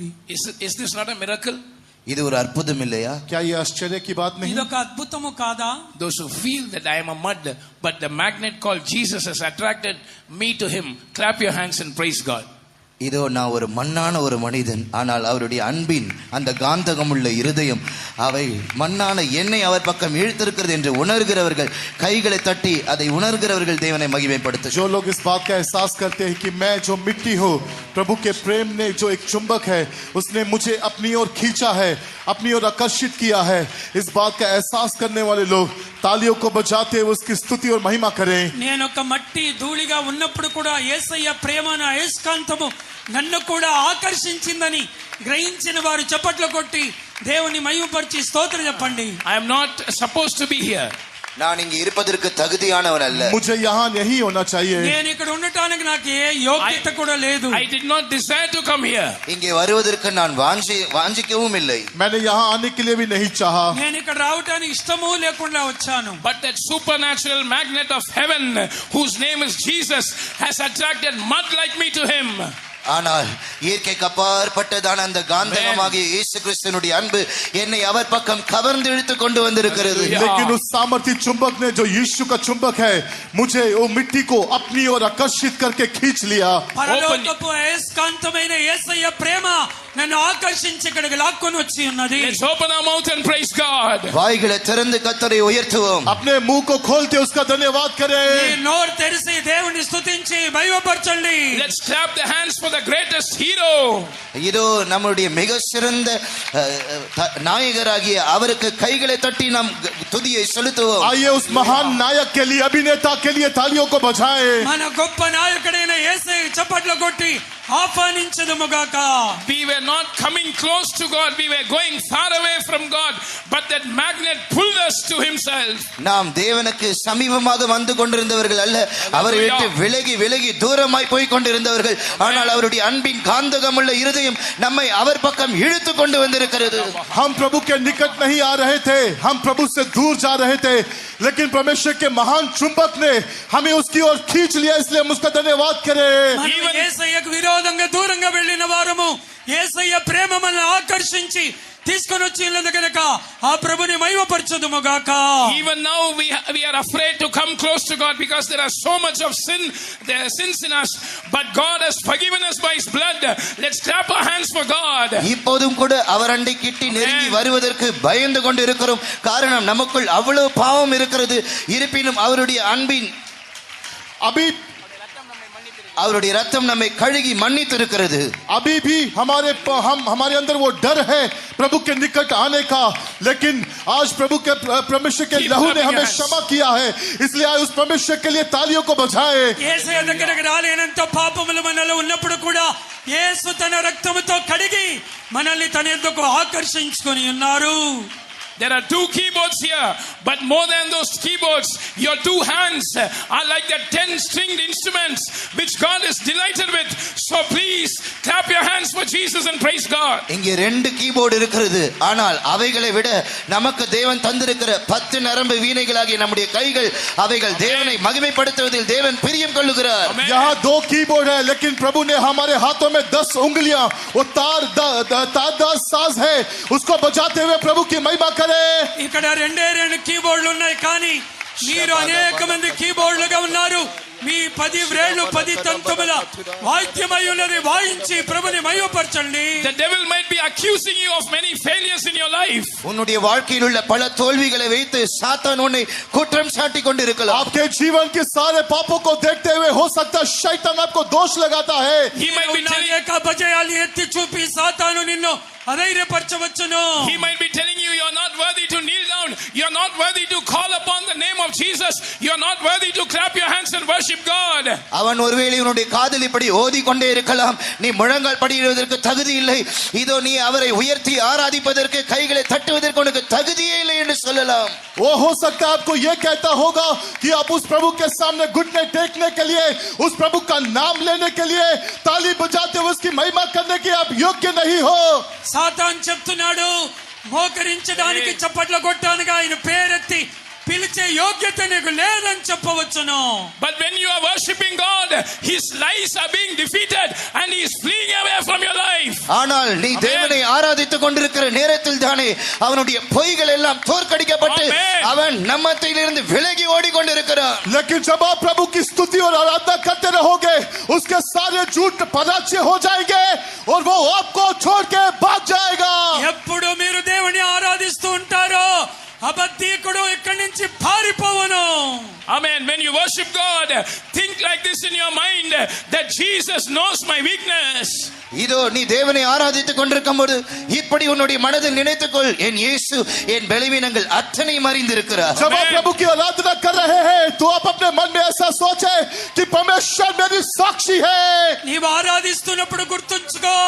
Is this not a miracle? இது ஒரு அற்புதம் இல்லையா? क्या ये आश्चर्य की बात नहीं? ఇదొక అద్భుతము కాదా? Those who feel that I am a mud, but the magnet called Jesus has attracted me to him, clap your hands and praise God. இதோ நான் ஒரு மண்ணான ஒரு மனிதன், ஆனால் அவருடைய அன்பின் அந்த காந்தகம் உள்ள இருதயம் அவை மண்ணான என்னை அவர் பக்கம் இழுத்திருக்கிறது என்று உணர்கிறவர்கள் கைகளை தட்டி அதை உணர்கிறவர்கள் தேவனை மகிமைப்படுத்து. जो लोग इस बात का एहसास करते हैं कि मैं जो मिट्टी हूँ, प्रभु के प्रेम ने जो एक चुंबक है उसने मुझे अपनी ओर खींचा है, अपनी ओर आकर्षित किया है, इस बात का एहसास करने वाले लोग तालियों को बजाते हुए उसकी स्तुति और महिमा करें. నేను ఒక మట్టి ధూళిగా ఉన్నప్పుడు కూడా యేసయ్య ప్రేమ నా అయస్కాంతము నన్ను కూడా ఆకర్షించిందని గ్రహించిన వారు చప్పట్లు కొట్టి దేవుని మహిమపరిచి స్తోత్రం చెప్పండి. I am not supposed to be here. நான் இங்கே இருப்பதற்கு தகுதியானவன் அல்ல. मुझे यहाँ नहीं होना चाहिए. నేను ఇక్కడ ఉండటానికి నాకు ఏ యోగ్యత కూడా లేదు. I did not desire to come here. இங்கே வருவதற்கு நான் வாஞ்சிக்கவும் இல்லை. मैंने यहाँ आने के लिए भी नहीं चाहा. నేను ఇక్కడ రావడానికి ఇష్టమూ లేకుండా వచ్చాను. But that supernatural magnet of heaven, whose name is Jesus, has attracted mud like me to him. ஆனால் இயற்கைக்கு அப்பாற்பட்டதான அந்த காந்தகமாகிய இயேசு கிறிஸ்துவினுடைய அன்பு என்னை அவர் பக்கம் கவர்ந்து இழுத்து கொண்டு வந்திருக்கிறது. लेकिन उस सामर्थी चुंबक ने जो यीशु का चुंबक है मुझे वो मिट्टी को अपनी ओर आकर्षित करके खींच लिया. పరలోకపు అయస్కాంతమైన యేసయ్య ప్రేమ నన్ను ఆకర్షించి ఇక్కడికి లాక్కొని వచ్చి ఉన్నది. Let's open our mouth and praise God. வாய்களை திறந்து கர்த்தரை உயர்த்துவோம். अपने मुंह को खोलते उसका धन्यवाद करें. ఈ నోరు తెరిచి దేవుని స్తుతించి మహిమపరచండి. Let's clap the hands for the greatest hero. இதோ நம்முடைய மிக சிறந்த நாயகராகிய அவருக்கு கைகளை தட்டி நாம் துதியை செலுத்துவோம். आइए उस महान नायक के लिए, अभिनेता के लिए तालियों को बजाएं. మన గొప్ప నాయకుడైన యేసయ్య చప్పట్లు కొట్టి ఆహ్వానించదుముగాక. We were not coming close to God, we were going far away from God, but that magnet pulled us to himself. நாம் தேவனுக்கு சமீபமாக வந்து கொண்டிருந்தவர்கள் அல்ல, அவரை விட்டு விலகி விலகி தூரமாய் போய் கொண்டிருந்தவர்கள். ஆனால் அவருடைய அன்பின் காந்தகமுள்ள இருதயம் நம்மை அவர் பக்கம் இழுத்து கொண்டு வந்திருக்கிறது. हम प्रभु के निकट नहीं आ रहे थे, हम प्रभु से दूर जा रहे थे, लेकिन परमेश्वर के महान चुंबक ने हमें उसकी ओर खींच लिया. इसलिए हम उसका धन्यवाद करें. మనం యేసయ్యకు విరోధంగా దూరంగా వెళ్ళిన వారము యేసయ్య ప్రేమ మనల్ని ఆకర్షించి తీసుకొని వచ్చినది కనుక ఆ ప్రభుని మహిమపరచదుముగాక. Even now we are afraid to come close to God because there are so much of sin, there are sins in us, but God has forgiven us by his blood. Let's clap our hands for God. இப்போதும் கூட அவர் அண்டை கிட்டி நெருங்கி வருவதற்கு பயந்து கொண்டு இருக்கிறோம். காரணம் நமக்குள் அவ்வளவு பாவம் இருக்கிறது. இருப்பினும் அவருடைய அன்பின் அவருடைய ரத்தம் நம்மை கழுகி மன்னித்து இருக்கிறது. अभी भी हमारे अंदर वो डर है प्रभु के निकट आने का, लेकिन आज प्रभु के परमेश्वर के लहू ने हमें क्षमा किया है. इसलिए आज उस परमेश्वर के लिए तालियों को बजाएं. యేసయ్య దగ్గరికి రాలేనంత పాపములు మనలో ఉన్నప్పుడు కూడా యేసు తన రక్తముతో కడిగి మనల్ని తన యొద్దకు ఆకర్షించుకొని ఉన్నారు. There are two keyboards here, but more than those keyboards, your two hands are like the 10-stringed instruments which God is delighted with. So please clap your hands for Jesus and praise God. இங்கே ரெண்டு keyboard இருக்கிறது, ஆனால் அவைகளை விட நமக்கு தேவன் தந்திருக்கிற 10 நரம்பு வீணைகளாகிய நம்முடைய கைகள் அவைகள் தேவனை மகிமைப்படுத்துவதில் தேவன் பிரியம் கொள்ளுகிறார். यहाँ 2 कीबोर्ड है, लेकिन प्रभु ने हमारे हाथों में 10 उंगलियां, वो तार साज है, उसको बजाते हुए प्रभु की महिमा करें. ఇక్కడ రెండు కీబోర్డులు ఉన్నాయి, కానీ మీరు అనేక మంది కీబోర్డులుగా ఉన్నారు. మీ 10 వ్రేళ్లు 10 తంతుముల వాద్యమై ఉన్నది వాయించి ప్రభుని మహిమపరచండి. The devil might be accusing you of many failures in your life. உன்னுடைய வாழ்க்கையில் உள்ள பல தோல்விகளை வைத்து சாத்தான் உன்னை குற்றம் சாட்டி கொண்டிருக்கலாம். आपके जीवन के सारे पापों को देखते हुए हो सकता है शैतान आपको दोष लगाता है. He might be telling అనేక అపజయాలు ఎత్తి చూపి సాతాను నిన్ను అధైర్యపరచవచ్చును. He might be telling you you're not worthy to kneel down, you're not worthy to call upon the name of Jesus, you're not worthy to clap your hands and worship God. அவன் ஒருவேளை உன்னுடைய காதில் இப்படி ஓதி கொண்டே இருக்கலாம், நீ முழங்கால் படியிடுவதற்கு தகுதி இல்லை, இதோ நீ அவரை உயர்த்தி ஆராதிப்பதற்கு கைகளை தட்டுவதற்கு உனக்கு தகுதியே இல்லை என்று சொல்லலாம். वो हो सकता है आपको ये कहता होगा कि आप उस प्रभु के सामने घुटने टेकने के लिए, उस प्रभु का नाम लेने के लिए, ताली बजाते हुए उसकी महिमा करने के आप योग्य नहीं हो. సాతాను చెప్తున్నాడు మోకరించడానికి చప్పట్లు కొట్టడానికి ఆయన పేరెత్తి పిలిచే యోగ్యత నీకు లేదని చెప్పవచ్చును. But when you are worshiping God, his lies are being defeated and he is fleeing away from your life. ஆனால் நீ தேவனை ஆராதித்துக் கொண்டிருக்கிற நேரத்தில் தானே அவனுடைய பொய்கள் எல்லாம் தோற்கடிக்கப்பட்டு அவன் நம்மத்திலிருந்து விலகி ஓடிக்கொண்டிருக்கிறான். लेकिन जब आप प्रभु की स्तुति और आराधना करते रहोगे, उसके सारे झूठ पराजय हो जाएंगे और वो आपको छोड़ के भाग जाएगा. ఎప్పుడు మీరు దేవుని ఆరాధిస్తూ ఉంటారో అబద్ధికుడు ఇక్కడి నుంచి పారిపోవను. Amen. When you worship God, think like this in your mind, that Jesus knows my weakness. இதோ நீ தேவனை ஆராதித்துக் கொண்டிருக்கும் போது இப்படி உன்னுடைய மனதில் நினைத்துக்கொள், என் இயேசு என் பலவீனங்கள் அத்தனையும் அறிந்திருக்கிறார். जब आप प्रभु की आराधना कर रहे हैं तो आप अपने मन में ऐसा सोचे कि परमेश्वर मेरी साक्षी है. నీవు ఆరాధిస్తున్నప్పుడు గుర్తుంచుకో,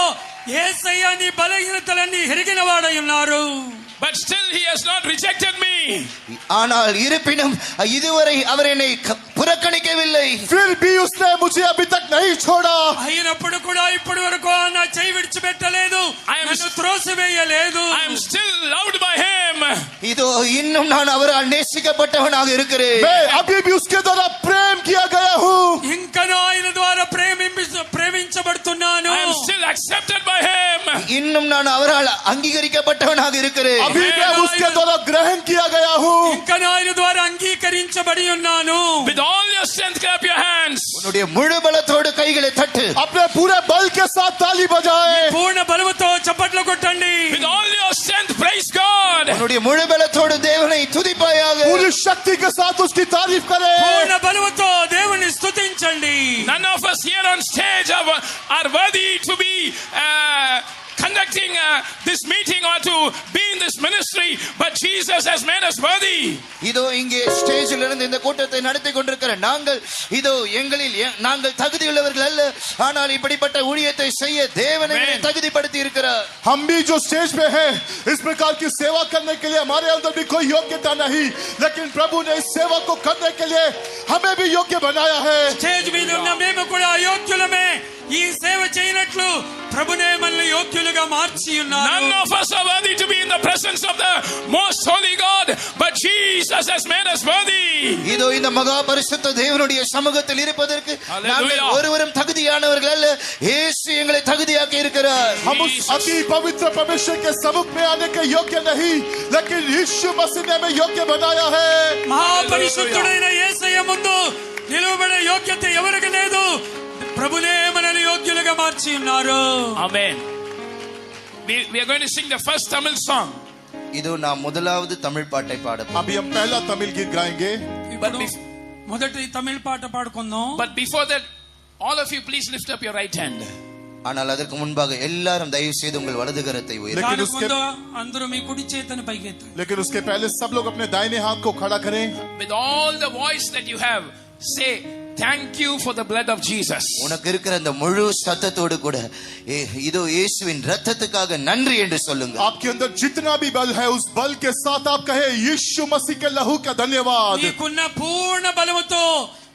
యేసయ్య నీ బలహీనతలన్నీ ఎరిగిన వాడై ఉన్నారు. But still he has not rejected me. ஆனால் இருப்பினும் இதுவரை அவர் என்னை புறக்கணிக்கவில்லை. फिर भी उसने मुझे अभी तक नहीं छोड़ा. అయినప్పుడు కూడా ఇప్పటి వరకు నా చేయి విడిచిపెట్టలేదు, నన్ను త్రోసివేయలేదు. I am still loved by him. இதோ இன்னும் நான் அவரால் நேசிக்கப்பட்டவனாக இருக்கிறேன். मैं अभी भी उसके द्वारा प्रेम किया गया हूँ. ఇంకనూ ఆయన ద్వారా ప్రేమించబడుతున్నాను. I am still accepted by him. இன்னும் நான் அவரால் அங்கீகரிக்கப்பட்டவனாக இருக்கிறேன். अभी मैं उसके द्वारा ग्रहण किया गया हूँ. ఇంకనూ ఆయన ద్వారా అంగీకరించబడి ఉన్నాను. With all your strength, clap your hands. உன்னுடைய முழு பலத்தோடு கைகளை தட்டு. अपने पूरे बल के साथ ताली बजाए. పూర్ణ బలముతో చప్పట్లు కొట్టండి. With all your strength, praise God. உன்னுடைய முழு பலத்தோடு தேவனை துதிப்பாயாக. पूरी शक्ति के साथ उसकी तारीफ करे. పూర్ణ బలముతో దేవుని స్తుతించండి. None of us here on stage are worthy to be conducting this meeting or to be in this ministry, but Jesus has made us worthy. இதோ இங்கே ஸ்டேஜில் இருந்து இந்த கூட்டத்தை நடத்தி கொண்டிருக்கிற நாங்கள் இதோ எங்களில் நாங்கள் தகுதியுள்ளவர்கள் அல்ல, ஆனால் இப்படிப்பட்ட ஊழியத்தை செய்ய தேவன் எங்களை தகுதிப்படுத்தி இருக்கிறார். हम भी जो स्टेज पे हैं, इस प्रकार की सेवा करने के लिए हमारे अंदर भी कोई योग्यता नहीं, लेकिन प्रभु ने इस सेवा को करने के लिए हमें भी योग्य बनाया है. స్టేజ్ మీద ఉన్న మేము కూడా అయోగ్యులమే, ఈ సేవ చేయనట్లు ప్రభునే మనల్ని యోగ్యులుగా మార్చి ఉన్నారు. None of us are worthy to be in the presence of the most holy God, but Jesus has made us worthy. இதோ இந்த மகா பரிசுத்த தேவனுடைய சமூகத்தில் இருப்பதற்கு நாங்கள் ஒருவரும் தகுதியானவர்கள் அல்ல, இயேசு எங்களை தகுதியாக்கி இருக்கிறார். हम उस अति पवित्र परमेश्वर के सम्मुख में आने के योग्य नहीं, लेकिन यीशु मसीह ने हमें योग्य बनाया है. మహాపరిశుద్ధుడైన యేసయ్య ముందు నిలవబడే యోగ్యత ఎవరికి లేదు, ప్రభునే మనల్ని యోగ్యులుగా మార్చి ఉన్నారు. Amen. We are going to sing the first Tamil song. இதோ நாம் முதலாவது தமிழ் பாட்டை பாட अभी हम पहला तमिल गीत गाएंगे. ఇప్పుడు మొదటి తమిళ పాట పాడుకుందాం. But before that, all of you please lift up your right hand. ஆனால் அதற்கு முன்பாக எல்லாரும் தயவு செய்து உங்கள் வலது கரத்தை உயர்த்தி. దానికి ముందు అందరూ మీ కుడి చేతిని పైకెత్తండి. लेकिन उसके पहले सब लोग अपने दाहिने हाथ को खड़ा करें. With all the voice that you have, say thank you for the blood of Jesus. உனக்கு இருக்கிற அந்த முழு சத்தத்தோடு கூட இதோ இயேசுவின் இரத்தத்துக்காக நன்றி என்று சொல்லுங்க. आपके अंदर जितना भी बल है, उस बल के साथ आप कहे यीशु मसीह के लहू का धन्यवाद. మీకున్న పూర్ణ బలముతో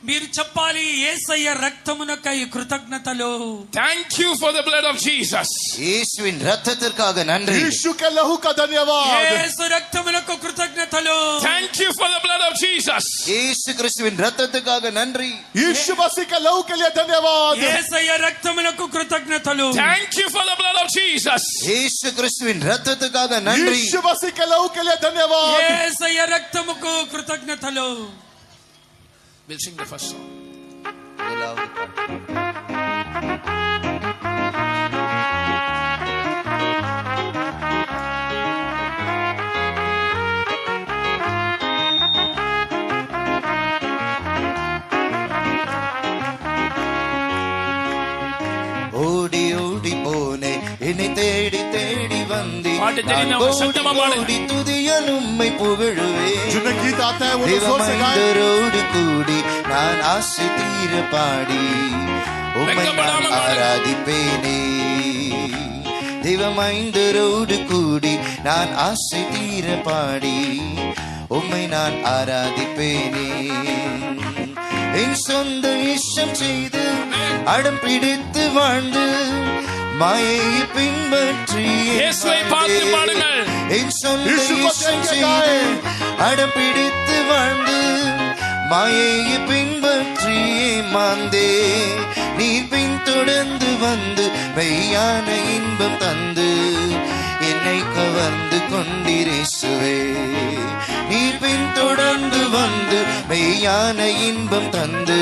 మీరు చెప్పాలి, యేసయ్య రక్తమునకై కృతజ్ఞతలు. Thank you for the blood of Jesus. இயேசுவின் இரத்தத்திற்காக நன்றி. यीशु के लहू का धन्यवाद. యేసు రక్తమునకు కృతజ్ఞతలు. Thank you for the blood of Jesus. இயேசு கிறிஸ்துவின் இரத்தத்துக்காக நன்றி. यीशु मसीह के लहू के लिए धन्यवाद. యేసయ్య రక్తమునకు కృతజ్ఞతలు. Thank you for the blood of Jesus. இயேசு கிறிஸ்துவின் இரத்தத்துக்காக நன்றி. यीशु मसीह के लहू के लिए धन्यवाद. యేసయ్య రక్తముకు కృతజ్ఞతలు. We'll sing the first song. முதலாவது பாட்டு. ஓடி ஓடி போனே என்னை தேடி தேடி வந்தேன். பாட்டு தெரிந்தவங்க சத்தமா பாடுங்க. ஓடி துதியல் உம்மை புகழுவேன். जिन्हें गीत आता है वो जोर से गाएं. திவமந்தரோடு கூடி நான் ஆசை தீர பாடி உம்மை நான் ஆராதிப்பேனே. திவமைந்தரோடு கூடி நான் ஆசை தீர பாடி உம்மை நான் ஆராதிப்பேனே. என் சொந்த இஷ்டம் செய்து அடம் பிடித்து வாழ்ந்து மாயை பின்பற்றி இயேசுவை பார்த்து பாடுங்கள். என் சொந்த இஷ்டம் செய்து அடம் பிடித்து வாழ்ந்து மாயையை பின்பற்றி ஏமாந்தே நீர் பின்தொடர்ந்து வந்து மெய்யான இன்பம் தந்து என்னை கவர்ந்து கொண்டிரேசுவே நீர் பின்தொடர்ந்து வந்து மெய்யான இன்பம் தந்து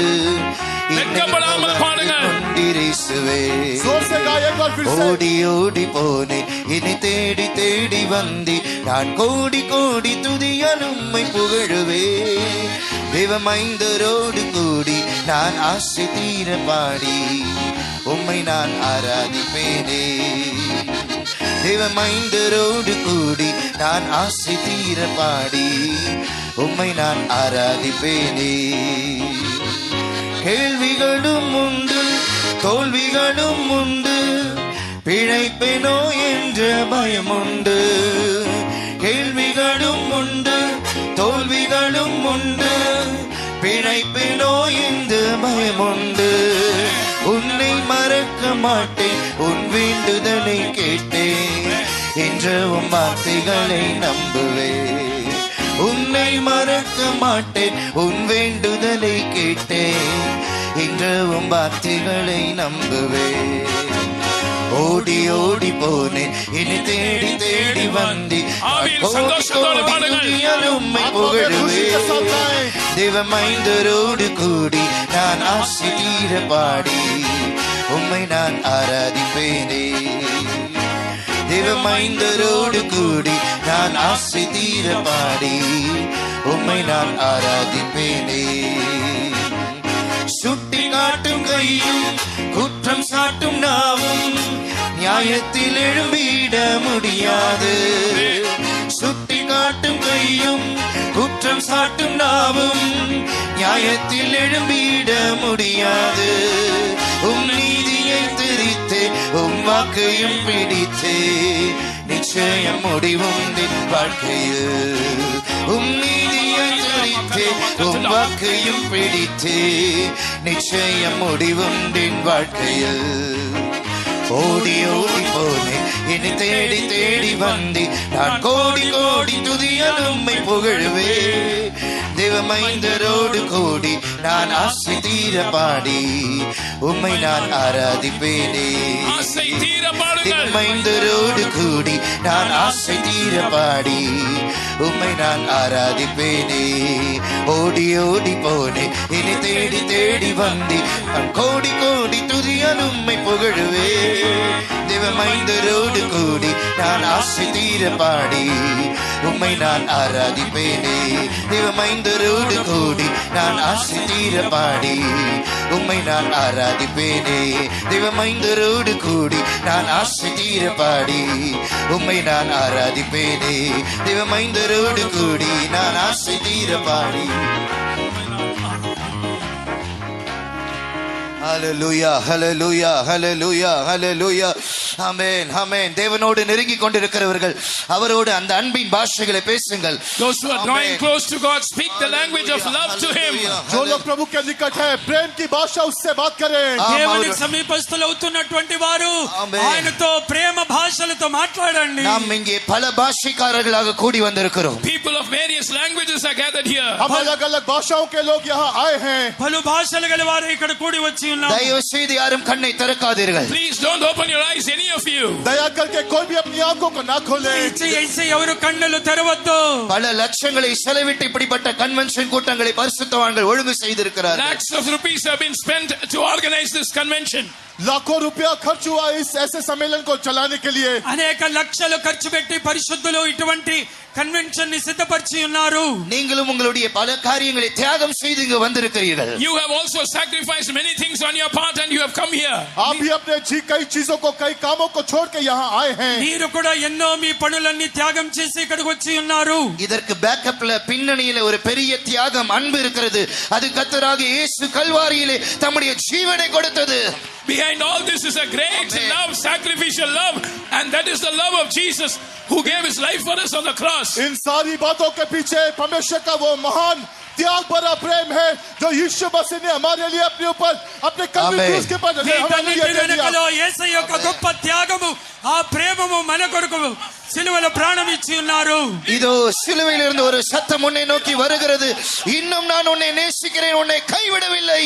வெட்கப்படாமல் பாடுங்கள். கொண்டிரேசுவே जोर से गाएं एक बार फिर से ஓடி ஓடி போனேன் என்னை தேடி தேடி வந்தி நான் கோடி கோடி துதியால் உம்மை புகழுவே தேவமைந்தரோடு கூடி நான் ஆசை தீர பாடி உம்மை நான் ஆராதிப்பேனே தேவமைந்தரோடு கூடி நான் ஆசை தீர பாடி உம்மை நான் ஆராதிப்பேனே கேள்விகளும் உண்டு தோல்விகளும் உண்டு பிழைப்பேனோ என்ற பயம் உண்டு கேள்விகளும் உண்டு தோல்விகளும் உண்டு பிழைப்பேனோ என்ற பயம் உண்டு உன்னை மறக்க மாட்டேன் உன் வேண்டுதலை கேட்டேன் என்ற உன் வார்த்தைகளை நம்புவேன் உன்னை மறக்க மாட்டேன் உன் வேண்டுதலை கேட்டேன் என்ற உன் வார்த்தைகளை நம்புவேன் ஓடி ஓடி போனேன் என்னை தேடி தேடி வந்தி ஆவியில் சந்தோஷத்தோடு பாடுங்கள். உம்மை புகழுவே தேவமைந்தரோடு கூடி நான் ஆசை தீர பாடி உம்மை நான் ஆராதிப்பேனே தேவமைந்தரோடு கூடி நான் ஆசை தீர பாடி உம்மை நான் ஆராதிப்பேனே சுட்டி காட்டும் கையும் குற்றம் சாட்டும் நாவும் நியாயத்தில் எழும்பிட முடியாது சுட்டி காட்டும் கையும் குற்றம் சாட்டும் நாவும் நியாயத்தில் எழும்பிட முடியாது உம் நீதியை தெரித்தே உம் வாக்கையும் பிடித்தே நிச்சயம் முடிவுண்டு வாழ்க்கையில் உம் நீதியை தெரித்தே உம் வாக்கையும் பிடித்தே நிச்சயம் முடிவுண்டு வாழ்க்கையில் ஓடி ஓடி போனேன் என்னை தேடி தேடி வந்தி நான் கோடி கோடி துதியால் உம்மை புகழுவே தேவமைந்தரோடு கூடி நான் ஆசை தீர பாடி உம்மை நான் ஆராதிப்பேனே ஆசை தீர பாடுங்கள். தேவமைந்தரோடு கூடி நான் ஆசை தீர பாடி உம்மை நான் ஆராதிப்பேனே ஓடி ஓடி போனேன் என்னை தேடி தேடி வந்தி நான் கோடி கோடி துதியால் உம்மை புகழுவே தேவமைந்தரோடு கூடி நான் ஆசை தீர பாடி உம்மை நான் ஆராதிப்பேனே தேவமைந்தரோடு கூடி நான் ஆசை தீர பாடி உம்மை நான் ஆராதிப்பேனே தேவமைந்தரோடு கூடி நான் ஆசை தீர பாடி உம்மை நான் ஆராதிப்பேனே தேவமைந்தரோடு கூடி நான் ஆசை தீர பாடி ஹalleluya ஹalleluya ஹalleluya ஹalleluya ஆமென் ஆமென் தேவனோடு நெருங்கி கொண்டிருக்கிறவர்கள் அவரோடு அந்த அன்பின் பாஷைகளை பேசுங்கள் Those who are drawing close to God speak the language of love to him. जो लोग प्रभु के निकट है प्रेम की भाषा उससे बात करें దేవునికి సమీపస్తులు అవుతున్నటువంటి వారు ఆమేన్. ఆయనతో ప్రేమ భాషలతో మాట్లాడండి நாம் இங்கே பல பாஷைக்காரர்களாக கூடி வந்திருக்கிறோம் People of various languages are gathered here. हम अलग अलग भाषाओं के लोग यहाँ आए हैं పలు భాషలు గల వారు ఇక్కడ కూడి వచ్చి ఉన్నారు தயவு செய்து யாரும் கண்ணை திறக்காதீர்கள் Please don't open your eyes, any of you. दया करके कोई भी अपनी आंखों को ना खोले దయచేసి ఎవరు కన్నులు తెరవద్దు பல லட்சங்களை செலவிட்டு இப்படிப்பட்ட கன்வென்ஷன் கூட்டங்களை பரிசுத்தவான்கள் ஒழுங்கு செய்திருக்கிறார்கள் Lakhs of rupees have been spent to organize this convention. लाखों रुपया खर्च हुआ इस ऐसे सम्मेलन को चलाने के लिए అనేక లక్షలు ఖర్చు పెట్టి పరిశుద్ధులు ఇటువంటి కన్వెన్షన్ ని సిద్ధపరిచి ఉన్నారు நீங்களும் உங்களுடைய பல காரியங்களை தியாகம் செய்து இங்கு வந்திருக்கிறீர்கள் You have also sacrificed many things on your part and you have come here. आप भी अपने कई चीजों को कई कामों को छोड़ के यहाँ आए हैं మీరు కూడా ఎన్నో మీ పనులన్నీ త్యాగం చేసి ఇక్కడికి వచ్చి ఉన్నారు இதற்கு பேக்கப்ல பின்னணியில ஒரு பெரிய தியாகம் அன்பு இருக்கிறது அது கர்த்தராகிய இயேசு கல்வாரியிலே தம்முடைய ஜீவனை கொடுத்தது Behind all this is a great love, sacrificial love, and that is the love of Jesus who gave his life for us on the cross. इन सारी बातों के पीछे परमेश्वर का वो महान त्याग भरा प्रेम है जो यीशु मसीह ने हमारे लिए अपने ऊपर अपने कल्वरी आमीन। क्रूस के पर వీటన్నిటి వెనుకలో యేసయ్య యొక్క గొప్ప త్యాగము ఆ ప్రేమము మన కొరకు సిలువలో ప్రాణం ఇచ్చి ఉన్నారు. இதோ சிலுவையில் இருந்து ஒரு சத்தம் உன்னை நோக்கி வருகிறது, இன்னும் நான் உன்னை நேசிக்கிறேன், உன்னை கைவிடவில்லை.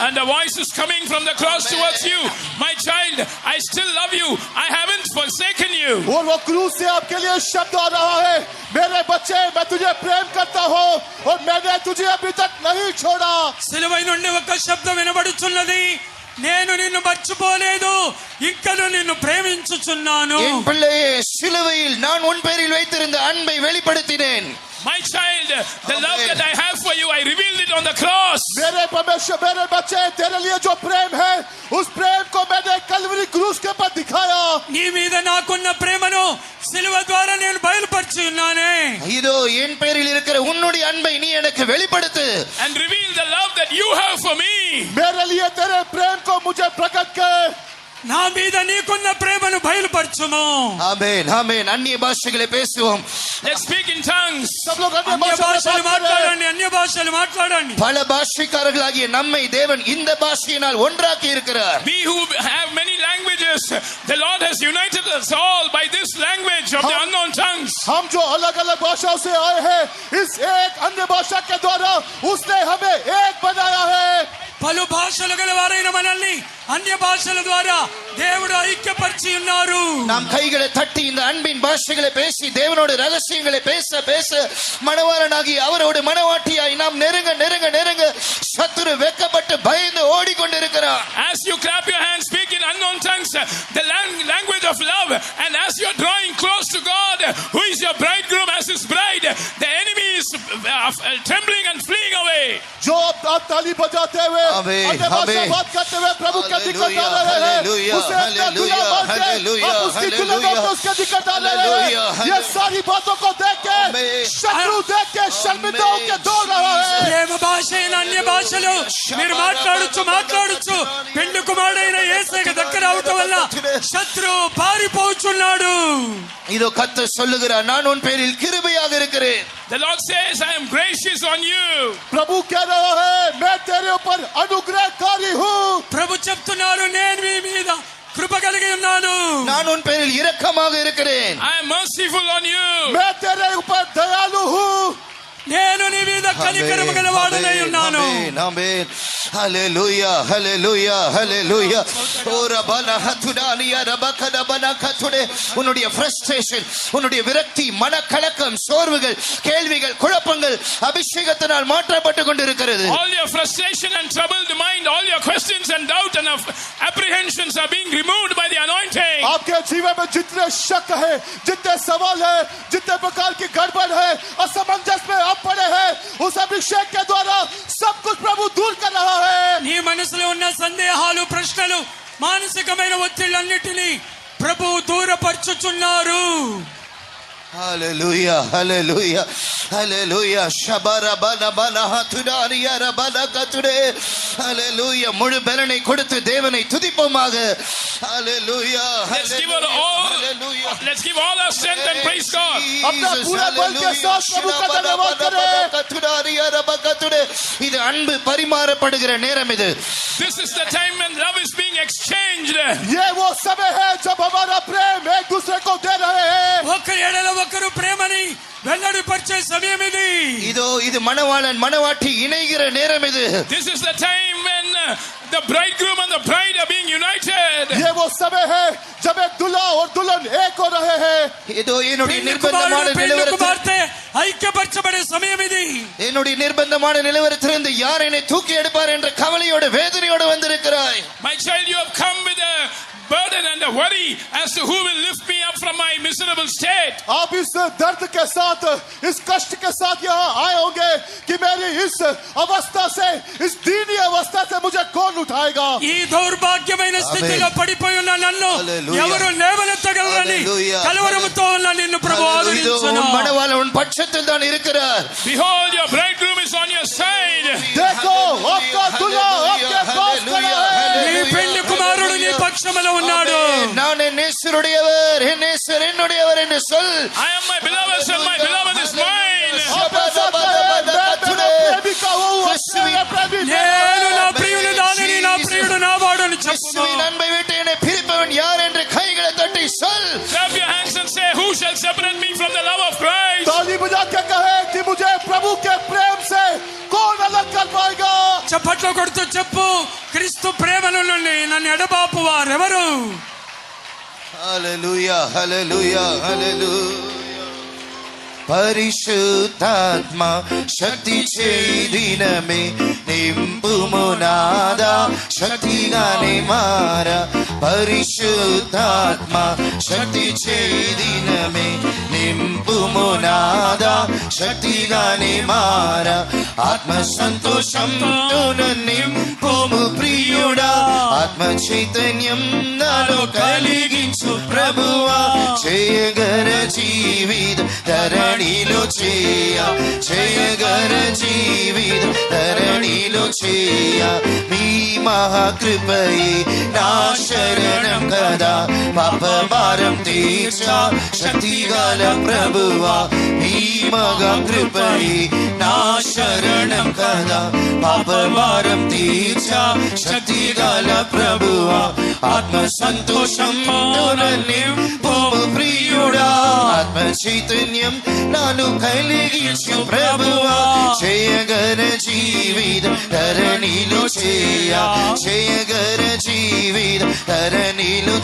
And the voice is coming from the cross towards you. My child, I still love you. I haven't forsaken you. और वो क्रूस से आपके लिए शब्द आ रहा है, मेरे बच्चे मैं तुझे प्रेम करता हूँ और मैंने तुझे अभी तक नहीं छोड़ा. సిలువై నుండి ఒక శబ్దం వినబడుచున్నది, నేను నిన్ను మర్చిపోలేదు, ఇంకను నిన్ను ప్రేమించుచున్నాను. என் பிள்ளையே, சிலுவையில் நான் உன் பேரில் வைத்திருந்த அன்பை வெளிப்படுத்தினேன். My child, the love that I have for you, I revealed it on the cross. मेरे परमेश्वर, मेरे बच्चे, तेरे लिए जो प्रेम है उस प्रेम को मैंने कल्वरी क्रूस के पर दिखाया. నీ మీద నాకున్న ప్రేమను సిలువ ద్వారా నేను బయలుపరిచి ఉన్నానే. இதோ என் பேரில் இருக்கிற உன்னுடைய அன்பை நீ எனக்கு வெளிப்படுத்து. And reveal the love that you have for me. मेरे लिए तेरे प्रेम को मुझे प्रकट कर. నా మీద నీకున్న ప్రేమను బయలుపరచుము. ஆமென், ஆமென். அந்நிய பாஷைகளை பேசுவோம். Let's speak in tongues. सब लोग अन्य అన్య भाषा భాషలు में बात करें. మాట్లాడండి, అన్య భాషలు మాట్లాడండి. பல பாஷைக்காரர்களாகிய நம்மை தேவன் இந்த பாஷையினால் ஒன்றாக்கி இருக்கிறார். We who have many languages, the Lord has united us all by this language of the unknown tongues. हम जो अलग अलग भाषाओं से आए हैं, इस एक अन्य भाषा के द्वारा उसने हमें एक बनाया है. పలు భాషలు గల వారైన మనల్ని అన్య భాషల ద్వారా దేవుడు ఐక్యపరిచి ఉన్నారు. நாம் கைகளை தட்டி இந்த அன்பின் பாஷைகளை பேசி தேவனோட ரகசியங்களை பேச பேச மணவாளனாகி அவரோடு மணவாட்டியாய் நாம் நெருங்க நெருங்க நெருங்க சத்துரு வெட்கப்பட்டு பயந்து ஓடிக்கொண்டிருக்கிறான். As you clap your hands, speak in unknown tongues, the language of love, and as you are drawing close to God, who is your bridegroom as his bride, the enemy is trembling and fleeing away. जो आप ताली बजाते हुए आमीन, अन्य भाषा आमीन। बात करते हुए प्रभु के निकट आ रहे हैं, हालेलुया, उसे अपना दुल्हा मान के हालेलुया, आप उसकी दुल्हन हालेलुया, को उसके निकट आ रहे हालेलुया, हैं. ये सारी बातों को देख के आमीन। शत्रु देख के शर्मिंदा होकर दौड़ रहा है. ప్రేమ భాష అయిన అన్య భాషలు మీరు మాట్లాడుచు పెండు కుమారుడైన యేసయ్యకు దగ్గర అవటం వల్ల శత్రువు పారిపోచున్నాడు. இதோ கர்த்தர் சொல்லுகிறார், நான் உன் பேரில் கிருபையாக இருக்கிறேன். The Lord says, I am gracious on you. प्रभु कह रहा है, मैं तेरे ऊपर अनुग्रहकारी हूँ. ప్రభు చెప్తున్నారు, నేను మీ మీద కృప కలిగి ఉన్నాను. நான் உன் பேரில் இரக்கமாக இருக்கிறேன். I am merciful on you. मैं तेरे ऊपर दयालु हूँ. నేను నీ మీద కనికరము గలవాడనై ఉన్నాను. ஆமென், ஆமென். ஹalleluya, ஹalleluya, ஹalleluya. ஓ ரபனா ஹதுடானியா ரபகத பனகதுடே. உன்னுடைய frustration, உன்னுடைய விரக்தி, மனக்கலக்கம், சோர்வுகள், கேள்விகள், குழப்பங்கள் அபிஷேகத்தினால் மாற்றப்பட்டு கொண்டிருக்கிறது. All your frustration and troubled mind, all your questions and doubt and apprehensions are being removed by the anointing. आपके जीवन में जितने शक है, जितने सवाल है, जितने प्रकार की गड़बड़ है, असमंजस में आप पड़े हैं, उस अभिषेक के द्वारा सब कुछ प्रभु दूर कर रहा है. నీ మనసులో ఉన్న సందేహాలు, ప్రశ్నలు, మానసికమైన ఒత్తిళ్లన్నిటినీ ప్రభు దూరపరచుచున్నారు. ஹalleluya, ஹalleluya, ஹalleluya. ஷபரபன பனஹதுடானியா ரபனகதுடே. ஹalleluya. முழு பலனை கொடுத்து தேவனை துதிப்போமாக. ஹalleluya, Let's give all our strength and praise God. अपना पूरा बल के साथ प्रभु का धन्यवाद करें. இது அன்பு பரிமாறப்படுகிற நேரம். இது This is the time when love is being exchanged. ये वो समय है जब हमारा प्रेम एक दूसरे को दे रहे हैं. ఒకరి ఎడల ఒకరు ప్రేమని వెల్లడిపరిచే సమయం ఇది. இதோ இது மணவாளன் மணவாட்டி இணைகிற நேரம். இது This is the time when the bridegroom and the bride are being united. ये वो समय है जब एक दूल्हा और दुल्हन एक हो रहे हैं. இதோ என்னுடைய పెళ్లి நிர்பந்தமான కుమారుడు, పెళ్లి நிலவரத்தில் కుమార్తె ఐక్యపరచబడే సమయం ఇది. என்னுடைய நிர்பந்தமான நிலவரத்திலிருந்து யார் என்னை தூக்கி எடுப்பார் என்ற கவலையோடு வேதனையோடு வந்திருக்கிறாய். My child, you have come with a burden and a worry as to who will lift me up from my miserable state. आप इस दर्द के साथ, इस कष्ट के साथ यहाँ आए होंगे कि मेरी इस अवस्था से, इस दीनी अवस्था से मुझे कौन उठाएगा. ఈ దౌర్భాగ్యమైన స్థితిలో పడిపోయి ఉన్న నన్ను హల్లెలూయా. ఎవరు లేవనెత్తగలరని హల్లెలూయా. కలవరముతో ఉన్న నిన్ను ప్రభు இதோ ఆదరించును. உன் மணவாளன் உன் பட்சத்தில் தான் இருக்கிறார். Behold, your bridegroom is on your side. देखो आपका दूल्हा आपके पास खड़ा है. నీ పెళ్లి కుమారుడు నీ పక్షములో ఉన్నాడు. நான் என் நேசருடையவர், என் நேசர் என்னுடையவர் என்று சொல். I am my beloved's and my beloved is mine. आप ऐसा करें, मैं तेरे प्रेमी నేను నా ప్రియుని దానిని నా ప్రియుడు నా వాడు అని చెప్పుము. கிறிஸ்துவின் அன்பை விட்டு என்னை பிரிப்பவன் யார் என்று கைகளை தட்டி சொல். Clap your hands and say, who shall separate me from the love of Christ? ताली बजा के कहे कि मुझे प्रभु के प्रेम से कौन अलग कर पाएगा. చప్పట్లు కొడుతూ చెప్పు, క్రీస్తు ప్రేమలో నుండి నన్ను ఎడబాపు వారెవరు? హల్లెలూయా హల్లెలూయా హల్లెలూయా. పరిశుద్ధాత్మ శక్తి చేదినమే నింపుము నాదా శక్తిగానే మారా. పరిశుద్ధాత్మ శక్తి చేదినమే నింపుము నాదా శక్తిగానే మారా. ఆత్మ సంతోషంతో నింపుము ప్రియుడా. ఆత్మ చైతన్యం నాలో కలిగించు ప్రభువా. చేయగర జీవితం ధరణిలో చేయగర జీవితం ధరణిలో మీ మహాకృపయే నా శరణం కదా. పాపభారం తీర్చా శక్తిగల ప్రభువా. మీ మహాకృపయే నా శరణం కదా. పాపభారం తీర్చా శక్తిగల ప్రభువా. ఆత్మ సంతోషం నింపుము ప్రియుడా. ఆత్మ చైతన్యం నాలో కలిగించు ప్రభువా. చేయగర జీవితం ధరణిలో చేయగర జీవితం ధరణిలో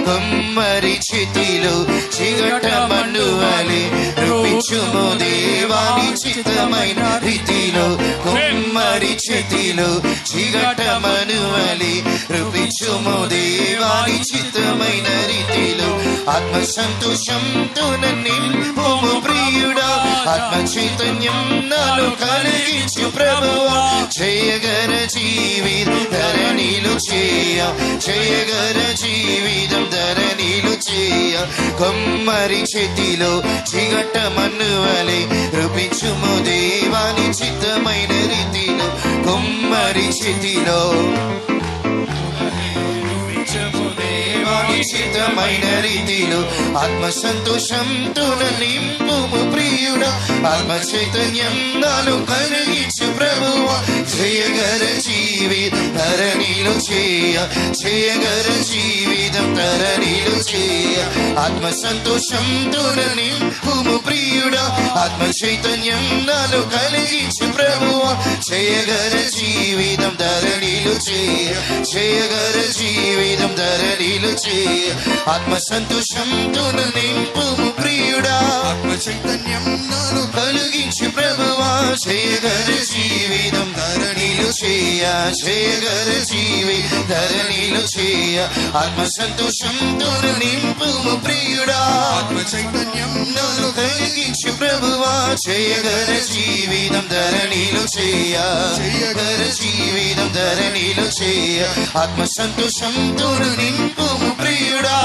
కుమ్మరి చేతిలో చిగట మన్నువలే రూపించుము దేవాని చిత్తమైన రీతిలో. కుమ్మరి చేతిలో చిగట మన్నువలే రూపించుము దేవాని చిత్తమైన రీతిలో. ఆత్మ సంతోషంతో నింపుము ప్రియుడా. ఆత్మ చైతన్యం నాలో కలిగించు ప్రభువా. చేయగర జీవితం ధరణిలో చేయగర జీవితం ధరణిలో కొమ్మరి చేతిలో చిగట మన్నువలే రూపించుము దేవాని చిత్తమైన రీతిలో. కొమ్మరి చేతిలో చిత్తమైన రీతిలో. ఆత్మ సంతోషంతో నింపుము ప్రియుడా. ఆత్మ చైతన్యం నాలో కలిగించు ప్రభువా. చేయగర జీవితం ధరణిలో చేయగర జీవితం ధరణిలో ఆత్మ సంతోషంతో నింపుము ప్రియుడా. ఆత్మ చైతన్యం నాలో కలిగించు ప్రభువా. చేయగర జీవితం ధరణిలో చేయగర జీవితం ధరణిలో ఆత్మ సంతోషంతో నింపుము ప్రియుడా. ఆత్మ చైతన్యం నాలో కలిగించు ప్రభువా. చేయగర జీవితం ధరణిలో చేయగర జీవితం ధరణిలో ఆత్మ సంతోషంతో నింపుము ప్రియుడా. ఆత్మ చైతన్యం నాలో కలిగించు ప్రభువా. చేయగర జీవితం ధరణిలో చేయగర జీవితం ధరణిలో ఆత్మ సంతోషంతో నింపుము ప్రియుడా.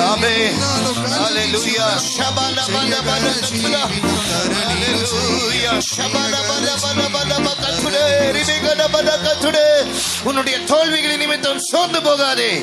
ఆమేన్ హల్లెలూయా. ஹalleluya ஷபலபலபலபலபகதுடே ரிபிகலபலகதுடே. உன்னுடைய தோல்விகளின் நிமித்தம் சோர்ந்து போகாதே.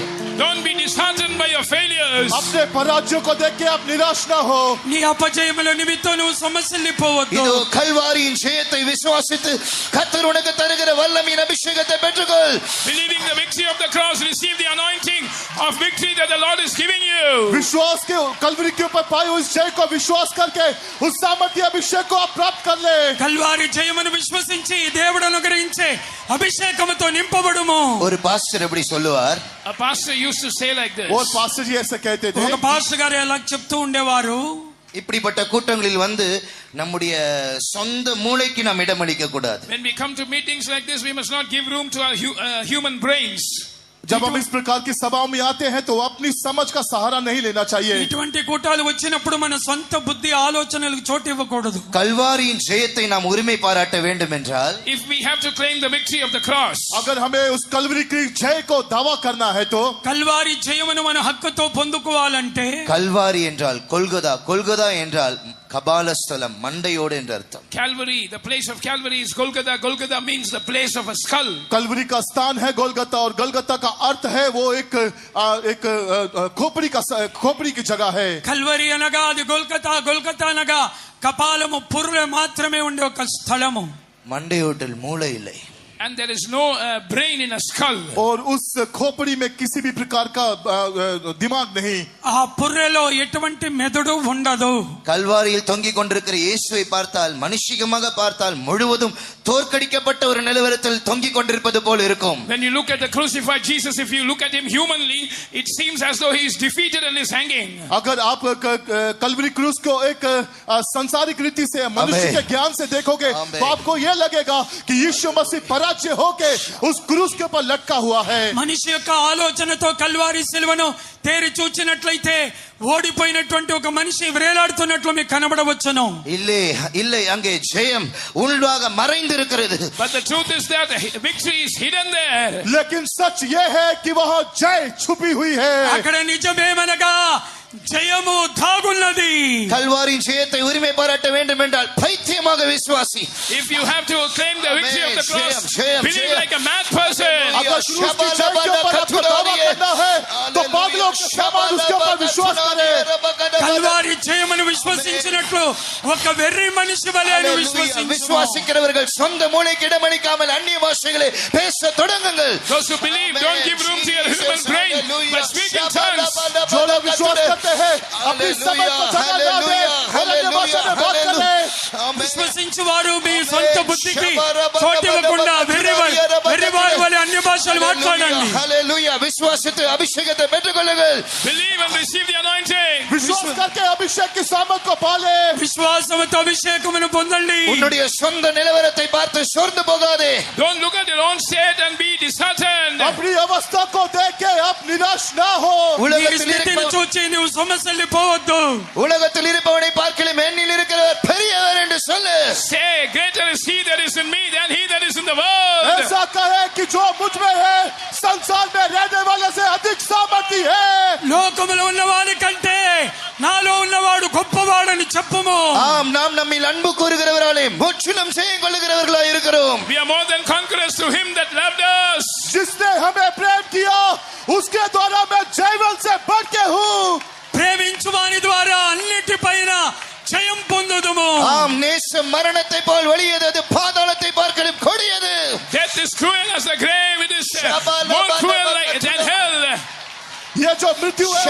Don't be disheartened by your failures. अपने पराजयों को देख के आप निराश ना हो. నీ అపజయముల నిమిత్తం నువ్వు సమస్యలిపోవద్దు. இதோ கல்வாரியின் ஜெயத்தை விசுவாசித்து கர்த்தர் உனக்கு தருகிற வல்லமையின் அபிஷேகத்தை பெற்றுக்கொள். Believing the victory of the cross, receive the anointing of victory that the Lord is giving you. विश्वास के कलवरी के ऊपर पाए हुए जय को विश्वास करके उस सामर्थ्य अभिषेक को आप प्राप्त कर ले. కల్వారి జయమును విశ్వసించి దేవుడు అనుగ్రహించే అభిషేకముతో నింపబడుము. ஒரு பாஸ்டர் எப்படி சொல்லுவார்? A pastor used to say like this. और पास्टर जी ऐसे कहते थे. ఒక పాస్టర్ గారు ఎలా చెప్తూ ఉండేవారు, இப்படிப்பட்ட கூட்டங்களில் வந்து நம்முடைய சொந்த மூளைக்கு நாம் இடமளிக்க கூடாது. When we come to meetings like this, we must not give room to our human brains. जब हम इस प्रकार की सभाओं में आते हैं तो अपनी समझ का सहारा नहीं लेना चाहिए. ఇటువంటి కూటాలు వచ్చినప్పుడు మన సొంత బుద్ధి ఆలోచనలకు చోటు ఇవ్వకూడదు. கல்வாரியின் ஜெயத்தை நாம் உரிமை பாராட்ட வேண்டும் என்றால், If we have to claim the victory of the cross, अगर हमें उस कलवरी की जय को दावा करना है तो కల్వారి జయమును మన హక్కుతో పొందుకోవాలంటే, கல்வாரி என்றால் கொல்கதா, கொல்கதா என்றால் கபாலஸ்தலம், மண்டையோடு என்று அர்த்தம். Calvary, the place of Calvary is Golgotha. Golgotha means the place of a skull. Kalvari का स्थान है गोलगत्ता और गोलगत्ता का अर्थ है वो एक खोपड़ी की जगह है. కల్వరి అనగా అది గొల్గతా, గొల్గతా అనగా కపాలము పుర్రె మాత్రమే ఉండే ఒక స్థలము. மண்டையோட்டில் மூளை இல்லை. And there is no brain in a skull. और उस खोपड़ी में किसी भी प्रकार का दिमाग नहीं. ఆ పుర్రెలో ఎటువంటి మెదడు ఉండదు. கல்வாரியில் தொங்கிக் கொண்டிருக்கிற இயேசுவை பார்த்தால் மனுஷிகமாக பார்த்தால் முழுவதும் தோற்கடிக்கப்பட்ட ஒரு நிலவரத்தில் தொங்கிக் கொண்டிருப்பது போல் இருக்கும். When you look at the crucified Jesus, if you look at him humanly, it seems as though he is defeated and is hanging. अगर आप कल्वरी क्रूस को एक संसारिक रीति से मनुष्य के ज्ञान से देखोगे तो आपको यह लगेगा कि यीशु मसीह पराजय होके उस क्रूस के ऊपर लटका हुआ है. మనిషి యొక్క ఆలోచనతో కల్వారి సిలువను తేరి చూచినట్లయితే ఓడిపోయినటువంటి ఒక మనిషి వేలాడుతున్నట్లు మీకు కనబడవచ్చును. இல்லை இல்லை, அங்கே ஜெயம் உள்வாக மறைந்திருக்கிறது. But the truth is that victory is hidden there. लेकिन सच यह है कि वहाँ जय छुपी हुई है. అక్కడ నిజమేమనగా జయము దాగున్నది. கல்வாரின் ஜெயத்தை உரிமை பாராட்ட வேண்டும் என்றால் பைத்தியமாக விசுவாசி. If you have to claim the victory of the cross, Jayam, believe Jayam. like a mad person. अगर क्रूस की जय के ऊपर आपको दावा करना है तो बादलों के समान उसके ऊपर विश्वास करें. కల్వారి జయమును విశ్వసించినట్లు ఒక వెర్రి మనిషి వలె విశ్వసించు. விசுவாசிக்கிறவர்கள் சொந்த மூளைக்கு இடமளிக்காமல் அந்நிய பாஷைகளை பேச தொடங்குங்கள். Those who believe, don't give room to your human brain, but speak in tongues. जो लोग विश्वास करते हैं अपनी समझ को जगह ना दें, अन्य भाषा में बात करें. విశ్వసించు వారు మీ సొంత బుద్ధికి చోటివ్వకుండా వెర్రివారి వలె అన్య భాషలు మాట్లాడండి. హల్లెలూయా. விசுவாசித்து அபிஷேகத்தை பெற்றுக்கொள்ளுங்கள். Believe and receive the anointing. विश्वास करके अभिषेक की सामर्थ को पाले. విశ్వాసముతో అభిషేకమును పొందండి. உன்னுடைய சொந்த நிலவரத்தை பார்த்து சோர்ந்து போகாதே. Don't look at your own state and be disheartened. अपनी अवस्था को देख के आप निराश ना हो. నీ உலகத்தில் స్థితిని చూచి నువ్వు సమస్యలు పోవద్దు. உலகத்தில் இருப்பவனை பார்க்கலும் என்னில் இருக்கிறவர் பெரியவர் என்று சொல்லு. Say, greater is he that is in me than he that is in the world. ऐसा कहे कि जो मुझ में है संसार में रहने वाले से अधिक सामर्थी है. లోకములో ఉన్నవాడి కంటే నాలో ఉన్నవాడు గొప్పవాడని చెప్పుము. ஆம், நாம் நம்மில் அன்பு கூறுகிறவர்களே முற்றிலும் செய்யும் கொள்ளுகிறவர்களாய் இருக்கிறோம். We are more than conquerors to him that loved us. जिसने हमें प्रेम किया उसके द्वारा मैं जीवन से बढ़ के हूँ. ప్రేమించు వాని ద్వారా అన్నిటిపైన జయం పొందుదుము. ஆம், நேசம் மரணத்தை போல் வலியது, அது பாதாளத்தை பார்க்கலும் கொடியது. Death is cruel as the grave. It is more cruel than hell. ये जो मृत्यु है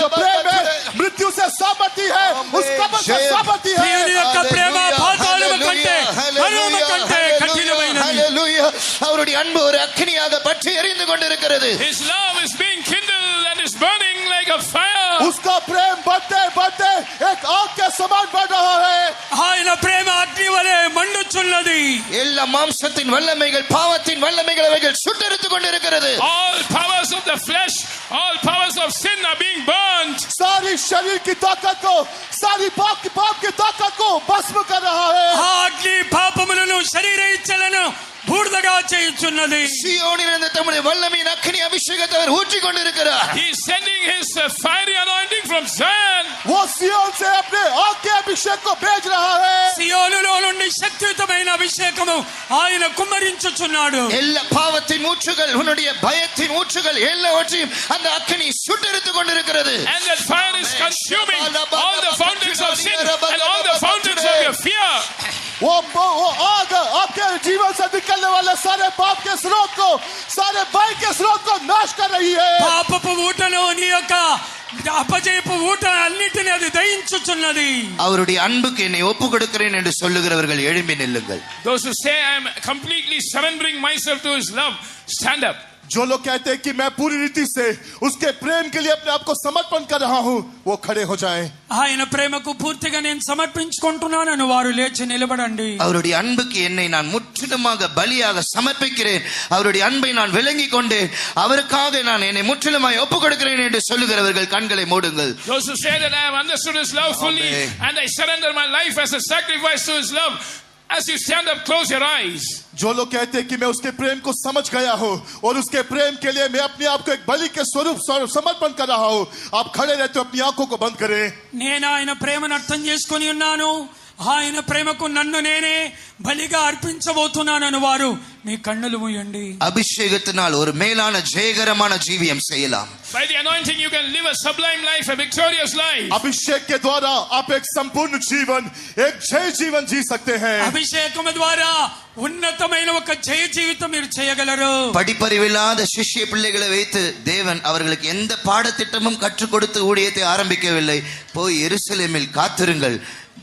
जो प्रेम है मृत्यु से सामर्थी है, उस कब्र से सामर्थी है. దేవుని యొక్క ప్రేమ పాతాళము కంటే మరణము కంటే కఠినమైనది. ஹல்லேலூயா. அவருடைய அன்பு ஒரு அக்கினியாக பற்றி எரிந்து கொண்டிருக்கிறது. His love is being kindled and is burning like a fire. उसका प्रेम बढ़ते बढ़ते एक आग के समान बढ़ रहा है. ఆయన ప్రేమ అగ్ని వలె మండుచున్నది. எல்லா மாம்சத்தின் வல்லமைகள், பாவத்தின் வல்லமைகள் அவைகள் சுட்டெரித்துக் கொண்டிருக்கிறது. All powers of the flesh, all powers of sin are being burnt. सारी शरीर की ताकत को, सारी पाप की ताकत को भस्म कर रहा है. ఆ అగ్ని పాపములను శరీర ఇచ్చలను బూడిదగా చేయుచున్నది. சீயோனிலிருந்து தம்முடைய வல்லமையின் அக்கினி அபிஷேகத்தை அவர் ஊற்றிக் கொண்டிருக்கிறார். He is sending his fiery anointing from Zion. वो सियोन से अपने आग के अभिषेक को भेज रहा है. సియోనులో నుండి శక్తియుతమైన అభిషేకము ఆయన కుమ్మరించుచున్నాడు. எல்லா பாவத்தின் ஊற்றுகள், உன்னுடைய பயத்தின் ஊற்றுகள் எல்லாவற்றையும் அந்த அக்கினி சுட்டெரித்துக் கொண்டிருக்கிறது. And that fire is consuming all the fountains of sin and all the fountains of your fear. वो आग आपके जीवन से निकलने वाले सारे पाप के स्रोत को, सारे भय के स्रोत को नाश कर रही है. పాపపు ఊటను నీ యొక్క అపజయపు ఊట అన్నిటిని అది దహించుచున్నది. அவருடைய அன்புக்கு என்னை ஒப்பு கொடுக்கிறேன் என்று சொல்லுகிறவர்கள் எழும்பி நில்லுங்கள். Those who say I am completely surrendering myself to his love, stand up. जो लोग कहते हैं कि मैं पूरी रीति से उसके प्रेम के लिए अपने आप को समर्पण कर रहा हूँ, वो खड़े हो जाएं. ఆయన ప్రేమకు పూర్తిగా నేను సమర్పించుకుంటున్నానని వారు లేచి నిలబడండి. அவருடைய அன்புக்கு என்னை நான் முற்றிலுமாக பலியாக சமர்ப்பிக்கிறேன். அவருடைய அன்பை நான் விளங்கிக் கொண்டு அவருக்காக நான் என்னை முற்றிலுமாய் ஒப்பு கொடுக்கிறேன் என்று சொல்லுகிறவர்கள் கண்களை மூடுங்கள். Those who say that I have understood his love fully and I surrender my life as a sacrifice to his love, as you stand up, close your eyes. जो लोग कहते हैं कि मैं उसके प्रेम को समझ गया हूँ और उसके प्रेम के लिए मैं अपने आप को एक बलि के स्वरूप समर्पण कर रहा हूँ, आप खड़े रहते हो, अपनी आंखों को बंद करें. నేను ఆయన ప్రేమను అర్థం చేసుకొని ఉన్నాను, ఆయన ప్రేమకు నన్ను నేనే బలిగా అర్పించబోతున్నానని వారు మీ కన్నులు మూయండి. அபிஷேகத்தினால் ஒரு மேலான ஜெயகரமான ஜீவியம் செய்யலாம். By the anointing you can live a sublime life, a victorious life. अभिषेक के द्वारा आप एक संपूर्ण जीवन, एक जय जीवन जी सकते हैं. అభిషేకం ద్వారా ఉన్నతమైన ఒక జయ జీవితం మీరు చేయగలరు. படிப்பறிவில்லாத சிஷ்ய பிள்ளைகளை வைத்து தேவன் அவர்களுக்கு எந்த பாடத்திட்டமும் கற்றுக் கொடுத்து ஊழியத்தை ஆரம்பிக்கவில்லை. போய் எருசலேமில் காத்திருங்கள்,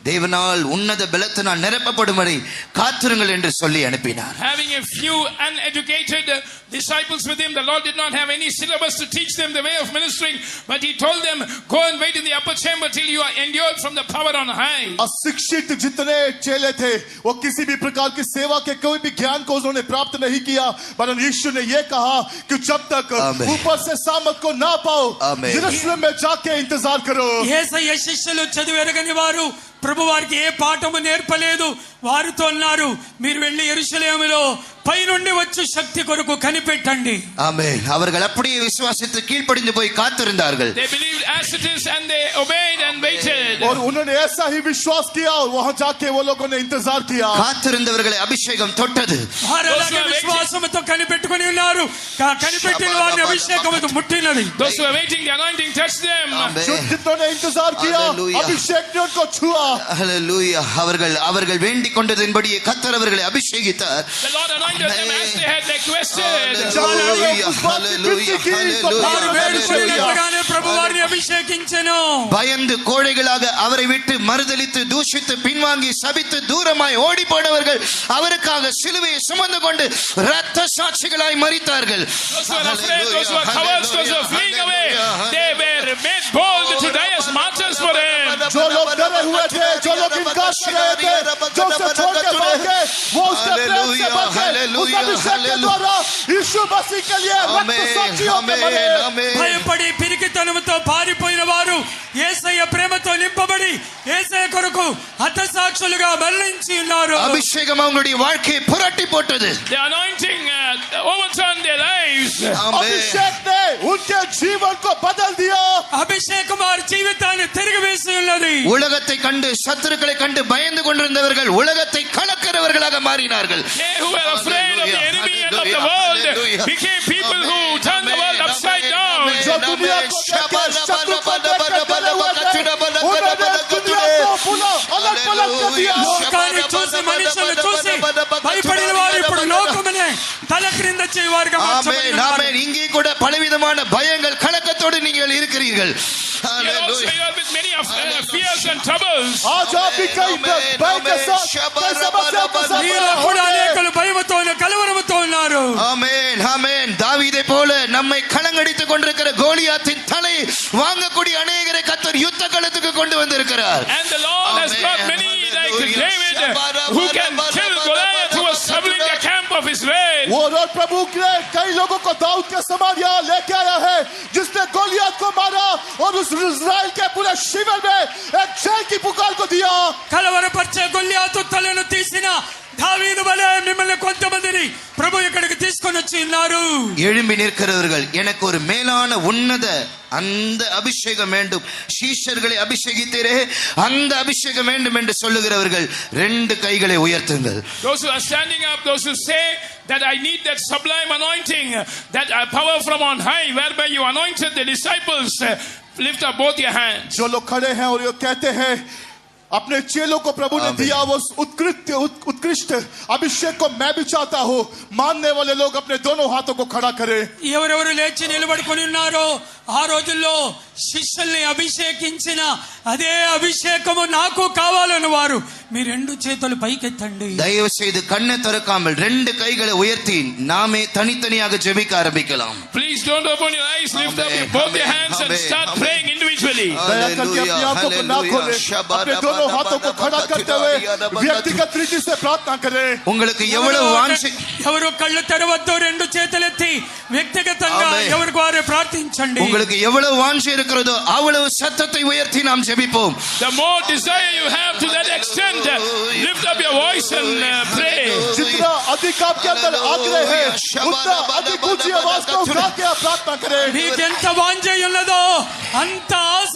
தேவனால் உன்னத பலத்தினால் நிரப்பப்படும்படி காத்திருங்கள் என்று சொல்லி அனுப்பினார். Having a few uneducated disciples with him, the Lord did not have any syllabus to teach them the way of ministering, but he told them, go and wait in the upper chamber till you are endured from the power on high. अशिक्षित जितने चेले थे वो किसी भी प्रकार की सेवा के कोई भी ज्ञान को उन्होंने प्राप्त नहीं किया, वरन यीशु ने ये कहा कि जब तक ऊपर से सामर्थ को ना पाओ यरूशलेम में जाके इंतजार करो. యేసయ్య శిష్యులు చదువు ఎరగని వారు, ప్రభు వారికి ఏ పాఠము నేర్పలేదు. వారితో అన్నారు, మీరు వెళ్ళి యెరూషలేములో పైనుండి వచ్చు శక్తి కొరకు కనిపెట్టండి. ஆமென். அவர்கள் அப்படியே விசுவாசித்து கீழ்ப்படிந்து போய் காத்திருந்தார்கள். They believed as it is and they obeyed and waited. और उन्होंने ऐसा ही विश्वास किया और वहां जाके वो लोगों ने इंतजार किया. காத்திருந்தவர்களை அபிஷேகம் தொட்டது. వారు అలాగే విశ్వాసంతో కనిపెట్టుకొని ఉన్నారు. కనిపెట్టిన వారిని అభిషేకముతో ముట్టినది. Those who were waiting, the anointing touched them. जिन्होंने इंतजार किया अभिषेक ने उनको छुआ. ஹல்லேலூயா. அவர்கள் வேண்டிக் கொண்டதின்படியே கர்த்தர் அவர்களை அபிஷேகித்தார். The Lord anointed them as they had requested. ஹல்லேலூயா. ஹல்லேலூயா. వారు వేడుకొనినట్లుగానే ஹல்லேலூயா. ప్రభు వారిని అభిషేకించెను. பயந்து கோழைகளாக அவரை விட்டு மறுதலித்து தூஷித்து பின்வாங்கி சபித்து தூரமாய் ஓடி போனவர்கள் அவருக்காக சிலுவையை சுமந்து கொண்டு இரத்த சாட்சிகளாய் மரித்தார்கள். Those who were afraid, those who were cowards, those who were fleeing away, they were made bold to die as martyrs for him. जो लोग डरे हुए थे, जो लोग इनकार कर रहे थे, जो उसे छोड़ के भाग गए, वो उसके प्रेम से बच गए. उस अभिषेक के द्वारा यीशु मसीह के लिए रक्त साक्षियों के बने. భయపడి పిరికితనముతో పారిపోయిన వారు యేసయ్య ప్రేమతో నింపబడి యేసయ్య కొరకు హతసాక్షులుగా మరణించి ఉన్నారు. அபிஷேகம் அவங்களுடைய வாழ்க்கையை புரட்டி போட்டது. The anointing overturned their lives. अभिषेक ने उनके जीवन को बदल दिया. అభిషేకం వారి జీవితాన్ని తిరిగి వేసి ఉన్నది. உலகத்தை கண்டு சத்துருக்களை கண்டு பயந்து கொண்டிருந்தவர்கள் உலகத்தை கலக்கிறவர்களாக மாறினார்கள். They who were afraid of the enemy and of the world became people who turned the world upside down. जो दुनिया को देख के शत्रु को देख के डरे हुए थे, उन्होंने दुनिया को पुनः अलग पलट कर दिया. లోకాన్ని చూసి మనుషులను చూసి భయపడిన వారు ఇప్పుడు లోకమునే తల క్రింద చేయవారుగా ஆமென். ஆமென். இங்கே கூட பலவிதமான பயங்கள் கலக்கத்தோடு நீங்கள் இருக்கிறீர்கள். You are with many fears and troubles. आज आप भी कई भय के साथ कई समस्याओं के साथ మీలో కూడా అనేకులు భయముతోను కలవరముతో ఉన్నారు. ஆமென். ஆமென். தாவீதை போல நம்மை கலங்கடித்துக் கொண்டிருக்கிற கோலியாத்தின் தலை வாங்கக்கூடிய அநேகரை கர்த்தர் யுத்த களத்துக்கு கொண்டு வந்திருக்கிறார். And the Lord has brought many like David who can kill Goliath who was troubling the camp of Israel. वो और प्रभु ने कई लोगों को दाऊद के समान यहाँ लेके आया है, जिसने गोलियत को मारा और उस इस्राएल के पूरे शिविर में एक जय की पुकार को दिया. కలవరపరిచే గొల్లియాతు తలను తీసిన దావీదు వలె మిమ్మల్ని కొంతమందిని ప్రభు ఇక్కడికి తీసుకొని వచ్చి ఉన్నారు. எழும்பி நிற்கிறவர்கள் எனக்கு ஒரு மேலான உன்னத அந்த அபிஷேகம் வேண்டும், சீஷர்களை அபிஷேகித்தீரே அந்த அபிஷேகம் வேண்டும் என்று சொல்லுகிறவர்கள் ரெண்டு கைகளை உயர்த்துங்கள். Those who are standing up, those who say that I need that sublime anointing, that power from on high whereby you anointed the disciples, lift up both your hands. जो लोग खड़े हैं और ये कहते हैं अपने चेलों को प्रभु ने दिया वो उत्कृष्ट अभिषेक को मैं भी चाहता हूँ, मानने वाले लोग अपने दोनों हाथों को खड़ा करें. ఎవరెవరు లేచి నిలబడుకొని ఉన్నారో ఆ రోజుల్లో శిష్యుల్ని అభిషేకించిన అదే అభిషేకము నాకు కావాలని వారు మీ రెండు చేతులు పైకెత్తండి. தயவு செய்து கண்ணை திறக்காமல் ரெண்டு கைகளை உயர்த்தி நாமே தனித்தனியாக ஜெபிக்க ஆரம்பிக்கலாம். Please don't open your eyes, lift up both your hands and start praying individually. दया करके अपनी आंखों को ना खोलें, अपने दोनों हाथों को खड़ा करते हुए व्यक्तिगत रीति से प्रार्थना करें. உங்களுக்கு எவ்வளவு வாஞ்சை, ఎవరు కళ్ళు తెరవద్దు, రెండు చేతులెత్తి వ్యక్తిగతంగా ఎవరికి వారే ప్రార్థించండి. உங்களுக்கு எவ்வளவு வாஞ்சை இருக்கிறதோ அவ்வளவு சத்தத்தை உயர்த்தி நாம் ஜெபிப்போம். The more desire you have, to that extent lift up your voice and pray. जितना अधिक आपके अंदर आग्रह है उतना अधिक ऊंची आवाज को उठा के आप प्रार्थना करें. మీకెంత వాంఛ ఉన్నదో అంత ఆశ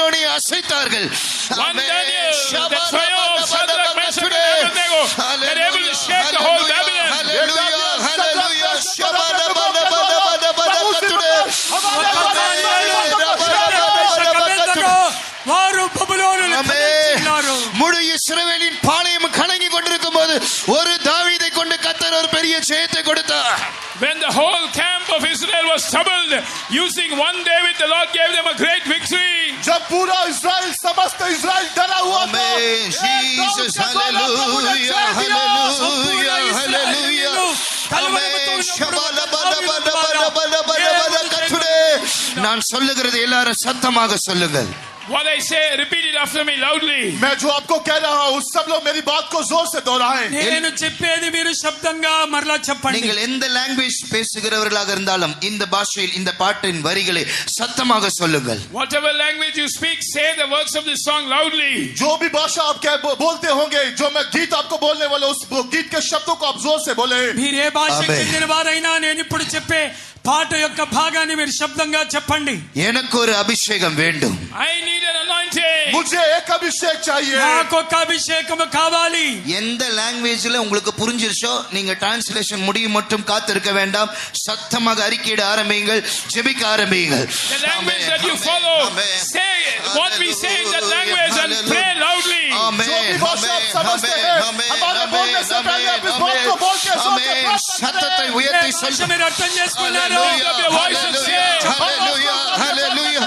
பாபிலோனை அசைத்தார்கள் One Daniel, the trio of Shadrach, Meshach, and Abednego, they're able to shake the whole Babylon. వారు బబులోనును కదిలించినారు. முழு இஸ்ரவேலின் பாளையம் கலங்கி கொண்டிருக்கும் போது ஒரு தாவீதை கொண்டு கர்த்தர் ஒரு பெரிய ஜெயத்தை கொடுத்தார். When the whole camp of Israel was troubled, using one David, the Lord gave them a great victory. जब पूरा इस्राएल समस्त इस्राएल डरा हुआ था, Jesus, hallelujah, hallelujah, hallelujah. நான் சொல்லுகிறது எல்லாரும் சத்தமாக சொல்லுங்கள். What I say, repeat it after me loudly. मैं जो आपको कह रहा हूँ सब लोग मेरी बात को जोर से दोहराएं. నేను చెప్పేది మీరు శబ్దంగా మరలా చెప్పండి. நீங்கள் எந்த லாங்குவேஜ் பேசுகிறவர்களாக இருந்தாலும் இந்த பாஷையில் இந்த பாட்டின் வரிகளை சத்தமாக சொல்லுங்கள். Whatever language you speak, say the words of this song loudly. जो भी भाषा आप बोलते होंगे, जो मैं गीत आपको बोलने वाला उस गीत के शब्दों को आप जोर से बोले. మీరు ఏ భాషకు చెందిన వారైనా నేను ఇప్పుడు చెప్పే పాట యొక్క భాగాన్ని మీరు శబ్దంగా చెప్పండి. எனக்கு ஒரு அபிஷேகம் வேண்டும். I need an anointing. anointing. मुझे एक अभिषेक चाहिए నాకు ఒక అభిషేకం కావాలి. எந்த லாங்குவேஜ்ல உங்களுக்கு புரிஞ்சிருச்சோ நீங்க டிரான்ஸ்லேஷன் முடியும் மட்டும் காத்திருக்க வேண்டாம். சத்தமாக அறிக்கையிட ஆரம்பியுங்கள், ஜெபிக்க ஆரம்பியுங்கள். The language that you follow, say what we say in that language and pray loudly. जो भी भाषा आप समझते हैं हमारे बोलने से पहले आप इस बात को बोल के சத்தத்தை உயர்த்தி భాష சொல்லுங்கள். మీరు అర్థం చేసుకున్నారు. Lift up your voice and say, ஹalleluya, ஹalleluya.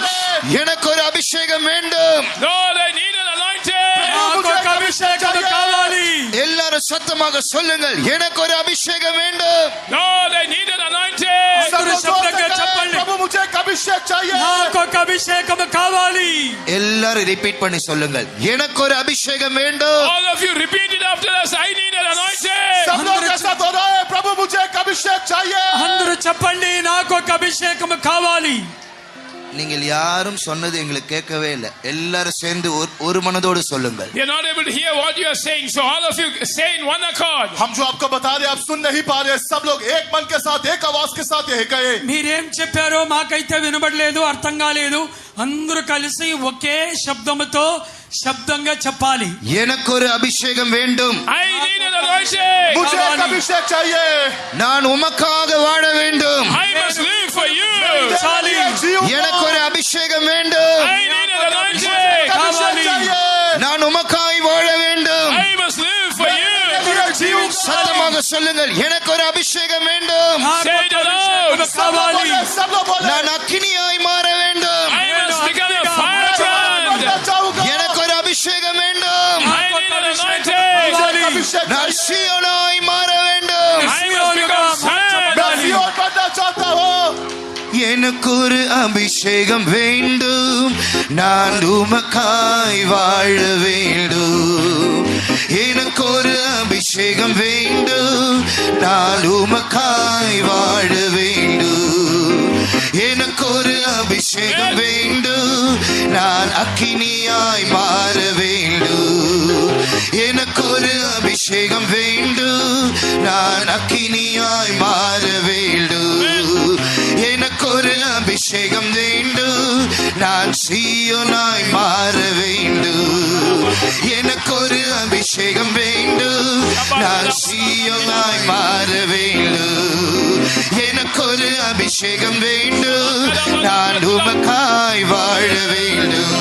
எனக்கு ஒரு அபிஷேகம் வேண்டும். Lord, I need an anointing. నాకు ఒక అభిషేకం కావాలి. எல்லாரும் சத்தமாக சொல்லுங்கள், எனக்கு ஒரு அபிஷேகம் வேண்டும். Lord, I need an anointing. అందరూ శబ్దంగా చెప్పండి. प्रभु मुझे एक अभिषेक चाहिए నాకు ఒక అభిషేకం కావాలి. எல்லாரும் ரிப்பீட் பண்ணி சொல்லுங்கள், எனக்கு ஒரு அபிஷேகம் வேண்டும். All of you repeat it after us. I need an anointing. सब लोग ऐसा दोहराए प्रभु मुझे एक अभिषेक चाहिए అందరూ చెప్పండి, నాకు ఒక అభిషేకం కావాలి. நீங்கள் யாரும் சொன்னது எங்களுக்கு கேட்கவே இல்லை. எல்லாரும் சேர்ந்து ஒரு மனதோடு சொல்லுங்கள். We are not able to hear what you are saying, so all of you say in one accord. हम जो आपको बता रहे हैं आप सुन नहीं पा रहे सब लोग एक मन के साथ एक आवाज के साथ यही कहे మీరేం చెప్పారో మాకైతే వినబడలేదు, అర్థం కాలేదు. అందరూ కలిసి ఒకే శబ్దముతో శబ్దంగా చెప్పాలి. எனக்கு ஒரு அபிஷேகம் வேண்டும். I need an anointing. मुझे एक अभिषेक चाहिए நான் உமக்காக வாழ வேண்டும். I must live for you. చాలి. எனக்கு ஒரு அபிஷேகம் வேண்டும். I need an anointing. కావాలి. நான் உமக்காய் வாழ வேண்டும். I must live for you. சத்தமாக சொல்லுங்கள், எனக்கு ஒரு அபிஷேகம் வேண்டும். నాకు Say ఒక it అభిషేకం aloud. కావాలి. सब लोग बोले நான் அக்கினியாய் மாற வேண்டும். I must become a firebrand. எனக்கு ஒரு அபிஷேகம் வேண்டும். I need an anointing. अभिषेक நான் சீயோனாய் மாற வேண்டும். I must become Zion. और बनना चाहता हूँ எனக்கு ஒரு அபிஷேகம் வேண்டும். நான் உமக்காய் வாழ வேண்டும். எனக்கு ஒரு அபிஷேகம் வேண்டும். நான் உமக்காய் வாழ வேண்டும். எனக்கு ஒரு அபிஷேகம் வேண்டும். நான் அக்கினியாய் மாற வேண்டும். எனக்கு ஒரு அபிஷேகம் வேண்டும். நான் அக்கினியாய் மாற வேண்டும். எனக்கு ஒரு அபிஷேகம் வேண்டும். நான் சீயோனாய் மாற வேண்டும். எனக்கு ஒரு அபிஷேகம் வேண்டும். நான் சீயோனாய் மாற வேண்டும். எனக்கு ஒரு அபிஷேகம் வேண்டும். நான் உமக்காய் வாழ வேண்டும்.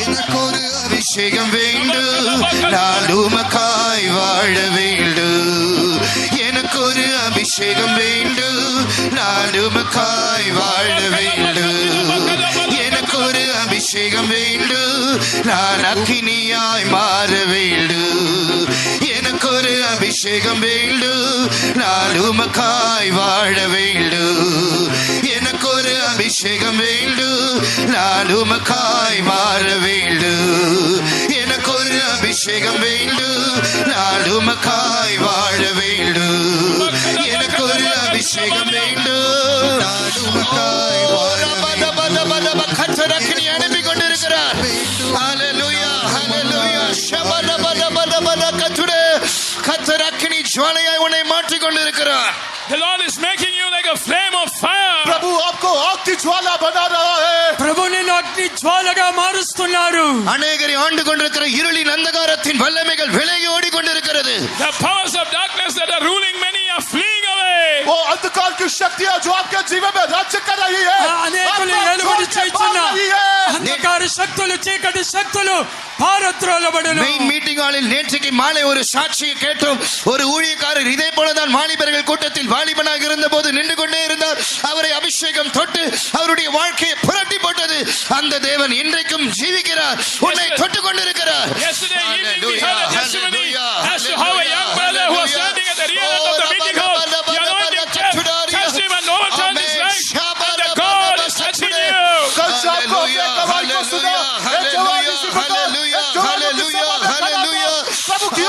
எனக்கு ஒரு அபிஷேகம் வேண்டும். நான் உமக்காய் வாழ வேண்டும். எனக்கு ஒரு அபிஷேகம் வேண்டும். நான் உமக்காய் வாழ வேண்டும். எனக்கு ஒரு அபிஷேகம் வேண்டும். நான் அக்கினியாய் மாற வேண்டும். எனக்கு ஒரு அபிஷேகம் வேண்டும். நான் உமக்காய் வாழ வேண்டும். எனக்கு ஒரு அபிஷேகம் வேண்டும். நான் உமக்காய் மாற வேண்டும். எனக்கு ஒரு அபிஷேகம் வேண்டும். நான் உமக்காய் வாழ வேண்டும். எனக்கு ஒரு அபிஷேகம் வேண்டும். நான் உமக்காய் வாழ வேண்டும். கர்த்தர் அக்கினி அனுப்பி கொண்டிருக்கிறார். ஹalleluya, ஹalleluya. ஷபரபரபரபர கர்த்தரே, கர்த்தர் அக்கினி ஜுவாலையாய் உன்னை மாற்றிக் கொண்டிருக்கிறார். The Lord is making you like a flame of fire. प्रभु आपको आग की ज्वाला बना रहा है ప్రభు నిన్ను అగ్ని జ్వాలగా మారుస్తున్నారు. அநேகரை ஆண்டு கொண்டிருக்கிற இருளின் அந்தகாரத்தின் வல்லமைகள் விலகி ஓடிக்கொண்டிருக்கிறது. The powers of darkness that are ruling many are fleeing away. वो अंधकार की शक्तियां जो आपके जीवन में राज्य कर रही है అనేకులు आपको ఏలుబడి छोड़ के చేస్తున్న भाग रही है అంధకార శక్తులు, చీకటి శక్తులు పారద్రోలబడును. மெயின் மீட்டிங் ஹாலில் நேற்றைக்கு மாலை ஒரு சாட்சியை கேட்டோம். ஒரு ஊழியக்காரர் இதே போலதான் வாலிபர்கள் கூட்டத்தில் வாலிபனாக இருந்த போது நின்று கொண்டே இருந்தார். அவரை அபிஷேகம் தொட்டு அவருடைய வாழ்க்கையை புரட்டி போட்டது. அந்த தேவன் இன்றைக்கும் ஜீவிக்கிறார், உன்னை தொட்டு கொண்டிருக்கிறார். Yesterday evening we heard a testimony as to how a young brother who was standing at the rear end of the meeting hall, the anointing touched him and overturned his life. And the God is touching you. कल शाम को अपने कमाई को सुना एक जवानी सी बता एक जवानी की समाधान प्रभु की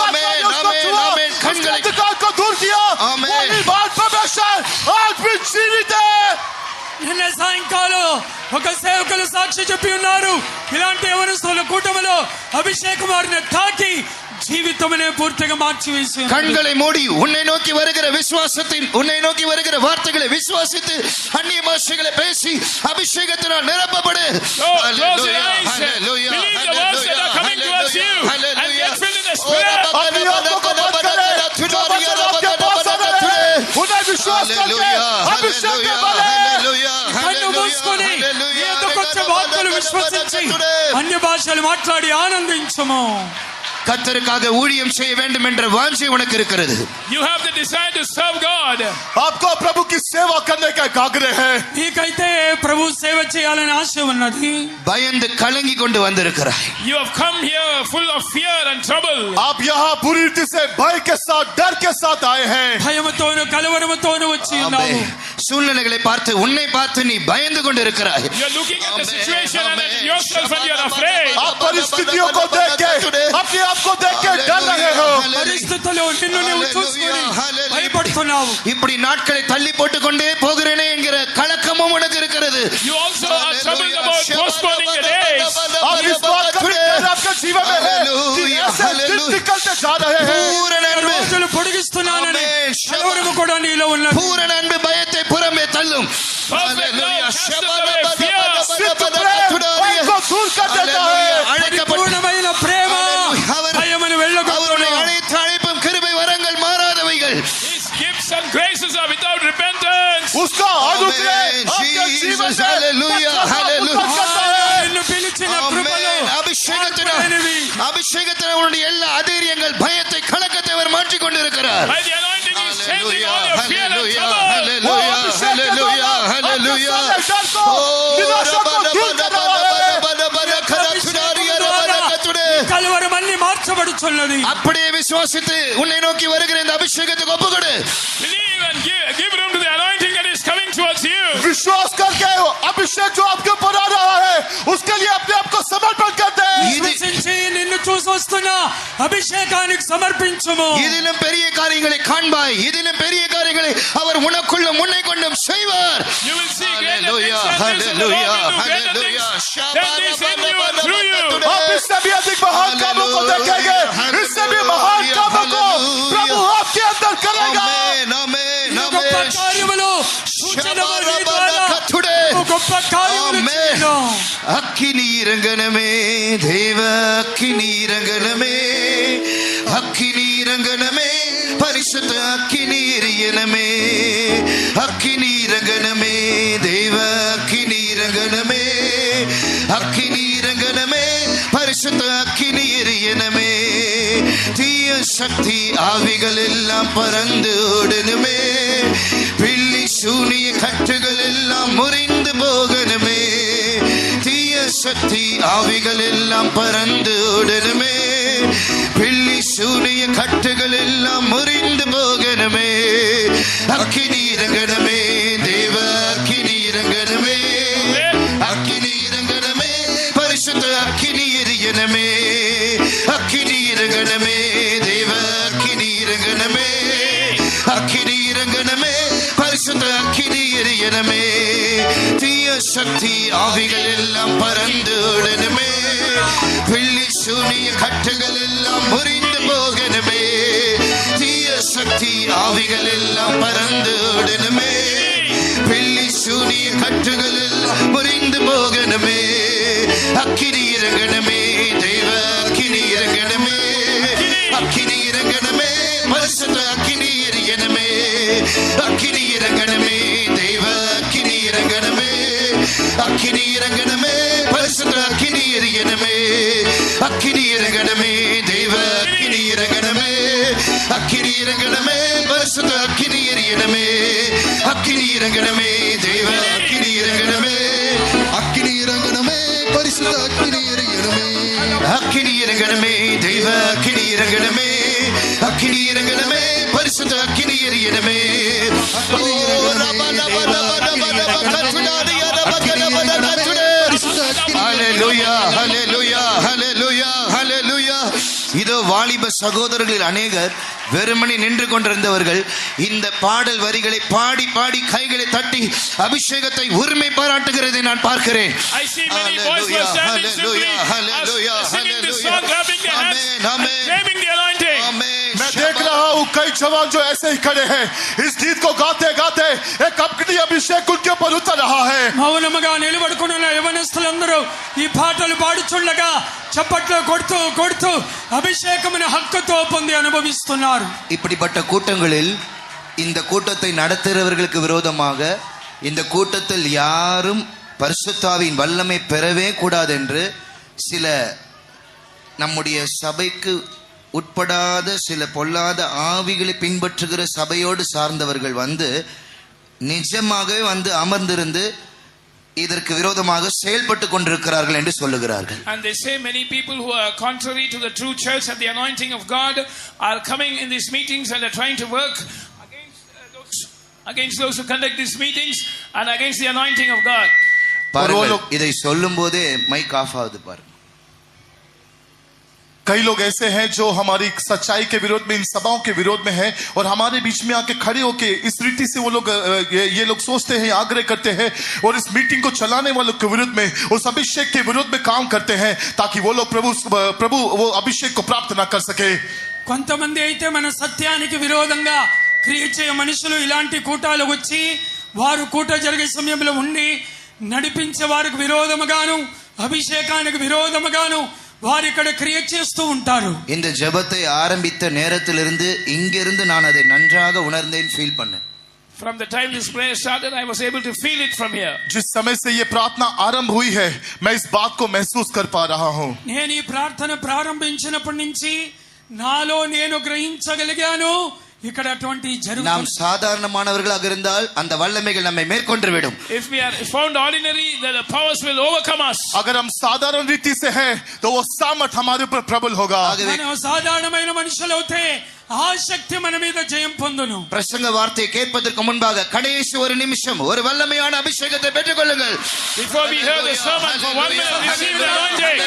अंधकार को दूर किया वही बात परमेश्वर आज भी जीवित है నిన్న సాయంకాలం ఒక సేవకులు సాక్షి చెప్పి ఉన్నారు. ఇలాంటి యవనస్తుల కూటమిలో అభిషేకం వారిని తాకి జీవితమునే పూర్తిగా మార్చివేసి ఉన్నది. கண்களை மூடி உன்னை நோக்கி வருகிற விசுவாசத்தின் உன்னை நோக்கி வருகிற வார்த்தைகளை விசுவாசித்து அந்நிய பாஷைகளை பேசி அபிஷேகத்தினால் நிரப்பப்படு. Close your eyes. Believe the words that are coming towards you and get filled in the Spirit. अपनी आंखों को बंद करें, जो वचन आपके पास आ रहे हैं, उन्हें विश्वास करके अभिषेक में भरे. కన్ను మూసుకొని ఏదో కొంచెం వాక్కులు విశ్వసించి అన్య భాషలు మాట్లాడి ఆనందించము. கர்த்தருக்காக ஊழியம் செய்ய வேண்டும் என்ற வாஞ்சை உனக்கு இருக்கிறது. You have the desire to serve God. आपको प्रभु की सेवा करने का आग्रह है. నీకైతే ప్రభు సేవ చేయాలని ఆశ ఉన్నది. பயந்து கலங்கி கொண்டு வந்திருக்கிறாய். You have come here full of fear and trouble. आप यहाँ पूरी रीति से भय के साथ, डर के साथ आए हैं. భయముతోను కలవరముతోను వచ్చి ఉన్నావు. சூழ்நிலைகளை பார்த்து உன்னை பார்த்து நீ பயந்து கொண்டு இருக்கிறாய். You are looking at the situation and at yourself and you are afraid. आप परिस्थितियों को देख के अपने आप को देख के डर रहे हो. పరిస్థితుల్లో నిన్ను నీవు చూసుకొని భయపడుతున్నావు. இப்படி நாட்களை தள்ளி போட்டுக் கொண்டே போகிறேனே என்கிற கலக்கமும் உனக்கு இருக்கிறது. You also are troubled about postponing the days. आप इस बात का भी डर आपके जीवन में है कि ऐसे दिन निकलते जा रहे हैं. பூரண அன்பு, రోజులు పొడిగిస్తున్నానని కలవరము కూడా నీలో ఉన్నది. பூரண அன்பு பயத்தை புறமே தள்ளும். Perfect love casts away fear. सिद्ध प्रेम भय को दूर कर देता है. పరిపూర్ణమైన ప్రేమ భయమును వెళ్ళగొట్టును. அனைத்து அழைப்பும் கிருபை வரங்கள் மாறாதவைகள். His gifts and graces are without repentance. उसका अनुग्रह आपके जीवन में करता है. నిన్ను పిలిచిన కృపలు அபிஷேகத்தினால் உன்னுடைய எல்லா அதீரியங்கள் பயத்தை கலக்கத்தை அவர் மாற்றிக் கொண்டிருக்கிறார். By the anointing he is changing all your fear and trouble. కలవరమన్నీ మార్చబడుచున్నది. அப்படியே விசுவாசித்து உன்னை நோக்கி வருகிற இந்த அபிஷேகத்துக்கு ஒப்புக்கொடு. Believe and give room to the anointing that is coming towards you. विश्वास करके अभिषेक जो आपके ऊपर आ रहा है उसके लिए अपने आप को समर्पण कर दे. విశ్వసించి నిన్ను చూసి వస్తున్న అభిషేకానికి సమర్పించుము. இதிலும் பெரிய காரியங்களை காண்பாய். இதிலும் பெரிய காரியங்களை அவர் உனக்குள்ளும் முன்னை கொண்டும் செய்வார். You will see greater things than this in the world. You will do greater things than this in you and through you. आप इससे भी अधिक महान कामों को देखेंगे. इससे भी महान कामों को प्रभु आपके अंदर करेगा. గొప్ప కార్యములు సూచనలు నీ ద్వారా గొప్ప కార్యములు చేయను. அக்கினி இறங்கனமே தேவ அக்கினி இறங்கனமே அக்கினி இறங்கனமே பரிசுத்த அக்கினி எரியனமே அக்கினி இறங்கனமே தேவ அக்கினி இறங்கனமே அக்கினி இறங்கனமே பரிசுத்த அக்கினி எரியனமே தீய சக்தி ஆவிகள் எல்லாம் பறந்து ஓடணுமே பில்லி சூனிய கட்டுகள் எல்லாம் முறிந்து போகணுமே தீய சக்தி ஆவிகள் எல்லாம் பறந்து ஓடணுமே பில்லி சூனிய கட்டுகள் எல்லாம் முறிந்து போகணுமே அக்கினி இறங்கணுமே தேவ அக்கினி இறங்கணுமே அக்கினி இறங்கணுமே பரிசுத்த அக்கினி எரியணுமே அக்கினி இறங்கணுமே தேவ அக்கினி இறங்கணுமே அக்கினி இறங்கணுமே பரிசுத்த அக்கினி எரியணுமே தீய சக்தி ஆவிகள் எல்லாம் பறந்து ஓடணுமே பில்லி சூனிய கட்டுகள் எல்லாம் முறிந்து போகணுமே தீய சக்தி ஆவிகள் எல்லாம் பறந்து ஓடணுமே பில்லி சூனிய கட்டுகள் எல்லாம் முறிந்து போகணுமே அக்கினி இறங்கணுமே தெய்வ அக்கினி இறங்கணுமே அக்கினி இறங்கணுமே பரிசுத்த அக்கினி எரியணுமே அக்கினி இறங்கணுமே தெய்வ அக்கினி இறங்கணுமே அக்கினி இறங்கணுமே பரிசுத்த அக்கினி எரியணுமே அக்கினி இறங்கணுமே தெய்வ அக்கினி இறங்கணுமே அக்கினி இறங்கணுமே பரிசுத்த அக்கினி எரியணுமே அக்கினி இறங்கணுமே தெய்வ அக்கினி இறங்கணுமே அக்கினி இறங்கணுமே பரிசுத்த அக்கினி எரியணுமே அக்கினி இறங்கணுமே தெய்வ அக்கினி இறங்கணுமே அக்கினி இறங்கணுமே பரிசுத்த அக்கினி எரியணுமே ஹல்லேலூயா ஹல்லேலூயா ஹல்லேலூயா ஹல்லேலூயா. இதோ வாலிப சகோதரர்களில் அநேகர் வெறுமனே நின்று கொண்டிருந்தவர்கள் இந்த பாடல் வரிகளை பாடி பாடி கைகளை தட்டி அபிஷேகத்தை உரிமை பாராட்டுகிறதை நான் பார்க்கிறேன். I see many boys who are standing simply singing this song, clapping their hands and claiming the anointing. मैं देख रहा हूँ कई जवान जो ऐसे ही खड़े हैं इस गीत को गाते गाते एक अग्नि अभिषेक उनके ऊपर उतर रहा है. మౌనముగా నిలబడుకున్న యవనస్తులందరూ ఈ పాటలు పాడుచుండగా చప్పట్లు కొడుతూ కొడుతూ అభిషేకమైన హక్కుతో పొంది అనుభవిస్తున్నారు. இப்படிப்பட்ட கூட்டங்களில் இந்த கூட்டத்தை நடத்துகிறவர்களுக்கு விரோதமாக இந்த கூட்டத்தில் யாரும் பரிசுத்தாவின் வல்லமை பெறவே கூடாது என்று சில நம்முடைய சபைக்கு உட்படாத சில பொல்லாத ஆவிகளை பின்பற்றுகிற சபையோடு சார்ந்தவர்கள் வந்து நிஜமாகவே வந்து அமர்ந்திருந்து இதற்கு விரோதமாக செயல்பட்டு கொண்டிருக்கிறார்கள் என்று சொல்லுகிறார்கள். And they say many people who are contrary to the true church and the anointing of God are coming in these meetings and are trying to work against those who conduct these meetings and against the anointing of God. பாருங்கள், இதை சொல்லும் போதே mic of ஆகுது பாருங்க. कई लोग ऐसे हैं जो हमारी सच्चाई के विरोध में इन सभाओं के विरोध में हैं और हमारे बीच में आके खड़े होके इस रीति से वो लोग ये लोग सोचते हैं, आग्रह करते हैं और इस मीटिंग को चलाने वालों के विरोध में उस अभिषेक के विरोध में काम करते हैं ताकि वो लोग प्रभु वो अभिषेक को प्राप्त ना कर सके. కొంతమంది అయితే మన సత్యానికి విరోధంగా క్రియ చేయ మనుషులు ఇలాంటి కూటాలు వచ్చి వారు కూట జరిగే సమయంలో ఉండి నడిపించే వారికి విరోధముగాను అభిషేకానికి విరోధముగాను వారు ఇక్కడ క్రియ చేస్తూ ఉంటారు. இந்த ஜெபத்தை ஆரம்பித்த நேரத்திலிருந்து இங்கிருந்து நான் அதை நன்றாக உணர்ந்தேன், ஃபீல் பண்ணேன். From the time this prayer started, I was able to feel it from here. जिस समय से ये प्रार्थना आरंभ हुई है मैं इस बात को महसूस कर पा रहा हूँ. నేను ఈ ప్రార్థన ప్రారంభించినప్పటి నుంచి నాలో నేను గ్రహించగలిగాను ఇక్కడ అటువంటి நாம் జరుగుతుంది. சாதாரணமானவர்களாக இருந்தால் அந்த வல்லமைகள் நம்மை மேற்கொண்டு விடும். If we are found ordinary, then the powers will overcome us. अगर हम साधारण रीति से हैं तो वो सामर्थ हमारे ऊपर प्रबल होगा. మనం సాధారణమైన మనుషులవుతే ఆ శక్తి మన మీద జయం పొందును. பிரசங்க வார்த்தையை கேட்பதற்கு முன்பாக கடைசி ஒரு நிமிஷம் ஒரு வல்லமையான அபிஷேகத்தை பெற்றுக்கொள்ளுங்கள். Before we hear the sermon, for 1 minute receive the anointing.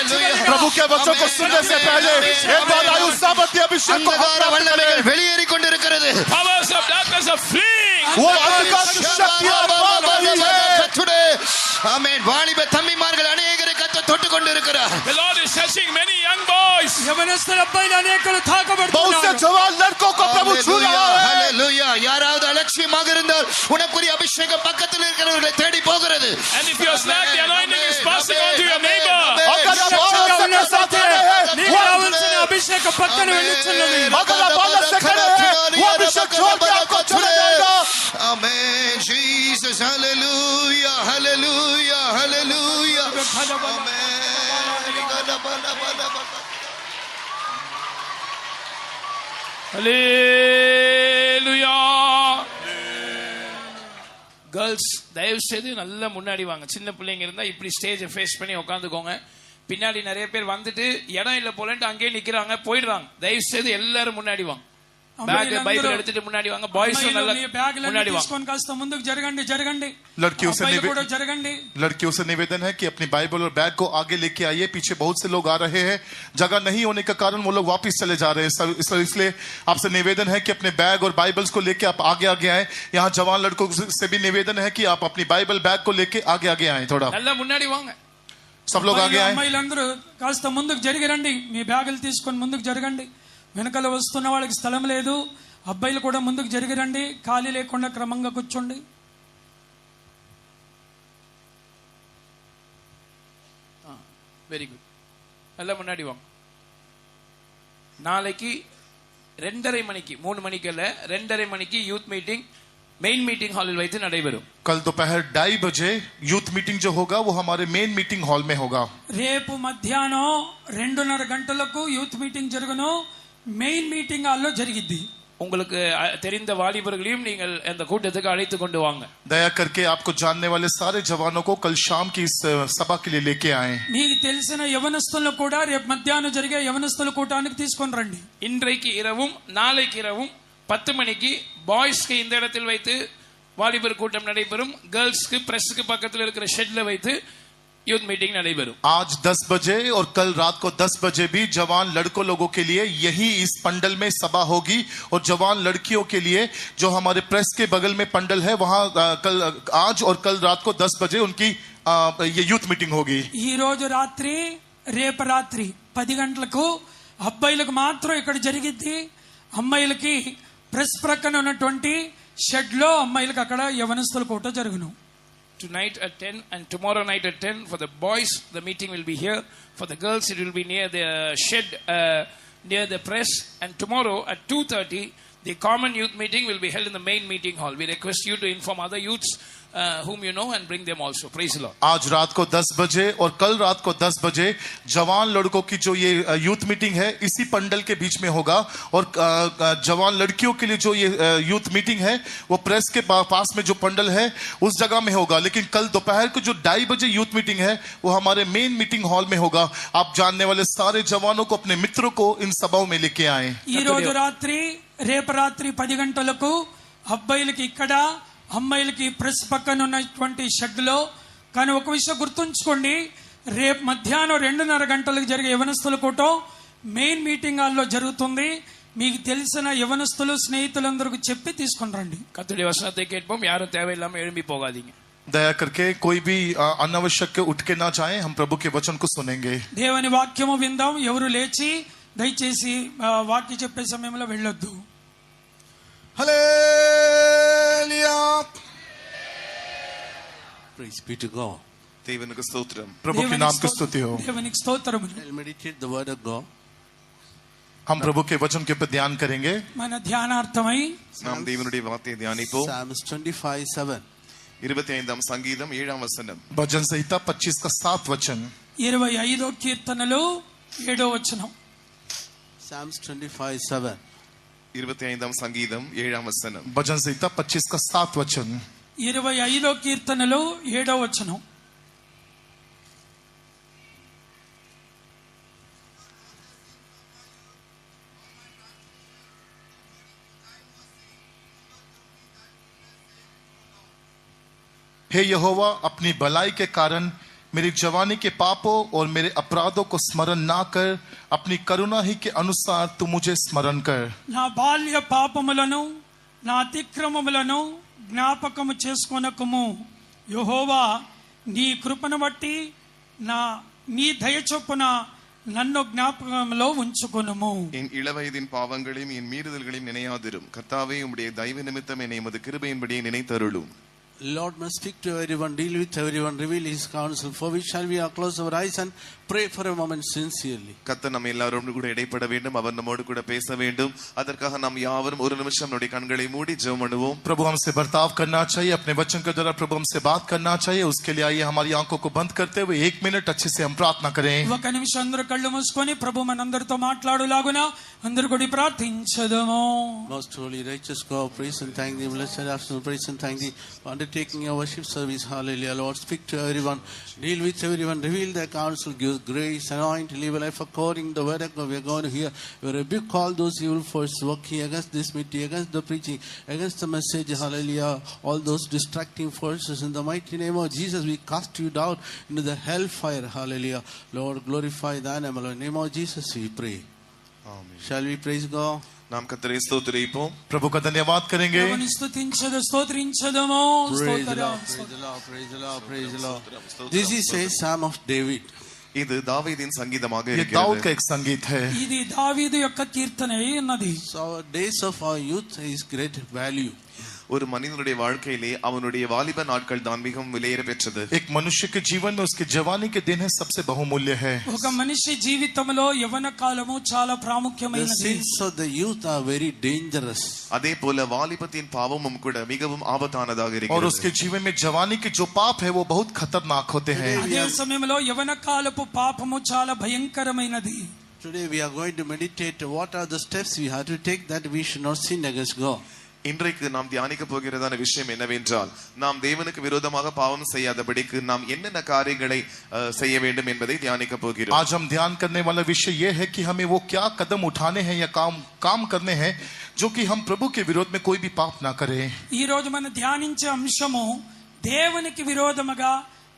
प्रभु के वचनों को सुनने से पहले एक बार आयु सामर्थ्य अभिषेक को अंधकार வல்லமைகள் வெளியேறி கொண்டிருக்கிறது. Powers of darkness are fleeing. वो अंधकार की शक्तियां भाग रही है. ஆமென். வாலிப தம்பிமார்கள் அநேகரை கர்த்தர் தொட்டு கொண்டிருக்கிறார். The Lord is touching many young boys. యవనస్తుల అబ్బాయిలు అనేకలు बहुत से తాకబడుతున్నారు. जवान लड़कों को प्रभु छू रहा है. ஹalleluya. யாராவது அலட்சியமாக இருந்தால் உனக்குரிய அபிஷேகம் பக்கத்தில் இருக்கிறவர்களை தேடி போகிறது. And if you are slack, the anointing is passing on to your neighbor. अगर आप औरत से के साथ रहे हैं నీకు రావాల్సిన అభిషేకం పక్కన వెళ్ళుచున్నది. अगर आप औरत से खड़े हैं वो अभिषेक छोड़ के आपको छोड़ जाएगा. Amen. Jesus. Hallelujah. Hallelujah. Hallelujah. Hallelujah. Girls, தயவு செய்து நல்லா முன்னாடி வாங்க. சின்ன பிள்ளைங்க இருந்தா இப்படி ஸ்டேஜை ஃபேஸ் பண்ணி உட்காந்துக்கோங்க. பின்னாடி நிறைய பேர் வந்துட்டு இடம் இல்ல போலன்ட்டு அங்கேயே நிக்கிறாங்க, போயிடுறாங்க. தயவு செய்து எல்லாரும் முன்னாடி வாங்க. बैग बाइबल எடுத்துட்டு முன்னாடி வாங்க. பாய்ஸ் நல்லா முன்னாடி வாங்க. తీసుకొని కాస్త ముందుకు జరగండి జరగండి. लड़कियों से కూడా జరగండి. लड़कियों से निवेदन है कि अपनी बाइबल और बैग को आगे लेके आइए. पीछे बहुत से लोग आ रहे हैं, जगह नहीं होने के कारण वो लोग वापस चले जा रहे हैं. इसलिए आपसे निवेदन है कि अपने बैग और बाइबल्स को लेके आप आगे आगे आए. यहाँ जवान लड़कों से भी निवेदन है कि आप अपनी बाइबल बैग को लेके आगे आगे आए. थोड़ा நல்லா முன்னாடி வாங்க. सब लोग आगे आए. అమ్మాయిలందరూ కాస్త ముందుకు జరిగి రండి. మీ బ్యాగులు తీసుకొని ముందుకు జరగండి. వెనకాల వస్తున్న వాళ్ళకి స్థలం లేదు. అబ్బాయిలు కూడా ముందుకు జరిగి రండి. ఖాళీ లేకుండా క్రమంగా కూర్చోండి. Very good. நல்லா முன்னாடி வாங்க. நாளைக்கு 2:30 மணிக்கு 3 மணிக்கு அல்ல 2:30 மணிக்கு youth meeting main meeting hall में नடைபெறும். कल दोपहर 2:30 बजे यूथ मीटिंग जो होगा वो हमारे मेन मीटिंग हॉल में होगा. రేపు మధ్యాహ్నం 2:30 గంటలకు యూత్ మీటింగ్ జరుగును. మెయిన్ మీటింగ్ హాల్లో జరిగిద్ది. உங்களுக்கு தெரிந்த வாலிபர்களையும் நீங்கள் அந்த கூட்டத்துக்கு அழைத்து கொண்டு வாங்க. दया करके आपको जानने वाले सारे जवानों को कल शाम की इस सभा के लिए लेके आए. మీకు తెలిసిన యవనస్తులను కూడా రేపు మధ్యాహ్నం జరిగే యవనస్తుల కూటానికి తీసుకొని రండి. இன்றைக்கு இரவும் நாளைக்கு இரவும் 10 மணிக்கு பாய்ஸ்க்கு இந்த இடத்தில் வைத்து வாலிபர் கூட்டம் நடைபெறும். கேர்ள்ஸ்க்கு பிரஸ்க்கு பக்கத்தில் இருக்கிற ஷெட்ல வைத்து யூத் மீட்டிங் நடைபெறும். आज 10 बजे और कल रात को 10 बजे भी जवान लड़कों लोगों के लिए यही इस पंडल में सभा होगी और जवान लड़कियों के लिए जो हमारे प्रेस के बगल में पंडल है वहां कल आज और कल रात को 10 बजे उनकी ये यूथ मीटिंग होगी. ఈ రోజు రాత్రి రేపు రాత్రి 10 గంటలకు అబ్బాయిలకు మాత్రం ఇక్కడ జరిగిద్ది. అమ్మాయిలకి ప్రెస్ ప్రక్కన ఉన్నటువంటి షెడ్ లో అమ్మాయిలకు అక్కడ యవనస్తుల కూట జరుగును. Tonight at 10 and tomorrow night at 10 for the boys the meeting will be here. For the girls it will be near the shed near the press, and tomorrow at 2:30 the common youth meeting will be held in the main meeting hall. We request you to inform other youths whom you know and bring them also. Praise the Lord. आज रात को 10 बजे और कल रात को 10 बजे जवान लड़कों की जो ये यूथ मीटिंग है इसी पंडल के बीच में होगा और जवान लड़कियों के लिए जो ये यूथ मीटिंग है वो प्रेस के पास में जो पंडल है उस जगह में होगा. लेकिन कल दोपहर को जो 2:30 बजे यूथ मीटिंग है वो हमारे मेन मीटिंग हॉल में होगा. आप जानने वाले सारे जवानों को अपने मित्रों को इन सभाओं में लेके आए. ఈ రోజు రాత్రి రేపు రాత్రి 10 గంటలకు అబ్బాయిలకి ఇక్కడ అమ్మాయిలకి ప్రెస్ పక్కన ఉన్నటువంటి షెడ్ లో. కానీ ఒక విషయం గుర్తుంచుకోండి, రేపు మధ్యాహ్నం 2:30 గంటలకు జరిగే యవనస్తుల కూటం మెయిన్ మీటింగ్ హాల్లో జరుగుతుంది. మీకు తెలిసిన యవనస్తులు స్నేహితులందరికీ చెప్పి తీసుకొని రండి. கர்த்தருடைய வசனத்தை கேட்போம். யாரும் தேவையில்லாம எழும்பி போகாதீங்க. दया करके कोई भी अनावश्यक उठ के ना जाए. हम प्रभु के वचन को सुनेंगे. దేవుని వాక్యము విందాం. ఎవరు లేచి దయచేసి వాక్య చెప్పే సమయంలో వెళ్ళొద్దు. Hallelujah. Praise be to God. దేవునికి స్తోత్రం. प्रभु के नाम की स्तुति हो. దేవునికి స్తోత్రములు. I'll meditate the word of God. हम प्रभु के वचन के ऊपर ध्यान करेंगे. మన ధ్యానార్థమై நாம் தேவனுடைய வார்த்தையை தியானிப்போம். Psalms 25:7. 25ஆம் சங்கீதம் 7ஆம் வசனம். भजन संहिता 25 का 7 वचन. 25వ కీర్తనలు 7వ వచనం. Psalms 25:7. 25ஆம் சங்கீதம் 7ஆம் வசனம். भजन संहिता 25 का 7 वचन. 25వ కీర్తనలు 7వ వచనం. हे यहोवा, अपनी भलाई के कारण मेरी जवानी के पापों और मेरे अपराधों को स्मरण ना कर, अपनी करुणा ही के अनुसार तू मुझे स्मरण कर. నా బాల్య పాపములను నా అతిక్రమములను జ్ఞాపకము చేసుకొనకుము. యెహోవా, నీ కృపను బట్టి నీ దయ చొప్పున నన్ను జ్ఞాపకంలో ఉంచుకొనుము. என் இளவயதின் பாவங்களையும் என் மீறுதல்களையும் நினையாதிரும். கர்த்தாவே, உம்முடைய தயவு நிமித்தம் என்னை உமது கிருபையின்படியே நினைத்தருளும். Lord must speak to everyone, deal with everyone, reveal his counsel. For which shall we close our eyes and pray for a moment sincerely. கர்த்தர் நம்ம எல்லாரோடு கூட இடைப்பட வேண்டும். அவர் நம்மோடு கூட பேச வேண்டும். அதற்காக நாம் யாவரும் ஒரு நிமிஷம் நம்முடைய கண்களை மூடி ஜெபம் பண்ணுவோம். प्रभु हमसे बर्ताव करना चाहिए, अपने वचन के द्वारा प्रभु हमसे बात करना चाहिए. उसके लिए आइए हमारी आंखों को बंद करते हुए 1 मिनट अच्छे से हम प्रार्थना करें. ఒక నిమిషం అందరూ కళ్ళు మూసుకొని ప్రభు మనందరితో మాట్లాడులాగున అందరూ కూడా ప్రార్థించదము. Most holy, righteous God, praise and thank thee. Blessed afternoon, praise and thank thee for undertaking your worship service. Hallelujah. Lord, speak to everyone, deal with everyone, reveal their counsel, give grace, anoint, live a life according to the word of God. We are going to hear. We rebuke all those evil forces working against this meeting, against the preaching, against the message. Hallelujah. All those distracting forces, in the mighty name of Jesus, we cast you down into the hellfire. Hallelujah. Lord, glorify thy name. In the name of Jesus, we pray. Amen. Shall we praise God? நாம் கர்த்தரை ஸ்தோத்திரிப்போம். प्रभु का धन्यवाद करेंगे. ప్రభుని స్తుతించదు స్తోత్రించదము. Praise the స్తోత్రం. Lord, praise the Lord, praise the Lord, praise the Lord. This is a psalm of David. இது தாவீதின் சங்கீதமாக ये दाऊद का இருக்கிறது. एक संगीत है. ఇది దావీదు యొక్క కీర్తన అయి ఉన్నది. So our days of our youth is great value. ஒரு மனிதனுடைய வாழ்க்கையிலே அவனுடைய வாலிப நாட்கள் தான் மிகவும் விலையேற பெற்றது. एक मनुष्य के जीवन में उसके जवानी के दिन है सबसे बहुमूल्य है. ఒక మనిషి జీవితంలో యవ్వన కాలము చాలా The ప్రాముఖ్యమైనది. sins of the youth are very dangerous. அதே போல வாலிபத்தின் பாவமும் கூட மிகவும் ஆபத்தானதாக और இருக்கிறது. उसके जीवन में जवानी के जो पाप है वो बहुत खतरनाक होते हैं. అదే సమయంలో యవ్వన కాలపు పాపము చాలా భయంకరమైనది. Today we are going to meditate what are the steps we have to take that we should not sin against God. இன்றைக்கு நாம் தியானிக்க போகிறதான விஷயம் என்னவென்றால், நாம் தேவனுக்கு விரோதமாக பாவம் செய்யாதபடிக்கு நாம் என்னென்ன காரியங்களை செய்ய வேண்டும் என்பதை தியானிக்க போகிறோம். आज हम ध्यान करने वाला विषय ये है कि हमें वो क्या कदम उठाने हैं या काम करने हैं जो कि हम प्रभु के विरोध में कोई भी पाप ना करें. ఈ రోజు మనం ధ్యానించే అంశము దేవునికి విరోధముగా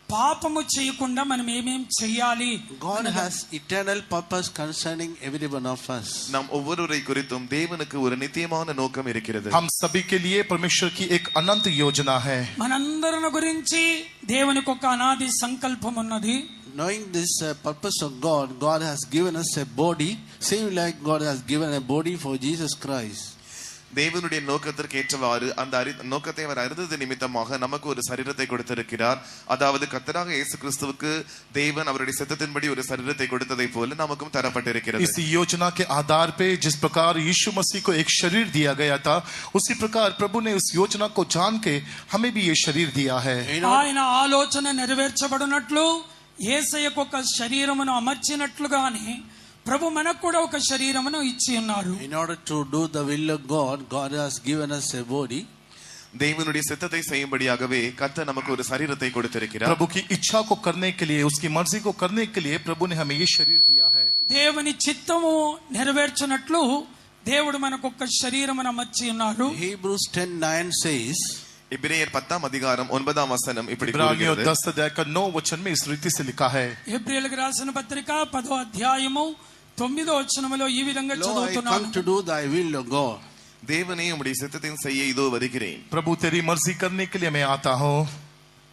పాపము చేయకుండా మనం ఏమేం చెయ్యాలి. God has eternal purpose concerning every one of us. நாம் ஒவ்வொருவரை குறித்தும் தேவனுக்கு ஒரு நித்தியமான நோக்கம் இருக்கிறது. हम सभी के लिए परमेश्वर की एक अनंत योजना है. మనందరిని గురించి దేవునికి ఒక అనాది సంకల్పం ఉన్నది. Knowing this purpose of God, God has given us a body, same like God has given a body for Jesus Christ. தேவனுடைய நோக்கத்திற்கு ஏற்றவாறு அந்த நோக்கத்தை அவர் அறிந்தது நிமித்தமாக நமக்கு ஒரு சரீரத்தை கொடுத்திருக்கிறார். அதாவது கர்த்தராக இயேசு கிறிஸ்துவுக்கு தேவன் அவருடைய சித்தத்தின்படி ஒரு சரீரத்தை கொடுத்ததை போல நமக்கும் தரப்பட்டிருக்கிறது. इस योजना के आधार पे जिस प्रकार यीशु मसीह को एक शरीर दिया गया था, उसी प्रकार प्रभु ने उस योजना को जान के हमें भी ये शरीर दिया है. ఆయన ఆలోచన నెరవేర్చబడినట్లు యేసయ్యకు ఒక శరీరమును అమర్చినట్లుగానే ప్రభు మనకు కూడా ఒక శరీరమును ఇచ్చి ఉన్నారు. In order to do the will of God, God has given us a body. தேவனுடைய சித்தத்தை செய்யும்படியாகவே கர்த்தர் நமக்கு ஒரு சரீரத்தை கொடுத்திருக்கிறார். प्रभु की इच्छा को करने के लिए, उसकी मर्जी को करने के लिए प्रभु ने हमें ये शरीर दिया है. దేవుని చిత్తము నెరవేర్చినట్లు దేవుడు మనకు ఒక శరీరమును అమర్చి ఉన్నారు. Hebrews 10:9 says, எபிரேயர் 10 அதிகாரம் 9 வசனம் இப்படி इब्रानियों கூறுகிறது. 10 अध्याय का 9 वचन में इस रीति से लिखा है. హెబ్రీయులకు రాసిన పత్రిక 10వ అధ్యాయము 9వ వచనములో ఈ విధంగా Lo, I come చదువుతున్నాను. to do thy will, O God. தேவனே உம்முடைய சித்தத்தின் செய்ய இதோ வருகிறேன். प्रभु तेरी मर्जी करने के लिए मैं आता हूँ.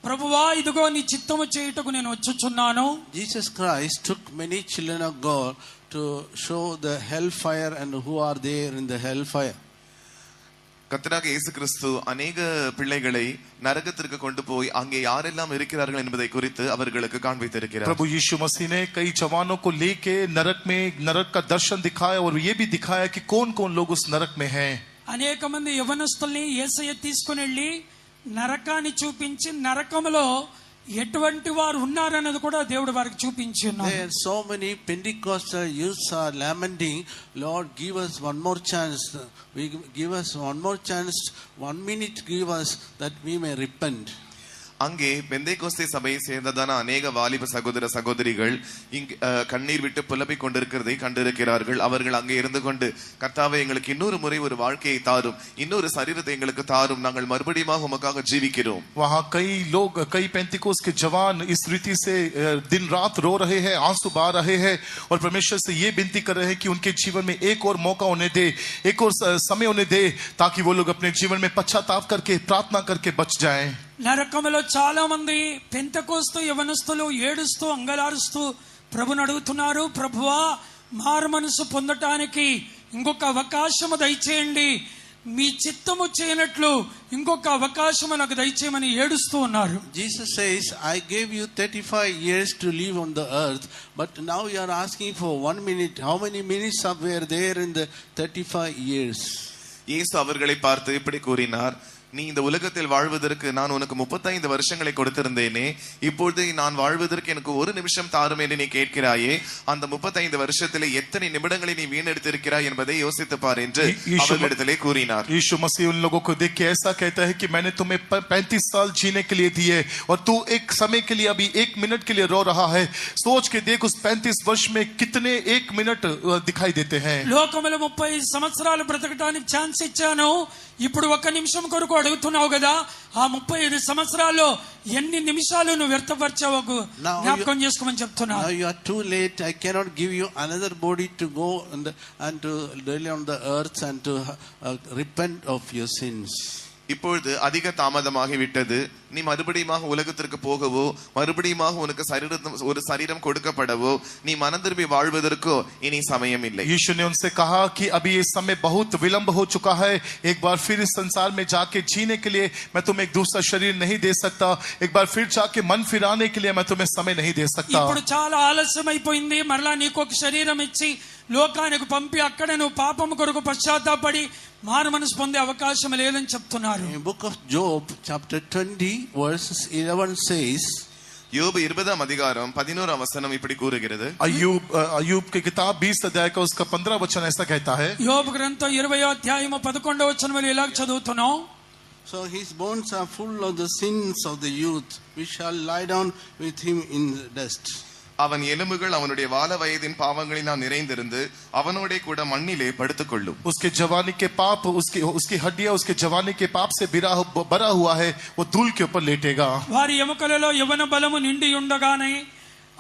ప్రభువా ఇదిగో నీ చిత్తము చేయుటకు నేను వచ్చుచున్నాను. Jesus Christ took many children of God to show the hellfire and who are there in the hellfire. கர்த்தராக இயேசு கிறிஸ்து அநேக பிள்ளைகளை நரகத்திற்கு கொண்டு போய் அங்கே யாரெல்லாம் இருக்கிறார்கள் என்பதை குறித்து அவர்களுக்கு காண்பித்திருக்கிறார். प्रभु यीशु मसीह ने कई जवानों को लेके नरक का दर्शन दिखाया और ये भी दिखाया कि कौन कौन लोग उस नरक में हैं. అనేక మంది యవనస్తుల్ని యేసయ్య తీసుకుని వెళ్ళి నరకాన్ని చూపించి నరకములో ఎటువంటి వారు ఉన్నారన్నది కూడా దేవుడు వారికి చూపించి ఉన్నారు. There so many Pentecostal youths are lamenting, Lord, give us one more chance. Give us one more chance. 1 minute give us that we may repent. அங்கே பெந்தேகோஸ்தே சபையை சேர்ந்ததான அநேக வாலிப சகோதர சகோதரிகள் இங்கு கண்ணீர் விட்டு புலம்பிக் கொண்டிருக்கிறதை கண்டிருக்கிறார்கள். அவர்கள் அங்கே இருந்து கொண்டு கர்த்தாவே எங்களுக்கு இன்னொரு முறை ஒரு வாழ்க்கையை தாரும், இன்னொரு சரீரத்தை எங்களுக்கு தாரும், நாங்கள் மறுபடியும் உமக்காக ஜீவிக்கிறோம். वहाँ कई पेंतिकोस के जवान इस रीति से दिन रात रो रहे हैं, आंसू बहा रहे हैं और परमेश्वर से ये विनती कर रहे हैं कि उनके जीवन में एक और मौका उन्हें दे, एक और समय उन्हें दे, ताकि वो लोग अपने जीवन में पश्चाताप करके प्रार्थना करके बच जाएं. నరకములో చాలా మంది పెంతెకోస్తు యవనస్తులు ఏడుస్తూ అంగలారుస్తూ ప్రభుని అడుగుతున్నారు, ప్రభువా మారు మనసు పొందటానికి ఇంకొక అవకాశము దయచేయండి, మీ చిత్తము చేయనట్లు ఇంకొక అవకాశము నాకు దయచేయమని ఏడుస్తూ ఉన్నారు. Jesus says, I gave you 35 years to live on the earth, but now you are asking for 1 minute. How many minutes were there in the 35 years? இயேசு அவர்களை பார்த்து இப்படி கூறினார், நீ இந்த உலகத்தில் வாழ்வதற்கு நான் உனக்கு 35 வருஷங்களை கொடுத்திருந்தேனே, இப்பொழுது நான் வாழ்வதற்கு எனக்கு ஒரு நிமிஷம் தாரும் என்று நீ கேட்கிறாயே, அந்த 35 வருஷத்திலே எத்தனை நிமிடங்களை நீ வீணெடுத்திருக்கிறாய் என்பதை யோசித்து பார் என்று அவர்களிடத்திலே கூறினார். यीशु मसीह उन लोगों को देख के ऐसा कहता है कि मैंने तुम्हें 35 साल जीने के लिए दिए और तू एक समय के लिए अभी 1 मिनट के लिए रो रहा है. सोच के देख उस 35 वर्ष में कितने 1 मिनट दिखाई देते हैं. లోకములో 35 సంవత్సరాలు బ్రతకడానికి ఛాన్స్ ఇచ్చాను, ఇప్పుడు 1 నిమిషం కొరకు అడుగుతున్నావు కదా, ఆ 35 సంవత్సరాల్లో ఎన్ని నిమిషాలు నువ్వు వ్యర్థపరిచావు జ్ఞాపకం చేసుకోమని చెప్తున్నా. Now you are too late. I cannot give you another body to go and to dwell on the earth and to repent of your sins. இப்பொழுது அதிக தாமதமாகி விட்டது. நீ மறுபடியும் உலகத்திற்கு போகவோ மறுபடியும் உனக்கு ஒரு சரீரம் கொடுக்கப்படவோ நீ மனம் திரும்பி வாழ்வதற்கோ இனி சமயம் இல்லை. यीशु ने उनसे कहा कि अभी ये समय बहुत विलंब हो चुका है, एक बार फिर इस संसार में जाके जीने के लिए मैं तुम्हें एक दूसरा शरीर नहीं दे सकता, एक बार फिर जाके मन फिराने के लिए मैं तुम्हें समय नहीं दे सकता. ఇప్పుడు చాలా ఆలస్యం అయిపోయింది, మరలా నీకు ఒక శరీరం ఇచ్చి లోకానికి పంపి అక్కడ నువ్వు పాపం కొరకు పశ్చాత్తాపడి మారు మనసు పొందే అవకాశం లేదని చెప్తున్నారు. In book of Job chapter 20 verses 11 says, யோபு 20 அதிகாரம் 11 வசனம் இப்படி கூறுகிறது. अय्यूब की किताब 20 अध्याय का उसका 15 वचन ऐसा कहता है. యోబు గ్రంథం 20వ అధ్యాయము 11వ వచనం ఇలా చదువుతున్నాం. So his bones are full of the sins of the youth, we shall lie down with him in the dust. அவன் எலும்புகள் அவனுடைய வால வயதின் பாவங்களினால் நிறைந்திருந்து அவனோடே கூட மண்ணிலே படுத்துக்கொள்ளும். उसके जवानी के पाप उसकी हड्डियां उसके जवानी के पाप से भरा हुआ है, वो धूल के ऊपर लेटेगा. వారి ఎముకలలో యవన బలము నిండి ఉండగానే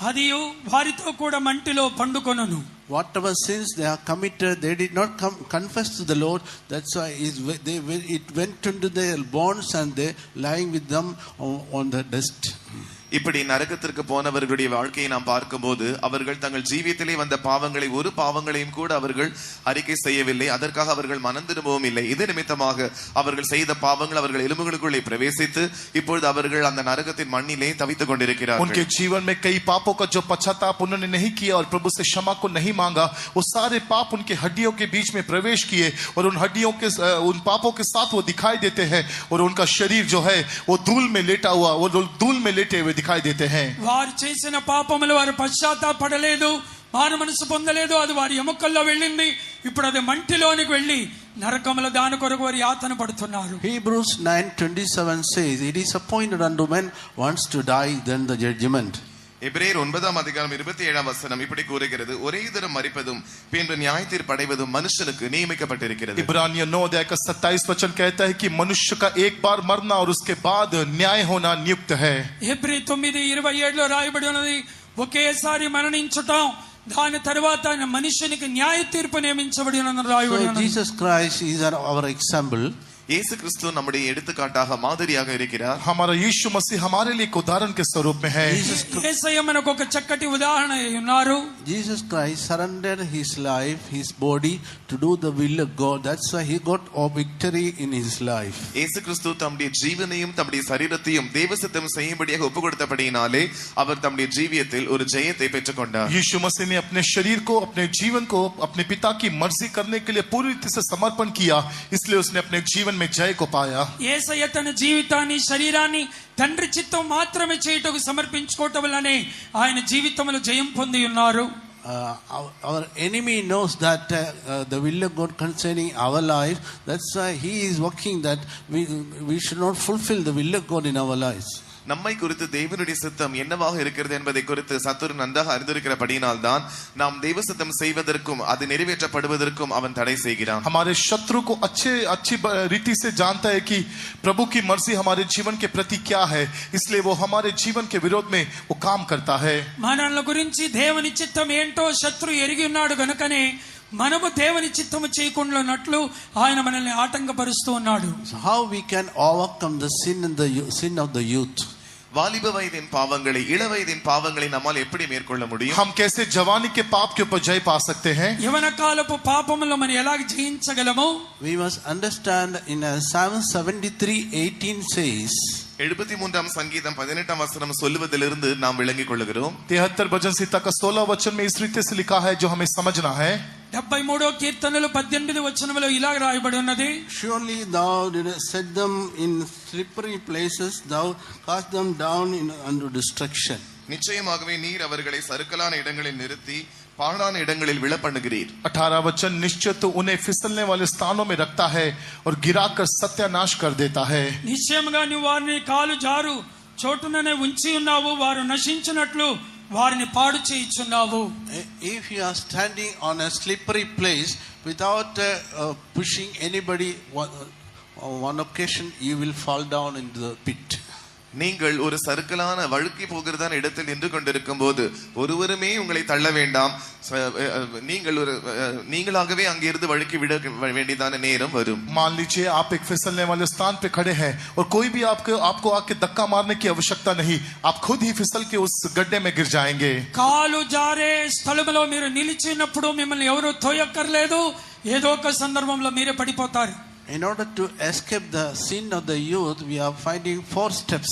అదియు వారితో కూడా మంటిలో పండుకొనును. Whatever sins they have committed, they did not confess to the Lord. That's why it went into their bones and they lying with them on the dust. இப்படி நரகத்திற்கு போனவர்களுடைய வாழ்க்கையை நாம் பார்க்கும்போது அவர்கள் தங்கள் ஜீவியத்திலே வந்த பாவங்களை ஒரு பாவங்களையும் கூட அவர்கள் அறிக்கை செய்யவில்லை. அதற்காக அவர்கள் மனம் திரும்பவும் இல்லை. இது நிமித்தமாக அவர்கள் செய்த பாவங்கள் அவர்கள் எலும்புகளுக்குள்ளே பிரவேசித்து இப்பொழுது அவர்கள் அந்த நரகத்தின் மண்ணிலே தவித்துக் கொண்டிருக்கிறார்கள். उनके जीवन में कई पापों का जो पश्चाताप उन्होंने नहीं किया और प्रभु से क्षमा को नहीं मांगा, वो सारे पाप उनके हड्डियों के बीच में प्रवेश किए और उन हड्डियों के उन पापों के साथ वो दिखाई देते हैं और उनका शरीर जो है वो धूल में लेटा हुआ, वो धूल में लेटे हुए दिखाई देते हैं. వారు చేసిన పాపములు వారు పశ్చాత్తాపడలేదు, మారు మనసు పొందలేదు. అది వారి ఎముకల్లో వెళ్ళింది. ఇప్పుడు అది మంటిలోనికి వెళ్ళి నరకముల దాని కొరకు వారు యాతన పడుతున్నారు. Hebrews 9:27 says, it is appointed unto men once to die, then the judgment. எபிரேயர் 9:27 இப்படி கூறுகிறது, ஒரே தரம் மரிப்பதும் பின்பு நியாயத்தீர்ப்பு அடைவதும் மனுஷனுக்கு நியமிக்கப்பட்டிருக்கிறது. इब्रानियों 9:27 कहता है कि मनुष्य का एक बार मरना और उसके बाद न्याय होना नियुक्त है. హెబ్రీ 9:27 రాయబడి ఉన్నది, ఒకేసారి మరణించటం, దాని తర్వాత మనుషునికి న్యాయ తీర్పు నియమించబడి ఉన్నది రాయబడి ఉన్నది. Jesus Christ is our example. இயேசு கிறிஸ்து நம்முடைய எடுத்துக்காட்டாக மாதிரியாக இருக்கிறார். हमारा यीशु मसीह हमारे लिए एक उदाहरण के स्वरूप में है. యేసయ్య మనకు ఒక చక్కటి ఉదాహరణ ఉన్నారు. Jesus Christ surrendered his life, his body to do the will of God. That's why he got a victory in his life. இயேசு கிறிஸ்து தம்முடைய ஜீவனையும் தம்முடைய சரீரத்தையும் தேவசித்தம் செய்யும்படியாக ஒப்புக்கொடுத்தபடியினாலே அவர் தம்முடைய ஜீவியத்தில் ஒரு ஜெயத்தை பெற்றுக்கொண்டார். यीशु मसीह ने अपने शरीर को, अपने जीवन को अपने पिता की मर्जी करने के लिए पूरी तरह से समर्पण किया, इसलिए उसने अपने जीवन में जय को पाया. యేసయ్య తన జీవితాన్ని, శరీరాన్ని తండ్రి చిత్తం మాత్రమే చేయుటకు సమర్పించుకోవటం వల్లనే ఆయన జీవితంలో జయం పొంది ఉన్నారు. Our enemy knows that the will of God concerning our life. That's why he is working that we should not fulfill the will of God in our lives. நம்மை குறித்து தேவனுடைய சித்தம் என்னவாக இருக்கிறது என்பதை குறித்து சத்துரு நன்றாக அறிந்திருக்கிறபடியினால் தான் நாம் தேவ சித்தம் செய்வதற்கும் அது நிறைவேற்றப்படுவதற்கும் அவன் தடை செய்கிறான். हमारे शत्रु को अच्छी रीति से जानता है कि प्रभु की मर्जी हमारे जीवन के प्रति क्या है, इसलिए वो हमारे जीवन के विरोध में वो काम करता है. మనల గురించి దేవుని చిత్తం ఏంటో శత్రు ఎరిగి ఉన్నాడు గనుకనే మనము దేవుని చిత్తము చేయకుండానట్లు ఆయన మనల్ని ఆటంకపరుస్తూ ఉన్నాడు. So how we can overcome the sin of the youth? வாலிப வயதின் பாவங்களை, இள வயதின் பாவங்களை நம்மால் எப்படி மேற்கொள்ள முடியும்? हम कैसे जवानी के पाप के ऊपर जय पा सकते हैं? యవన కాలపు పాపములను మనం ఎలా జయించగలము? We must understand in Psalm 73:18 says, 73ஆம் சங்கீதம் 18ஆம் வசனம் சொல்லுவதிலிருந்து நாம் விளங்கிக் கொள்கிறோம். 73 भजन संहिता का 16 वचन में इस रीति से लिखा है जो हमें समझना है. 73వ కీర్తనలు 18 వచనములో ఇలా రాయబడి ఉన్నది, surely thou didst set them in slippery places, thou cast them down unto destruction. நிச்சயமாகவே நீர் அவர்களை சறுக்கலான இடங்களில் நிறுத்தி பாழான இடங்களில் விழ பண்ணுகிறீர். 18 वचन, निश्चय तो उन्हें फिसलने वाले स्थानों में रखता है और गिराकर सत्यानाश कर देता है. నిశ్చయముగా నువ్వు వారిని కాలు జారు చోటుననే ఉంచి ఉన్నావు, వారు నశించినట్లు వారిని పాడు చేయుచున్నావు. If you are standing on a slippery place without pushing anybody, one occasion you will fall down into the pit. நீங்கள் ஒரு சறுக்கலான வழுக்கி போகிறதான இடத்தில் நின்று கொண்டிருக்கும் போது ஒருவருமே உங்களை தள்ள வேண்டாம், நீங்களாகவே அங்கிருந்து வழுக்கி விட வேண்டியதான நேரம் வரும். मान लीजिए आप एक फिसलने वाले स्थान पे खड़े हैं और कोई भी आपको आके धक्का मारने की आवश्यकता नहीं, आप खुद ही फिसल के उस गड्ढे में गिर जाएंगे. కాలు జారే స్థలములో మీరు నిలిచినప్పుడు మిమ్మల్ని ఎవరు తోయక్కర్లేదు, ఏదో ఒక సందర్భంలో మీరే పడిపోతారు. In order to escape the sin of the youth, we are finding 4 steps.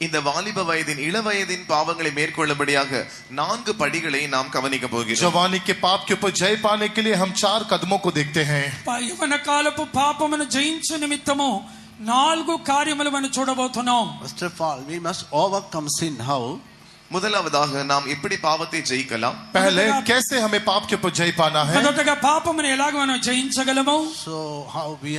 இந்த வாலிப வயதின் இள வயதின் பாவங்களை மேற்கொள்ளும்படியாக 4 படிகளை நாம் கவனிக்க போகிறோம். जवानी के पाप के ऊपर जय पाने के लिए हम 4 कदमों को देखते हैं. యవన కాలపు పాపమును జయించు నిమిత్తము 4 కార్యములు మనం చూడబోతున్నాం. First of all, we must overcome sin. How? முதலாவதாக நாம் எப்படி பாவத்தை ஜெயிக்கலாம்? पहले कैसे हमें पाप के ऊपर जय पाना है? మొదటగా పాపమును ఎలాగ మనం జయించగలము? So how we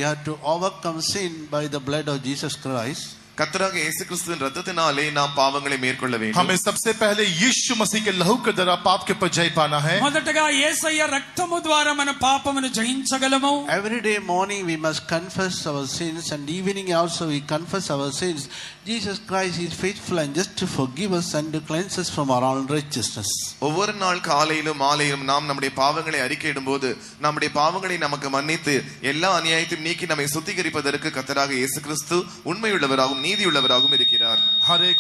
have to overcome sin by the blood of Jesus Christ. கர்த்தராக இயேசு கிறிஸ்துவின் இரத்தத்தினாலே நாம் பாவங்களை மேற்கொள்ள வேண்டும். हमें सबसे पहले यीशु मसीह के लहू के द्वारा पाप के ऊपर जय पाना है. మొదటగా యేసయ్య రక్తము ద్వారా మన పాపమును జయించగలము. Every day morning we must confess our sins, and evening also we confess our sins. Jesus Christ is faithful and just to forgive us and to cleanse us from our unrighteousness. ஒவ்வொரு நாள் காலையிலும் மாலையிலும் நாம் நம்முடைய பாவங்களை அறிக்கையிடும்போது நம்முடைய பாவங்களை நமக்கு மன்னித்து எல்லா அநியாயத்தையும் நீக்கி நம்மை சுத்திகரிப்பதற்கு கர்த்தராக இயேசு கிறிஸ்து உண்மையுள்ளவராகவும் நீதியுள்ளவராகவும் இருக்கிறார். हर एक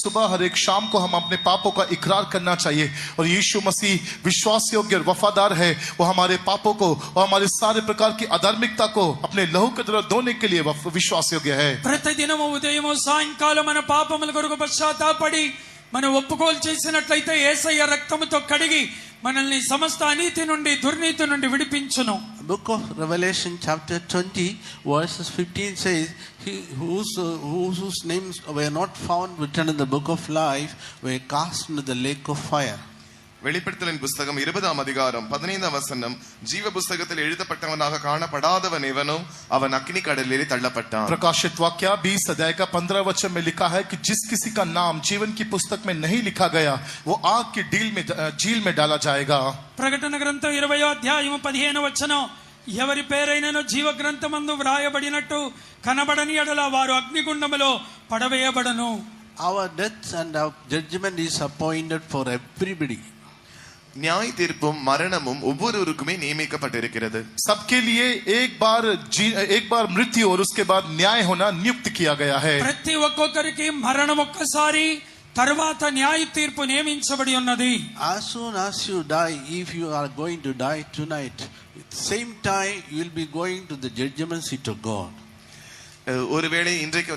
सुबह हर एक शाम को हम अपने पापों का इकरार करना चाहिए और यीशु मसीह विश्वास योग्य और वफादार है. वो हमारे पापों को और हमारे सारे प्रकार की अधार्मिकता को अपने लहू के द्वारा धोने के लिए विश्वास योग्य है. ప్రతిదినము ఉదయము సాయంకాలం మన పాపముల కొరకు పశ్చాత్తాపడి మనం ఒప్పుకోలు చేసినట్లయితే యేసయ్య రక్తముతో కడిగి మనల్ని సమస్త అనీతి నుండి దుర్నీతి నుండి విడిపించును. Book of Revelation chapter 20 verses 15 says, he whose names were not found written in the book of life were cast into the lake of fire. வெளிப்படுத்தலின் புஸ்தகம் 20ஆம் அதிகாரம் 15ஆம் வசனம், ஜீவ புஸ்தகத்தில் எழுதப்பட்டவனாக காணப்படாதவன் எவனும் அவன் அக்கினி கடலிலே தள்ளப்பட்டான். प्रकाशित वाक्य 20 अध्याय का 15 वचन में लिखा है कि जिस किसी का नाम जीवन की पुस्तक में नहीं लिखा गया वो आग की झील में डाला जाएगा. ప్రకటన గ్రంథం 20వ అధ్యాయం 15వ వచనం, ఎవరి పేరైనను జీవ గ్రంథమందు వ్రాయబడినట్టు కనబడని ఎడల వారు అగ్నిగుండములో పడవేయబడను. Our death and our judgment is appointed for everybody. நியாய தீர்ப்பும் மரணமும் ஒவ்வொருவருக்குமே நியமிக்கப்பட்டிருக்கிறது. सबके लिए एक बार मृत्यु और उसके बाद न्याय होना नियुक्त किया गया है. ప్రతి ఒక్కొక్కరికి మరణం ఒక్కసారి, తర్వాత న్యాయ తీర్పు నియమించబడి ఉన్నది. As soon as you die, if you are going to die tonight, at the same time you will be going to the judgment seat of God. ஒருவேளை இன்றைக்கு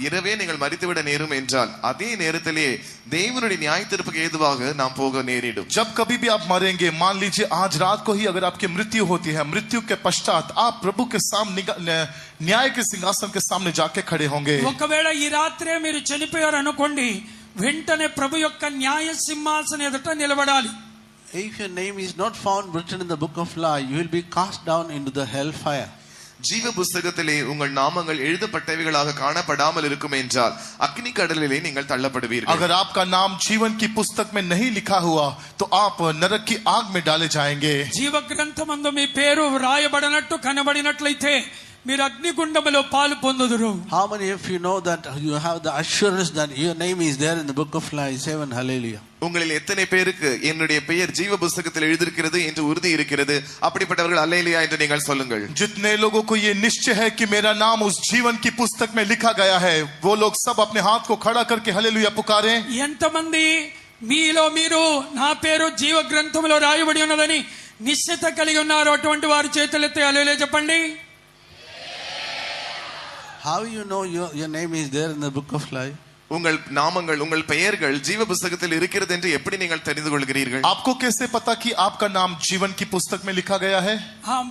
இரவே நீங்கள் மரித்துவிட நேரும் என்றால் அதே நேரத்திலே தேவனுடைய நியாய தீர்ப்புக்கு ஏதுவாக நாம் போக நேரிடும். जब कभी भी आप मरेंगे, मान लीजिए आज रात को ही अगर आपकी मृत्यु होती है, मृत्यु के पश्चात आप प्रभु के सामने न्याय के सिंहासन के सामने जाके खड़े होंगे. ఒకవేళ ఈ రాత్రే మీరు చనిపోయారు అనుకోండి, వెంటనే ప్రభు యొక్క న్యాయ సింహాసనం ఎదుట నిలబడాలి. If your name is not found written in the book of life, you will be cast down into the hell fire. ஜீவ புஸ்தகத்திலே உங்கள் நாமங்கள் எழுதப்பட்டவைகளாக காணப்படாமல் இருக்கும் என்றால் அக்னி கடலிலே நீங்கள் தள்ளப்படுவீர்கள். अगर आपका नाम जीवन की पुस्तक में नहीं लिखा हुआ तो आप नरक की आग में डाले जाएंगे. జీవ గ్రంథమందు మీ పేరు వ్రాయబడినట్టు కనబడినట్లయితే మీరు అగ్నిగుండములో పాలు పొందుదురు. How many of you know that you have the assurance that your name is there in the book of life? Say one hallelujah. உங்களில் எத்தனை பேருக்கு என்னுடைய பெயர் ஜீவ புஸ்தகத்தில் எழுதியிருக்கிறது என்று உறுதி இருக்கிறது? அப்படிப்பட்டவர்கள் அல்லேலூயா என்று நீங்கள் சொல்லுங்கள். जितने लोगों को ये निश्चय है कि मेरा नाम उस जीवन की पुस्तक में लिखा गया है, वो लोग सब अपने हाथ को खड़ा करके హల్లెలూయా पुकारें. ఎంతమంది మీలో మీరు నా పేరు జీవ గ్రంథంలో రాయబడి ఉన్నదని నిశ్చయత కలిగి ఉన్నారు? అటువంటి వారి చేతులెత్తి హల్లెలూయా చెప్పండి. How you know your name is there in the book of life? உங்கள் நாமங்கள் உங்கள் பெயர்கள் ஜீவ புஸ்தகத்தில் இருக்கிறது என்று எப்படி நீங்கள் தெரிந்து கொள்கிறீர்கள்? आपको कैसे पता कि आपका नाम जीवन की पुस्तक में लिखा गया है?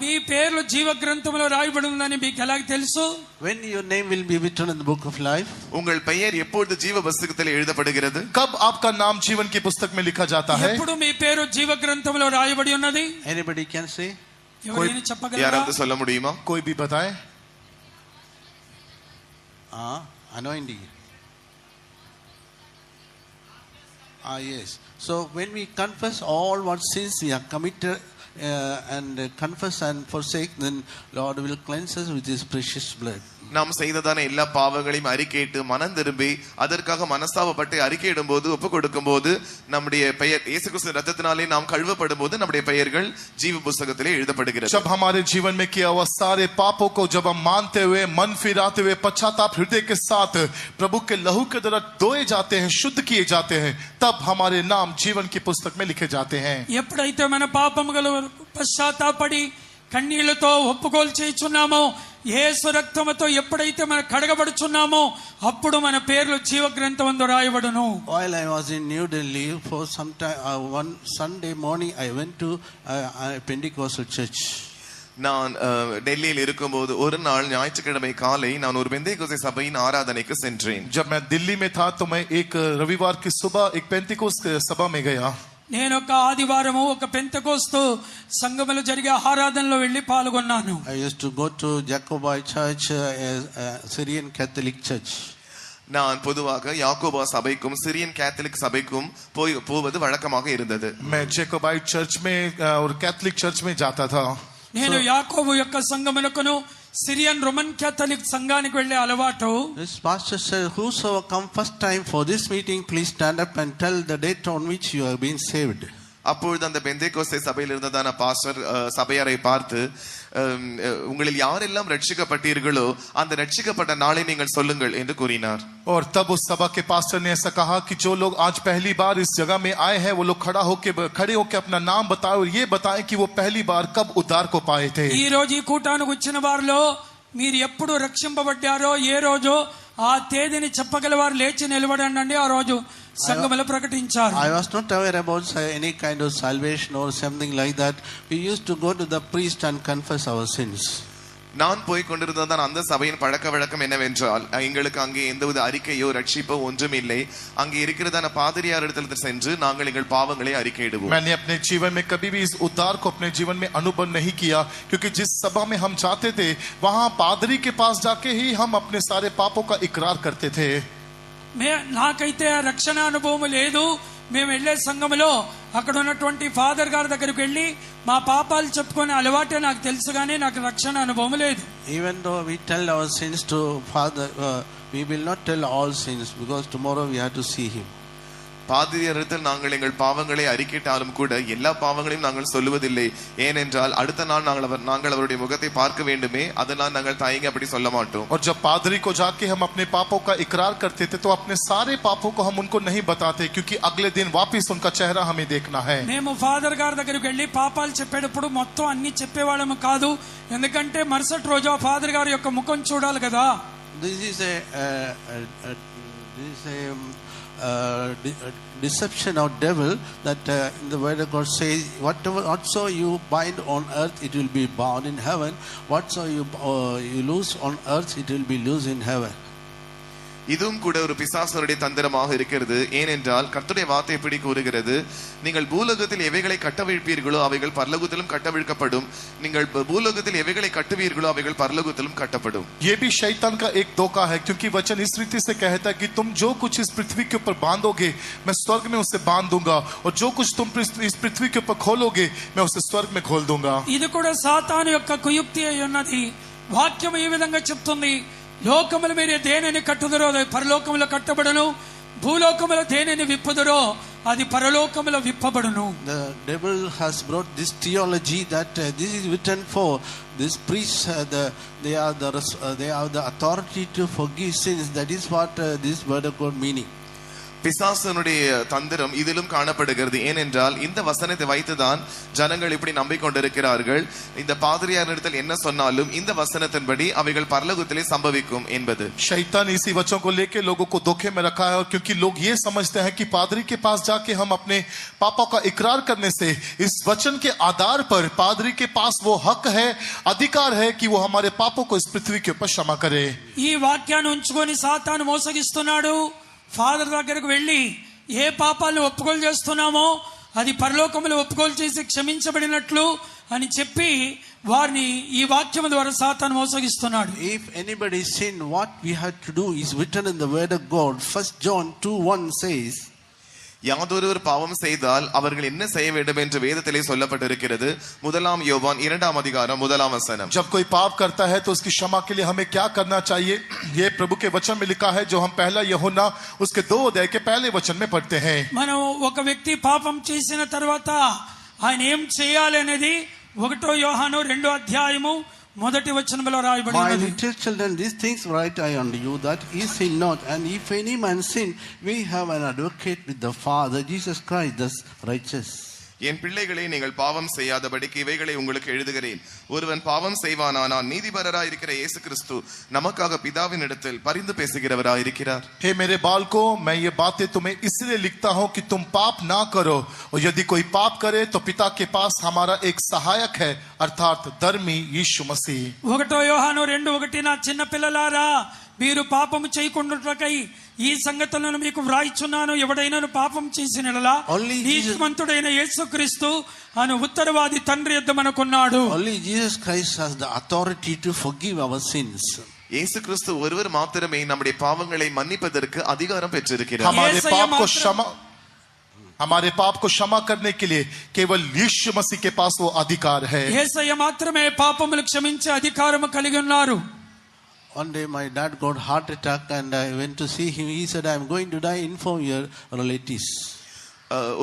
మీ పేర్లు జీవ గ్రంథంలో రాయబడి ఉందని మీకు ఎలా తెలుసు? When your name will be written in the book of life? உங்கள் பெயர் எப்பொழுது ஜீவ புஸ்தகத்தில் எழுதப்படுகிறது? कब आपका नाम जीवन की पुस्तक में लिखा जाता है? ఎప్పుడు మీ పేరు జీవ గ్రంథంలో రాయబడి ఉన్నది? Anybody can say? ఎవరైనా చెప్పగలరా? யாராவது சொல்ல முடியுமா? कोई भी बताए. Anointing. Yes. So when we confess all what sins we have committed and confess and forsake, then Lord will cleanse us with His precious blood. நாம் செய்ததான எல்லா பாவங்களையும் அறிக்கையிட்டு மனம் திரும்பி அதற்காக மனஸ்தாபப்பட்டு அறிக்கையிடும் போது ஒப்பு கொடுக்கும் போது நம்முடைய பெயர் இயேசு கிறிஸ்துவின் இரத்தத்தினாலே நாம் கழுவப்படும் போது நம்முடைய பெயர்கள் ஜீவ புஸ்தகத்திலே எழுதப்படுகிறது. जब हमारे जीवन में किया हुआ सारे पापों को जब हम मानते हुए, मन फिराते हुए, पश्चाताप हृदय के साथ प्रभु के लहू के द्वारा धोए जाते हैं, शुद्ध किए जाते हैं, तब हमारे नाम जीवन की पुस्तक में लिखे जाते हैं. ఎప్పుడైతే మన పాపములు పశ్చాత్తాపడి కన్నీళ్లతో ఒప్పుకోలు చేయుచున్నామో, యేసు రక్తముతో ఎప్పుడైతే మనం కడగబడుచున్నామో అప్పుడు మన పేర్లు జీవ గ్రంథమందు రాయబడును. While I was in New Delhi for some time, one Sunday morning I went to a Pentecostal church. நான் டெல்லியில் இருக்கும்போது ஒரு நாள் ஞாயிற்றுக்கிழமை காலை நான் ஒரு பெந்தேகோஸ்தே சபையின் ஆராதனைக்கு சென்றேன். जब मैं दिल्ली में था तो मैं एक रविवार की सुबह एक पेंटिकोस्ट सभा में गया. నేను ఒక ఆదివారము ఒక పెంతెకోస్తు సంఘములో జరిగే ఆరాధనలో వెళ్ళి పాల్గొన్నాను. I used to go to Jacobite Church, Syrian Catholic Church. நான் பொதுவாக யாக்கோபா சபைக்கும் சிரியன் கேத்தலிக் சபைக்கும் போவது வழக்கமாக இருந்தது. मैं जैकोबाइट चर्च में और कैथलिक चर्च में जाता था. నేను యాకోబు యొక్క సంఘమునకును సిరియన్ రోమన్ కేథలిక్ సంఘానికి వెళ్ళే అలవాటు. This pastor said, whosoever come first time for this meeting, please stand up and tell the date on which you have been saved. அப்பொழுது அந்த பெந்தேகோஸ்தே சபையில் இருந்ததான பாஸ்டர் சபையாரை பார்த்து, உங்களில் யாரெல்லாம் ரட்சிக்கப்பட்டீர்களோ அந்த ரட்சிக்கப்பட்ட நாளை நீங்கள் சொல்லுங்கள் என்று கூறினார். और तब उस सभा के पास्टर ने ऐसा कहा कि जो लोग आज पहली बार इस जगह में आए हैं वो लोग खड़े होकर अपना नाम बताएं और ये बताएं कि वो पहली बार कब उद्धार को पाए थे. ఈ రోజు ఈ కూటానికి వచ్చిన వారిలో మీరు ఎప్పుడు రక్షింపబడ్డారో ఏ రోజు ఆ తేదీని చెప్పగలవారు లేచి నిలబడండి. ఆ రోజు సంఘములో ప్రకటించారు. I was not aware about any kind of salvation or something like that. We used to go to the priest and confess our sins. நான் போய் கொண்டிருந்ததான் அந்த சபையின் பழக்க வழக்கம் என்னவென்றால், எங்களுக்கு அங்கே எந்தவித அறிக்கையோ ரட்சிப்போ ஒன்றும் இல்லை. அங்கே இருக்கிறதான பாதிரியாரிடத்தில் சென்று நாங்கள் எங்கள் பாவங்களை அறிக்கையிடுவோம். मैंने अपने जीवन में कभी भी इस उद्धार को अपने जीवन में अनुभव नहीं किया, क्योंकि जिस सभा में हम जाते थे वहां पादरी के पास जाके ही हम अपने सारे पापों का इकरार करते थे. నాకైతే రక్షణ అనుభవం లేదు. మేము వెళ్లే సంఘములో అక్కడ ఉన్నటువంటి ఫాదర్ గారి దగ్గరికి వెళ్ళి మా పాపాలు చెప్పుకునే అలవాటే నాకు తెలుసు, కానీ నాకు రక్షణ అనుభవం లేదు. Even though we tell our sins to Father, we will not tell all sins because tomorrow we have to see him. பாதிரியாரிடத்தில் நாங்கள் எங்கள் பாவங்களை அறிக்கையிட்டாலும் கூட எல்லா பாவங்களையும் நாங்கள் சொல்லுவதில்லை. ஏனென்றால் அடுத்த நாள் நாங்கள் அவருடைய முகத்தை பார்க்க வேண்டுமே, அதனால் நாங்கள் தயங்கி அப்படி சொல்ல மாட்டோம். और जब पादरी को जाके हम अपने पापों का इकरार करते थे तो अपने सारे पापों को हम उनको नहीं बताते, क्योंकि अगले दिन वापस उनका चेहरा हमें देखना है. మేము ఫాదర్ గారి దగ్గరికి వెళ్ళి పాపాలు చెప్పేటప్పుడు మొత్తం అన్ని చెప్పేవాళ్ళము కాదు. ఎందుకంటే మరుసటి రోజు ఆ ఫాదర్ గారి యొక్క ముఖం చూడాలి కదా. This is a deception of devil that in the word of God says, whatso you bind on earth it will be bound in heaven, whatso you loose on earth it will be loose in heaven. இதுவும் கூட ஒரு பிசாசனுடைய தந்திரமாக இருக்கிறது. ஏனென்றால் கர்த்தருடைய வார்த்தை எப்படி கூறுகிறது, நீங்கள் பூலோகத்தில் எவைகளை கட்டவிழ்ப்பீர்களோ அவைகள் பரலோகத்திலும் கட்டவிழ்க்கப்படும், நீங்கள் பூலோகத்தில் எவைகளை கட்டுவீர்களோ அவைகள் பரலோகத்திலும் கட்டப்படும். ये भी शैतान का एक धोखा है, क्योंकि वचन इस रीति से कहता है कि तुम जो कुछ इस पृथ्वी के ऊपर बांधोगे मैं स्वर्ग में उसे बांध दूंगा, और जो कुछ तुम इस पृथ्वी के ऊपर खोलोगे मैं उसे स्वर्ग में खोल दूंगा. ఇది కూడా సాతాను యొక్క కుయుక్తి అయి ఉన్నది. వాక్యం ఈ విధంగా చెప్తుంది, లోకముల మీరు దేనిని కట్టుదరో అది పరలోకములో కట్టబడును, భూలోకములో దేనిని విప్పుదరో అది పరలోకములో విప్పబడును. The devil has brought this theology that this is written for this priests, they have the authority to forgive sins. That is what this word of God meaning. பிசாசனுடைய தந்திரம் இதிலும் காணப்படுகிறது. ஏனென்றால் இந்த வசனத்தை வைத்துதான் ஜனங்கள் இப்படி நம்பிக்கொண்டிருக்கிறார்கள். இந்த பாதிரியாரிடத்தில் என்ன சொன்னாலும் இந்த வசனத்தின்படி அவைகள் பரலோகத்திலே संभविக்கும் என்பது. शैतान इसी वचन को लेके लोगों को धोखे में रखा है, और क्योंकि लोग ये समझते हैं कि पादरी के पास जाके हम अपने पापों का इकरार करने से इस वचन के आधार पर पादरी के पास वो हक है, अधिकार है कि वो हमारे पापों को इस पृथ्वी के ऊपर क्षमा करे. ఈ వాక్యాన్ని ఉంచుకొని సాతాను మోసగిస్తున్నాడు. ఫాదర్ దగ్గరకు వెళ్ళి ఏ పాపాలను ఒప్పుకోలు చేస్తున్నామో అది పరలోకములో ఒప్పుకోలు చేసి క్షమించబడినట్లు అని చెప్పి వారిని ఈ వాక్యం ద్వారా సాతాను మోసగిస్తున్నాడు. If anybody sin, what we have to do is written in the word of God. 1 John 2:1 says, யாதொருவர் பாவம் செய்தால் அவர்கள் என்ன செய்ய வேண்டும் என்று வேதத்திலே சொல்லப்பட்டிருக்கிறது. 1 யோவான் 2 அதிகாரம் 1 வசனம். जब कोई पाप करता है तो उसकी क्षमा के लिए हमें क्या करना चाहिए, ये प्रभु के वचन में लिखा है, जो हम पहला यूहन्ना उसके 2 अध्याय के पहले वचन में पढ़ते हैं. మనం ఒక వ్యక్తి పాపం చేసిన తర్వాత ఆయన ఏం చేయాలి అనేది 1 యోహాను 2 అధ్యాయము మొదటి వచనంలో రాయబడి my ఉన్నది. little children, these things write I unto you, that ye sin not. And if any man sin, we have an advocate with the Father, Jesus Christ the righteous. என் பிள்ளைகளை நீங்கள் பாவம் செய்யாதபடிக்கு இவைகளை உங்களுக்கு எழுதுகிறேன். ஒருவன் பாவம் செய்வானானால் நீதிபரராய் இருக்கிற இயேசு கிறிஸ்து நமக்காக பிதாவின் இடத்தில் பரிந்து பேசுகிறவராய் இருக்கிறார். हे मेरे बालकों, मैं ये बातें तुम्हें इसलिए लिखता हूँ कि तुम पाप ना करो, और यदि कोई पाप करे तो पिता के पास हमारा एक सहायक है, अर्थात धर्मी यीशु मसीह. 1 యోహాను 2:1 నా చిన్న పిల్లలారా మీరు పాపము చేయకుండుటకై ఈ సంగతులను మీకు వ్రాయిచున్నాను. ఎవడైనా పాపం చేసిన యెడల Only Jesus- నీతిమంతుడైన యేసుక్రీస్తు అను ఉత్తరవాది తండ్రి యొద్ద మనకున్నాడు. Only Jesus Christ has the authority to forgive our sins. இயேசு கிறிஸ்து ஒருவர் மாத்திரமே நம்முடைய பாவங்களை மன்னிப்பதற்கு அதிகாரம் பெற்றிருக்கிறார். हमारे पाप को क्षमा करने के लिए केवल यीशु मसीह के पास वो अधिकार है. యేసయ్య మాత్రమే పాపములు క్షమించే అధికారము కలిగి ఉన్నారు. One day my dad got heart attack and I went to see him. He said, I am going to die, inform your relatives.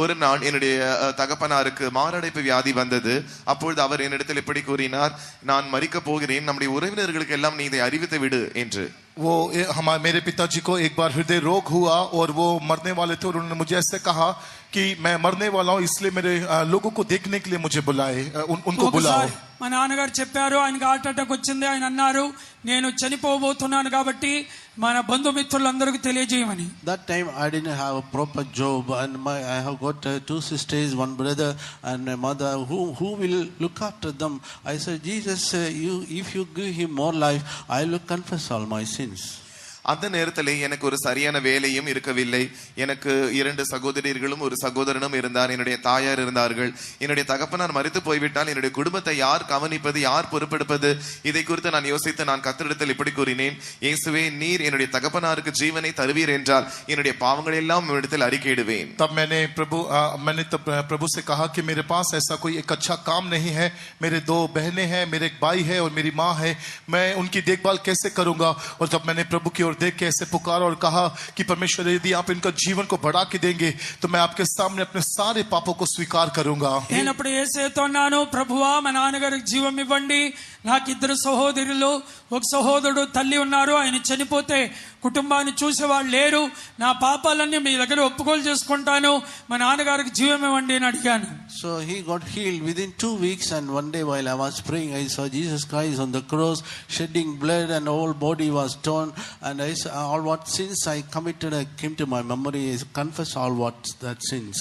ஒரு நாள் என்னுடைய தகப்பனாருக்கு மாரடைப்பு வியாதி வந்தது. அப்பொழுது அவர் என்னிடத்தில் இப்படி கூறினார், நான் மரிக்க போகிறேன், நம்முடைய உறவினர்களுக்கு எல்லாம் நீ இதை அறிவித்து விடு என்று. वो हमारे मेरे पिताजी को एक बार हृदय रोग हुआ और वो मरने वाले थे और उन्होंने मुझे ऐसे कहा कि मैं मरने वाला हूँ, इसलिए मेरे लोगों को देखने के लिए मुझे बुलाए, उनको बुलाओ. ఒకసారి మా నాన్నగారు చెప్పారు, ఆయనకి హార్ట్ అటాక్ వచ్చింది. ఆయన అన్నారు, నేను చనిపోబోతున్నాను కాబట్టి మన బంధుమిత్రులందరికీ తెలియజేయమని. That time I didn't have a proper job and I have got 2 sisters, 1 brother and my mother. Who will look after them? I said, Jesus, if you give him more life, I will confess all my sins. அந்த நேரத்தில் எனக்கு ஒரு சரியான வேலையும் இருக்கவில்லை. எனக்கு 2 சகோதரர்களும் ஒரு சகோதரனும் இருந்தார். என்னுடைய தாயார் இருந்தார்கள். என்னுடைய தகப்பனார் மரித்து போய்விட்டால் என்னுடைய குடும்பத்தை யார் கவனிப்பது, யார் பொறுப்பெடுப்பது? இதை குறித்து நான் யோசித்து நான் கர்த்தரிடத்தில் இப்படி கூறினேன், இயேசுவே, நீர் என்னுடைய தகப்பனாருக்கு ஜீவனை தருவீர் என்றால் என்னுடைய பாவங்களை எல்லாம் உம்மிடத்தில் அறிக்கையிடுவேன். तब मैंने प्रभु से कहा कि मेरे पास ऐसा कोई एक अच्छा काम नहीं है. मेरे 2 बहनें हैं, मेरे एक भाई है और मेरी माँ है. मैं उनकी देखभाल कैसे करूंगा? और तब मैंने प्रभु की ओर देख के ऐसे पुकारा और कहा कि परमेश्वर, यदि आप इनका जीवन को बढ़ा के देंगे तो मैं आपके सामने अपने सारे पापों को स्वीकार करूंगा. నేను అప్పుడు యేసయ్యతో అన్నాను, ప్రభువా, మా నాన్నగారికి జీవం ఇవ్వండి. నాకు 2 సహోదరులు, ఒక సహోదరుడు తల్లి ఉన్నారు. ఆయన చనిపోతే కుటుంబాన్ని చూసేవాళ్ళు లేరు. నా పాపాలన్నీ మీ దగ్గర ఒప్పుకోలు చేసుకుంటాను. మా నాన్నగారికి జీవం ఇవ్వండి అని అడిగాను. So he got healed within 2 weeks, and one day while I was praying, I saw Jesus Christ on the cross shedding blood and whole body was torn, and I saw all what sins I committed, I came to my memory. I confessed all what that sins.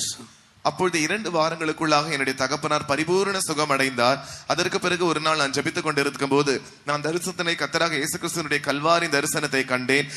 அப்பொழுது 2 வாரங்களுக்குள்ளாக என்னுடைய தகப்பனார் பரிபூர்ண சுகம் அடைந்தார். அதற்கு பிறகு ஒரு நாள் நான் ஜெபித்துக் கொண்டிருக்கும் போது நான் தரிசனத்தை கர்த்தராக இயேசு கிறிஸ்துவினுடைய கல்வாரி தரிசனத்தை கண்டேன்.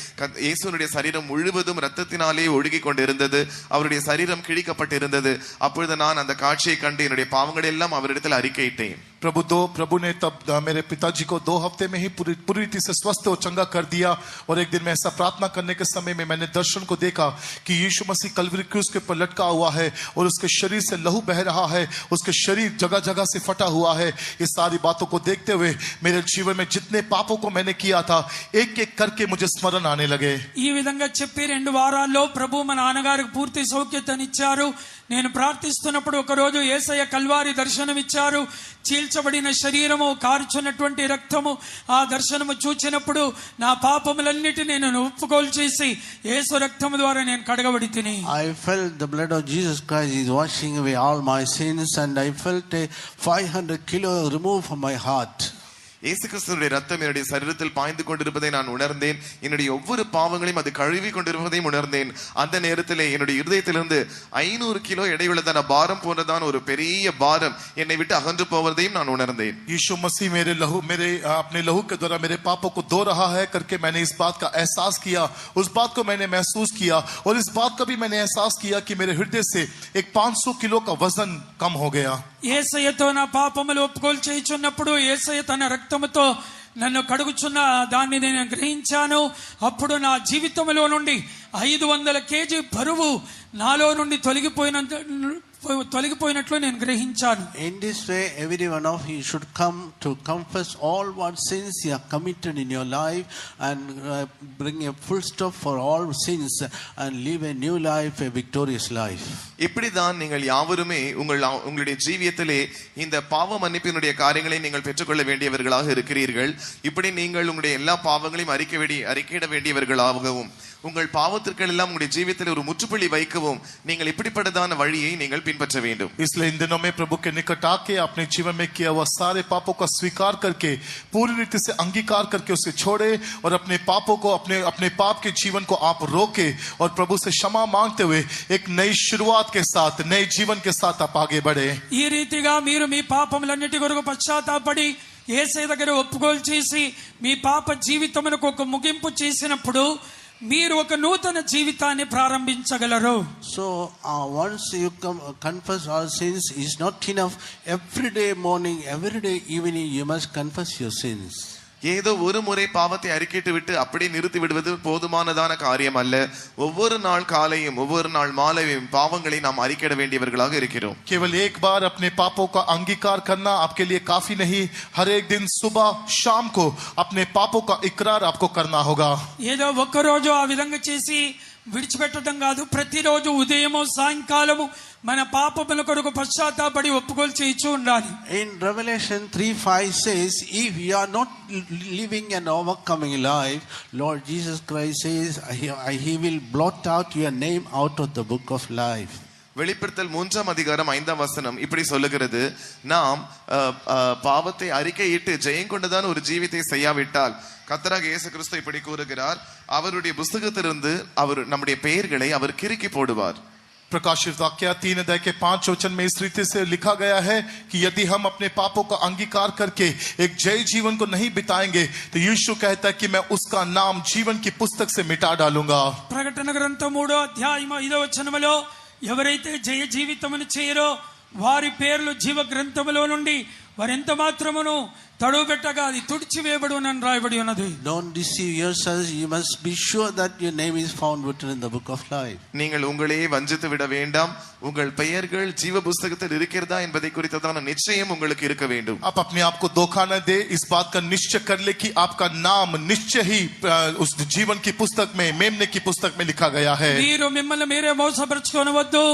இயேசுனுடைய சரீரம் முழுவதும் ரத்தத்தினாலே ஒழுகி கொண்டிருந்தது. அவருடைய சரீரம் கிழிக்கப்பட்டிருந்தது. அப்பொழுது நான் அந்த காட்சியை கண்டு என்னுடைய பாவங்களை எல்லாம் அவரிடத்தில் அறிக்கையிட்டேன். प्रभु ने तब मेरे पिताजी को 2 हफ्ते में ही पूरी रीति से स्वस्थ और चंगा कर दिया. और एक दिन में ऐसा प्रार्थना करने के समय में मैंने दर्शन को देखा कि यीशु मसीह कल्वरी क्रूस के ऊपर लटका हुआ है और उसके शरीर से लहू बह रहा है. उसके शरीर जगह जगह से फटा हुआ है. इस सारी बातों को देखते हुए मेरे जीवन में जितने पापों को मैंने किया था, एक एक करके मुझे स्मरण आने लगे. ఈ విధంగా చెప్పి 2 వారాల్లో ప్రభు మా నాన్నగారికి పూర్తి సౌఖ్యతనిచ్చారు. నేను ప్రార్థిస్తున్నప్పుడు ఒక రోజు యేసయ్య కల్వారి దర్శనం ఇచ్చారు. చీల్చబడిన శరీరము, కార్చున్నటువంటి రక్తము, ఆ దర్శనము చూచినప్పుడు నా పాపములన్నిటిని నేను ఒప్పుకోలు చేసి యేసు రక్తము ద్వారా నేను కడగబడి తిని. I felt the blood of Jesus Christ is washing away all my sins, and I felt a 500 kilo removed from my heart. இயேசு கிறிஸ்துவினுடைய ரத்தம் என்னுடைய சரீரத்தில் பாய்ந்து கொண்டிருப்பதை நான் உணர்ந்தேன். என்னுடைய ஒவ்வொரு பாவங்களையும் அது கழுவி கொண்டிருப்பதையும் உணர்ந்தேன். அந்த நேரத்தில் என்னுடைய இருதயத்திலிருந்து 500 கிலோ எடையுள்ளதான பாரம் போன்றதான ஒரு பெரிய பாரம் என்னை விட்டு அகன்று போவதையும் நான் உணர்ந்தேன். यीशु मसीह मेरे अपने लहू के द्वारा मेरे पापों को धो रहा है करके मैंने इस बात का एहसास किया. उस बात को मैंने महसूस किया और इस बात का भी मैंने एहसास किया कि मेरे हृदय से एक 500 किलो का वजन कम हो गया. యేసయ్యతో నా పాపములు ఒప్పుకోలు చేయుచున్నప్పుడు యేసయ్య తన రక్తముతో నన్ను కడుగుచున్న దాన్ని నేను గ్రహించాను. అప్పుడు నా జీవితంలో నుండి 500 కేజీ బరువు నాలో నుండి తొలగిపోయినట్లు నేను గ్రహించాను. In this way, every one of you should come to confess all what sins you have committed in your life and bring a full stop for all sins and live a new life, a victorious life. இப்படிதான் நீங்கள் யாவருமே உங்களுடைய ஜீவியத்திலே இந்த பாவ மன்னிப்பினுடைய காரியங்களை நீங்கள் பெற்றுக்கொள்ள வேண்டியவர்களாக இருக்கிறீர்கள். இப்படி நீங்கள் உங்களுடைய எல்லா பாவங்களையும் அறிக்கையிட வேண்டியவர்களாகவும் உங்கள் பாவத்திற்கள் எல்லாம் உங்களுடைய ஜீவியத்தில் ஒரு முற்றுப்புள்ளி வைக்கவும் நீங்கள் இப்படிப்பட்டதான வழியை நீங்கள் பின்பற்ற வேண்டும். इसलिए इन दिनों में प्रभु के निकट आके अपने जीवन में किया हुआ सारे पापों का स्वीकार करके पूरी रीति से अंगीकार करके उसे छोड़े और अपने पापों को अपने पाप के जीवन को आप रोके और प्रभु से क्षमा मांगते हुए एक नई शुरुआत के साथ, नए जीवन के साथ आप आगे बढ़े. ఈ రీతిగా మీరు మీ పాపములన్నిటి కొరకు పశ్చాత్తాపడి యేసయ్య దగ్గర ఒప్పుకోలు చేసి మీ పాప జీవితమునకు ఒక ముగింపు చేసినప్పుడు మీరు ఒక నూతన జీవితాన్ని ప్రారంభించగలరు. So once you confess our sins is not enough. Every day morning, every day evening, you must confess your sins. ஏதோ ஒரு முறை பாவத்தை அறிக்கையிட்டு விட்டு அப்படியே நிறுத்தி விடுவது போதுமானதான காரியம் அல்ல. ஒவ்வொரு நாள் காலையும் ஒவ்வொரு நாள் மாலையும் பாவங்களை நாம் அறிக்கையிட வேண்டியவர்களாக இருக்கிறோம். केवल एक बार अपने पापों का अंगीकार करना आपके लिए काफी नहीं. हर एक दिन सुबह शाम को अपने पापों का इकरार आपको करना होगा. ఏదో ఒక్కరోజు ఆ విధంగా చేసి విడిచిపెట్టడం కాదు, ప్రతిరోజు ఉదయము సాయంకాలము మన పాపముల కొరకు పశ్చాత్తాపడి ఒప్పుకోలు చేయించు ఉండాలి. In Revelation 3:5 says, if you are not living an overcoming life, Lord Jesus Christ says, he will blot out your name out of the book of life. வெளிப்படுத்தல் 3:5 இப்படி சொல்லுகிறது, நாம் பாவத்தை அறிக்கையிட்டு ஜெயங்கொண்டதான ஒரு ஜீவித்தை செய்யாவிட்டால் கர்த்தராகிய இயேசு கிறிஸ்து இப்படி கூறுகிறார், அவருடைய புத்தகத்திலிருந்து அவர் நம்முடைய பெயர்களை அவர் கிறுக்கி போடுவார். प्रकाशित वाक्य 3:5 में इस रीति से लिखा गया है कि यदि हम अपने पापों का अंगीकार करके एक जय जीवन को नहीं बिताएंगे तो यीशु कहता है कि मैं उसका नाम जीवन की पुस्तक से मिटा डालूंगा. ప్రకటన గ్రంథం 3:5 ఎవరైతే జయ జీవితమును చేయరో వారి పేర్లు జీవ గ్రంథములో నుండి వారెంత మాత్రమును తడుబెట్టగా అది తుడిచివేయబడునని రాయబడి ఉన్నది. Don't deceive yourselves. You must be sure that your name is found written in the book of life. நீங்கள் உங்களையே வஞ்சித்து விட வேண்டாம். உங்கள் பெயர்கள் ஜீவ புத்தகத்தில் இருக்கிறதா என்பதை குறித்ததான நிச்சயம் உங்களுக்கு இருக்க வேண்டும். आप अपने आप को धोखा न दे. इस बात का निश्चय कर ले कि आपका नाम निश्चय ही उस जीवन की पुस्तक में, मेमने की पुस्तक में लिखा गया है. మీరు మిమ్మల్ని మీరే మోసపరచుకోనవద్దు.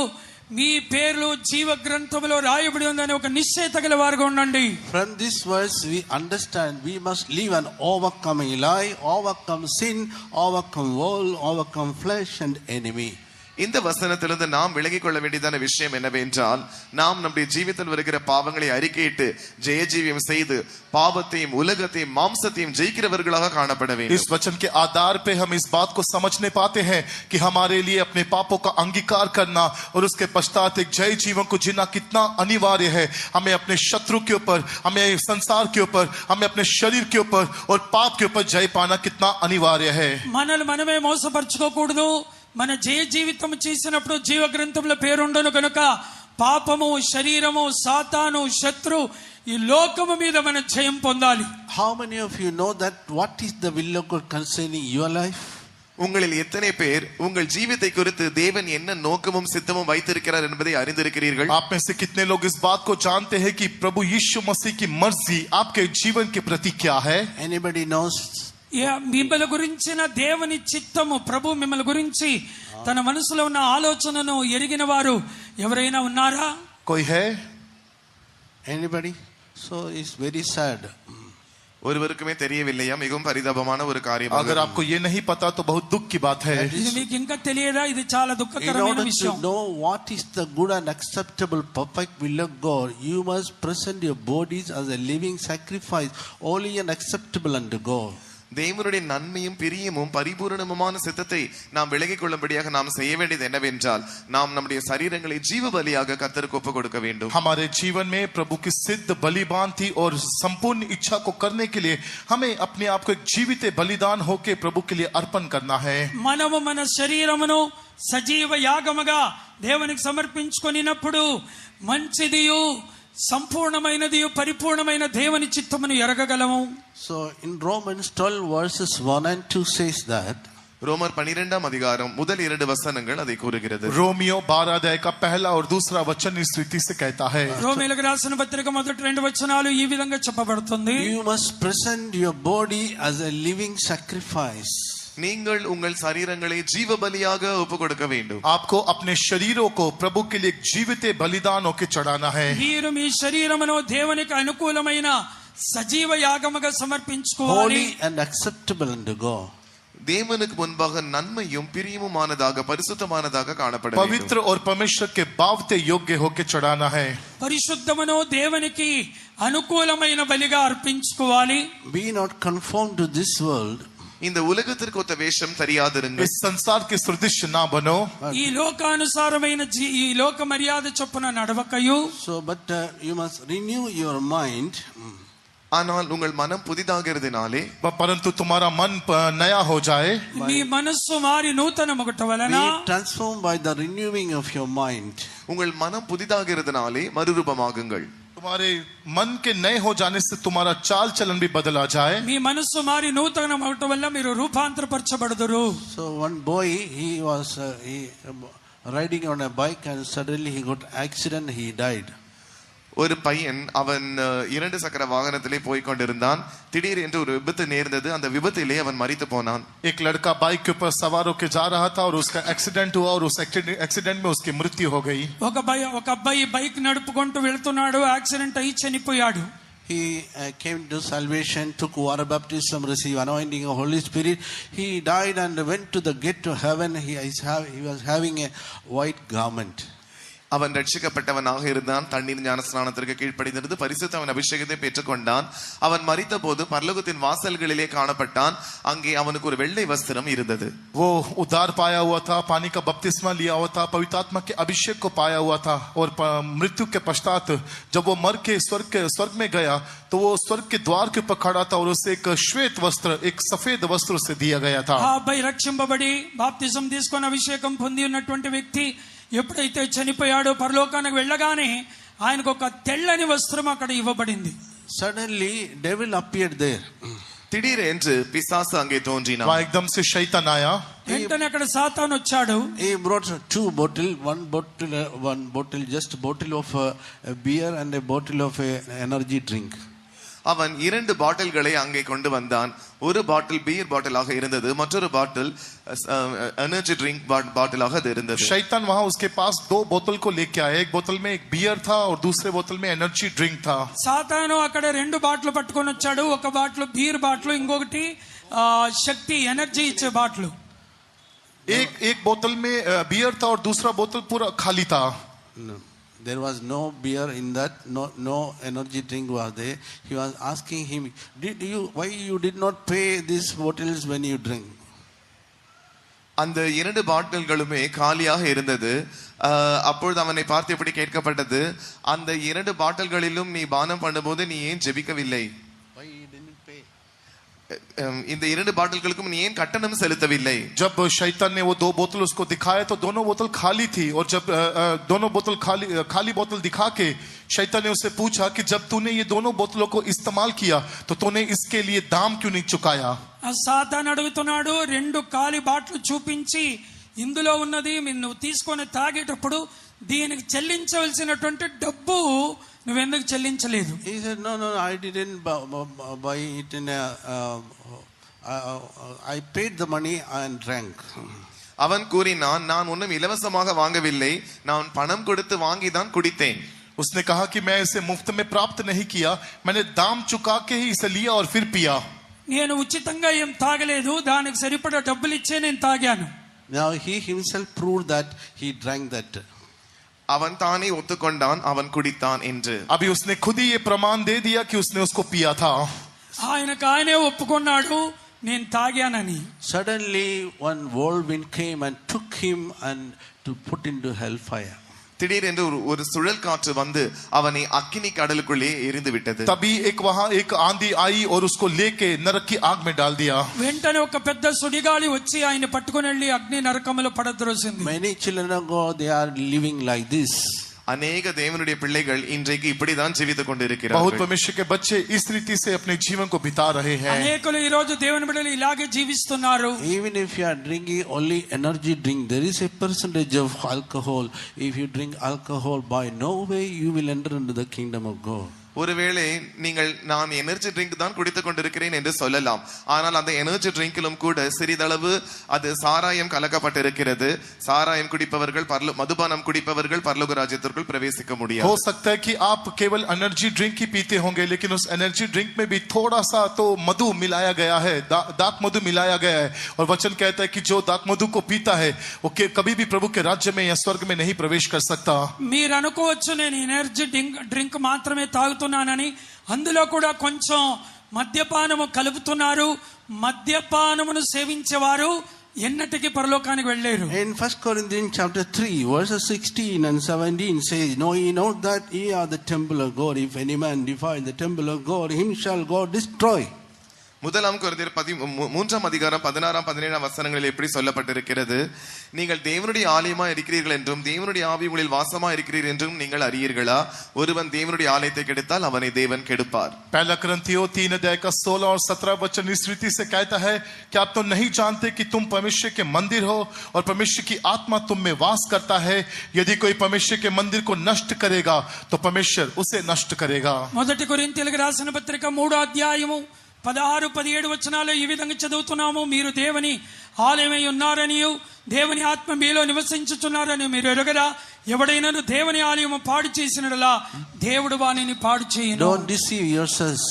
మీ పేర్లు జీవ గ్రంథములో రాయబడి ఉందని ఒక నిశ్చయత గల వారుగా ఉండండి. From this verse we understand we must live an overcoming life, overcome sin, overcome world, overcome flesh and enemy. இந்த வசனத்திலிருந்து நாம் விலகிக் கொள்ள வேண்டியதான விஷயம் என்னவென்றால், நாம் நம்முடைய ஜீவிதத்தில் வருகிற பாவங்களை அறிக்கையிட்டு ஜெயஜீவியம் செய்து பாவத்தையும் உலகத்தையும் மாம்சத்தையும் ஜெயிக்கிறவர்களாக காணப்பட வேண்டும். इस वचन के आधार पे हम इस बात को समझने पाते हैं कि हमारे लिए अपने पापों का अंगीकार करना और उसके पश्चात एक जय जीवन को जीना कितना अनिवार्य है. हमें अपने शत्रु के ऊपर, हमें संसार के ऊपर, हमें अपने शरीर के ऊपर और पाप के ऊपर जय पाना कितना अनिवार्य है. మనల్ని మనమే మోసపరచుకోకూడదు. మన జయ జీవితం చేసినప్పుడు జీవ గ్రంథంలో పేరుండను కనుక పాపము, శరీరము, సాతాను, శత్రు ఈ లోకము మీద మనం జయం పొందాలి. How many of you know that what is the will of God concerning your life? உங்களில் எத்தனை பேர் உங்கள் ஜீவித்தை குறித்து தேவன் என்ன நோக்கமும் சித்தமும் வைத்திருக்கிறார் என்பதை அறிந்திருக்கிறீர்கள்? आप में से कितने लोग इस बात को जानते हैं कि प्रभु यीशु मसीह की मर्जी आपके जीवन के प्रति क्या है? Anybody knows? మిమ్మల్ని గురించిన దేవుని చిత్తము, ప్రభు మిమ్మల్ని గురించి తన మనసులో ఉన్న ఆలోచనను ఎరిగిన వారు ఎవరైనా ఉన్నారా? कोई है? Anybody? So it's very sad. ஒருவருக்குமே தெரியவில்லையா? மிகவும் பரிதாபமான ஒரு காரியம். अगर आपको ये नहीं पता तो बहुत दुख की बात है. ఇది మీకు ఇంకా తెలియదా? ఇది చాలా In దుఃఖకరమైన order విషయం. to know what is the good and acceptable perfect will of God, you must present your bodies as a living sacrifice, holy and acceptable unto God. தேவனுடைய நன்மையும் பிரியமும் பரிபூரணமுமான சித்தத்தை நாம் விலகிக் கொள்ளும்படியாக நாம் செய்ய வேண்டியது என்னவென்றால், நாம் நம்முடைய சரீரங்களை ஜீவ பலியாக கர்த்தருக்கு ஒப்புக் கொடுக்க வேண்டும். हमारे जीवन में प्रभु की सिद्ध बलिदान थी और संपूर्ण इच्छा को करने के लिए हमें अपने आप को एक जीवित बलिदान होके प्रभु के लिए अर्पण करना है. మనము మన శరీరమును సజీవ యాగముగా దేవునికి సమర్పించుకొనినప్పుడు మంచిదియు సంపూర్ణమైనది పరిపూర్ణమైన దేవుని చిత్తమును ఎరగగలము. So in Romans 12 verses 1 and 2 says that, ரோமர் 12 முதல் 2 வசனங்கள் அதை கூறுகிறது. रोमियो 12 का पहला और दूसरा वचन इस रीति से कहता है. రోమీయులకు రాసిన పత్రిక మొదటి 2 వచనాలు ఈ విధంగా చెప్పబడుతుంది. you must present your body as a living sacrifice. நீங்கள் உங்கள் சரீரங்களை ஜீவ பலியாக ஒப்புக் கொடுக்க வேண்டும். आपको अपने शरीरों को प्रभु के लिए जीवित बलिदान होके चढ़ाना है. మీరు మీ శరీరమును దేవునికి అనుకూలమైన సజీవ యాగముగా సమర్పించుకోవాలి. Holy and acceptable unto God. தேவனுக்கு முன்பாக நன்மையும் பிரியமுமானதாக பரிசுத்தமானதாக காணப்பட வேண்டும். पवित्र और परमेश्वर के भावते योग्य होके चढ़ाना है. పరిశుద్ధమును దేవునికి అనుకూలమైన బలిగా అర్పించుకోవాలి. Be not conformed to this world. இந்த உலகத்திற்கு ஒத்த வேஷம் தெரியாதிருங்கள். इस संसार के सदृश ना बनो. ఈ లోకానుసారమైన ఈ లోక మర్యాద చొప్పున నడవకయు. So but you must renew your mind. ஆனால் உங்கள் மனம் புதிதாகிறதுனாலே परंतु तुम्हारा मन नया हो जाए, మీ మనస్సు మారి నూతనమగుట వలన be transformed by the renewing of your mind. உங்கள் மனம் புதிதாகிறதுனாலே மறுரூபமாகுங்கள். तुम्हारे मन के नए हो जाने से तुम्हारा चाल चलन भी बदला जाए. మీ మనస్సు మారి నూతనమగుట వల్ల మీరు రూపాంతరపరచబడుదురు. So one boy, he was riding on a bike and suddenly he got accident, he died. ஒரு பையன் அவன் 2 சக்கர வாகனத்திலே போய் கொண்டிருந்தான். திடீர் என்று ஒரு விபத்து நேர்ந்தது. அந்த விபத்திலே அவன் மரித்து போனான். एक लड़का बाइक के ऊपर सवार होकर जा रहा था और उसका एक्सीडेंट हुआ और उस एक्सीडेंट में उसकी मृत्यु हो गई. ఒక అబ్బాయి బైక్ నడుపుకుంటూ వెళ్తున్నాడు, యాక్సిడెంట్ అయి చనిపోయాడు. He came to salvation, took water baptism, received anointing of Holy Spirit. He died and went to the gate to heaven. He was having a white garment. அவன் ரட்சிக்கப்பட்டவனாக இருந்தான். தண்ணீர் ஞானஸ்நானத்திற்கு கீழ்ப்படிந்திருந்து பரிசுத்தவன் அபிஷேகத்தை பெற்றுக்கொண்டான். அவன் மரித்த போது பரலோகத்தின் வாசல்களிலே காணப்பட்டான். அங்கே அவனுக்கு ஒரு வெள்ளை வஸ்திரம் இருந்தது. वो उद्धार पाया हुआ था, पानी का बपतिस्मा लिया हुआ था, पवित्र आत्मा के अभिषेक को पाया हुआ था और मृत्यु के पश्चात जब वो मर के स्वर्ग में गया तो वो स्वर्ग के द्वार के ऊपर खड़ा था और उसे एक श्वेत वस्त्र, एक सफेद वस्त्र उसे दिया गया था. ఆ అబ్బాయి రక్షింపబడి బాప్తిజం తీసుకొని అభిషేకం పొంది ఉన్నటువంటి వ్యక్తి ఎప్పుడైతే చనిపోయాడో పరలోకానికి వెళ్ళగానే ఆయనకు ఒక తెల్లని వస్త్రం అక్కడ ఇవ్వబడింది. Suddenly devil appeared there. திடீரென்று பிசாசு அங்கே தோன்றினான். वहाँ एकदम से शैतान आया. వెంటనే అక్కడ సాతాను వచ్చాడు. He brought 2 bottles, one bottle just bottle of beer and a bottle of energy drink. அவன் 2 பாட்டில்களை அங்கே கொண்டு வந்தான். ஒரு பாட்டில் பீர் பாட்டிலாக இருந்தது, மற்றொரு பாட்டில் எனர்ஜி ட்ரிங்க் பாட்டிலாக அது இருந்தது. शैतान वहाँ उसके पास 2 बोतल को लेके आया. एक बोतल में एक बियर था और दूसरे बोतल में एनर्जी ड्रिंक था. సాతాను అక్కడ 2 బాటిల్ పట్టుకొని వచ్చాడు. ఒక బాటిల్ బీర్ బాటిల్, ఇంకొకటి శక్తి ఎనర్జీ ఇచ్చే బాటిల్. एक बोतल में बियर था और दूसरा बोतल पूरा खाली था. No. There was no beer in that, no energy drink was there. He was asking him, why you did not pay these bottles when you drink? அந்த 2 பாட்டில்களுமே காலியாக இருந்தது. அப்பொழுது அவனை பார்த்து எப்படி கேட்கப்பட்டது, அந்த 2 பாட்டில்களிலும் நீ பானம் பண்ணும்போது நீ ஏன் ஜெபிக்கவில்லை? Why you didn't pay? இந்த 2 பாட்டில்களுக்கும் நீ ஏன் கட்டணம் செலுத்தவில்லை? जब शैतान ने वो 2 बोतल उसको दिखाया तो दोनों बोतल खाली थी और जब दोनों बोतल खाली बोतल दिखा के शैतान ने उससे पूछा कि जब तूने ये दोनों बोतलों को इस्तेमाल किया तो तूने इसके लिए दाम क्यों नहीं चुकाया? ఆ సాతాను అడుగుతున్నాడు, 2 ఖాళీ బాటిల్ చూపించి ఇందులో ఉన్నది నువ్వు తీసుకొని తాగేటప్పుడు దీనికి చెల్లించవలసినటువంటి డబ్బు నువ్వెందుకు చెల్లించలేదు? He said, no, I didn't buy it in I paid the money and drank. அவன் கூறினான், நான் ஒன்றும் இலவசமாக வாங்கவில்லை, நான் பணம் கொடுத்து வாங்கி தான் குடித்தேன். उसने कहा कि मैं इसे मुफ्त में प्राप्त नहीं किया, मैंने दाम चुका के ही इसे लिया और फिर पिया. నేను ఉచితంగా ఏం తాగలేదు, దానికి సరిపడా డబ్బులు ఇచ్చే నేను తాగాను. Now he himself proved that he drank that. அவன் தானே ஒத்துக்கொண்டான், அவன் குடித்தான் என்று. अभी उसने खुद ही ये प्रमाण दे दिया कि उसने उसको पिया था. ఆయనకు ఆయనే ఒప్పుకున్నాడు నేను తాగానని. Suddenly one whirlwind came and took him and to put into hellfire. திடீரென்று ஒரு சுழல் காற்று வந்து அவனை அக்கினி கடலுக்குள்ளே எரிந்து விட்டது. तभी वहां एक आंधी आई और उसको लेके नरक की आग में डाल दिया. వెంటనే ఒక పెద్ద సుడిగాలి వచ్చి ఆయన పట్టుకొని వెళ్ళి అగ్ని నరకములో పడద్రోసింది. Many children of God, they are living like this. अनेक தேவனுடைய பிள்ளைகள் இன்றைக்கு இப்படிதான் ஜீவித்துக் बहुत கொண்டிருக்கிறார்கள். परमेश्वर के बच्चे इस रीति से अपने जीवन को बिता रहे हैं. అనేకులు ఈ రోజు దేవుని బిడ్డలు ఇలాగే జీవిస్తున్నారు. Even if you are drinking only energy drink, there is a percentage of alcohol. If you drink alcohol, by no way you will enter into the kingdom of God. ஒருவேளை நீங்கள் நான் எனர்ஜி ட்ரிங்க் தான் குடித்துக் கொண்டிருக்கிறேன் என்று சொல்லலாம். ஆனால் அந்த energy ட்ரிங்கிலும் கூட சிறிதளவு அது சாராயம் கலக்கப்பட்டிருக்கிறது. சாராயம் குடிப்பவர்கள் மதுபானம் குடிப்பவர்கள் பரலோக ராஜ்யத்திற்குள் பிரவேசிக்க முடியாது. हो सकता है कि आप केवल एनर्जी ड्रिंक ही पीते होंगे, लेकिन उस एनर्जी ड्रिंक में भी थोड़ा सा तो मधु मिलाया गया है, दाक मधु मिलाया गया है. और वचन कहता है कि जो दाक मधु को पीता है वो कभी भी प्रभु के राज्य में या स्वर्ग में नहीं प्रवेश कर सकता. మీరు అనుకోవచ్చు నేను ఎనర్జీ డ్రింక్ మాత్రమే తాగుతున్నానని. అందులో కూడా కొంచెం మద్యపానము కలుపుతున్నారు. మద్యపానమును సేవించేవారు ఎన్నటికీ పరలోకానికి వెళ్ళలేరు. In 1 Corinthians chapter 3, verses 16 and 17 says, "Know ye not that ye are the temple of God? If any man defile the temple of God, him shall God destroy." முதலாம் கொரிந்தியர் 3:16-17 வசனங்களில் எப்படி சொல்லப்பட்டிருக்கிறது? நீங்கள் தேவனுடைய ஆலயமா இருக்கிறீர்கள் என்றும் தேவனுடைய ஆவி உங்களில் வாசமா இருக்கிறீர்கள் என்றும் நீங்கள் அறியீர்களா? ஒருவன் தேவனுடைய ஆலயத்தை கெடுத்தால் அவனை தேவன் கெடுப்பார். पहला कुरिन्थियों 3:16 और 17 वचन इस रीति से कहता है कि आप तो नहीं जानते कि तुम परमेश्वर के मंदिर हो और परमेश्वर की आत्मा तुम में वास करता है. यदि कोई परमेश्वर के मंदिर को नष्ट करेगा तो परमेश्वर उसे नष्ट करेगा. మొదటి కొరింథీయులకు రాసిన పత్రిక 3వ అధ్యాయము 16-17 వచనాలు ఈ విధంగా చదువుతున్నాము. మీరు దేవుని ఆలయమై ఉన్నారనియు దేవుని ఆత్మ మీలో నివసించుచున్నారని మీరు ఎరుగరా? ఎవడైనను దేవుని ఆలయము పాడు చేసినడలా దేవుడు వానిని పాడు చేయును. Don't deceive yourselves.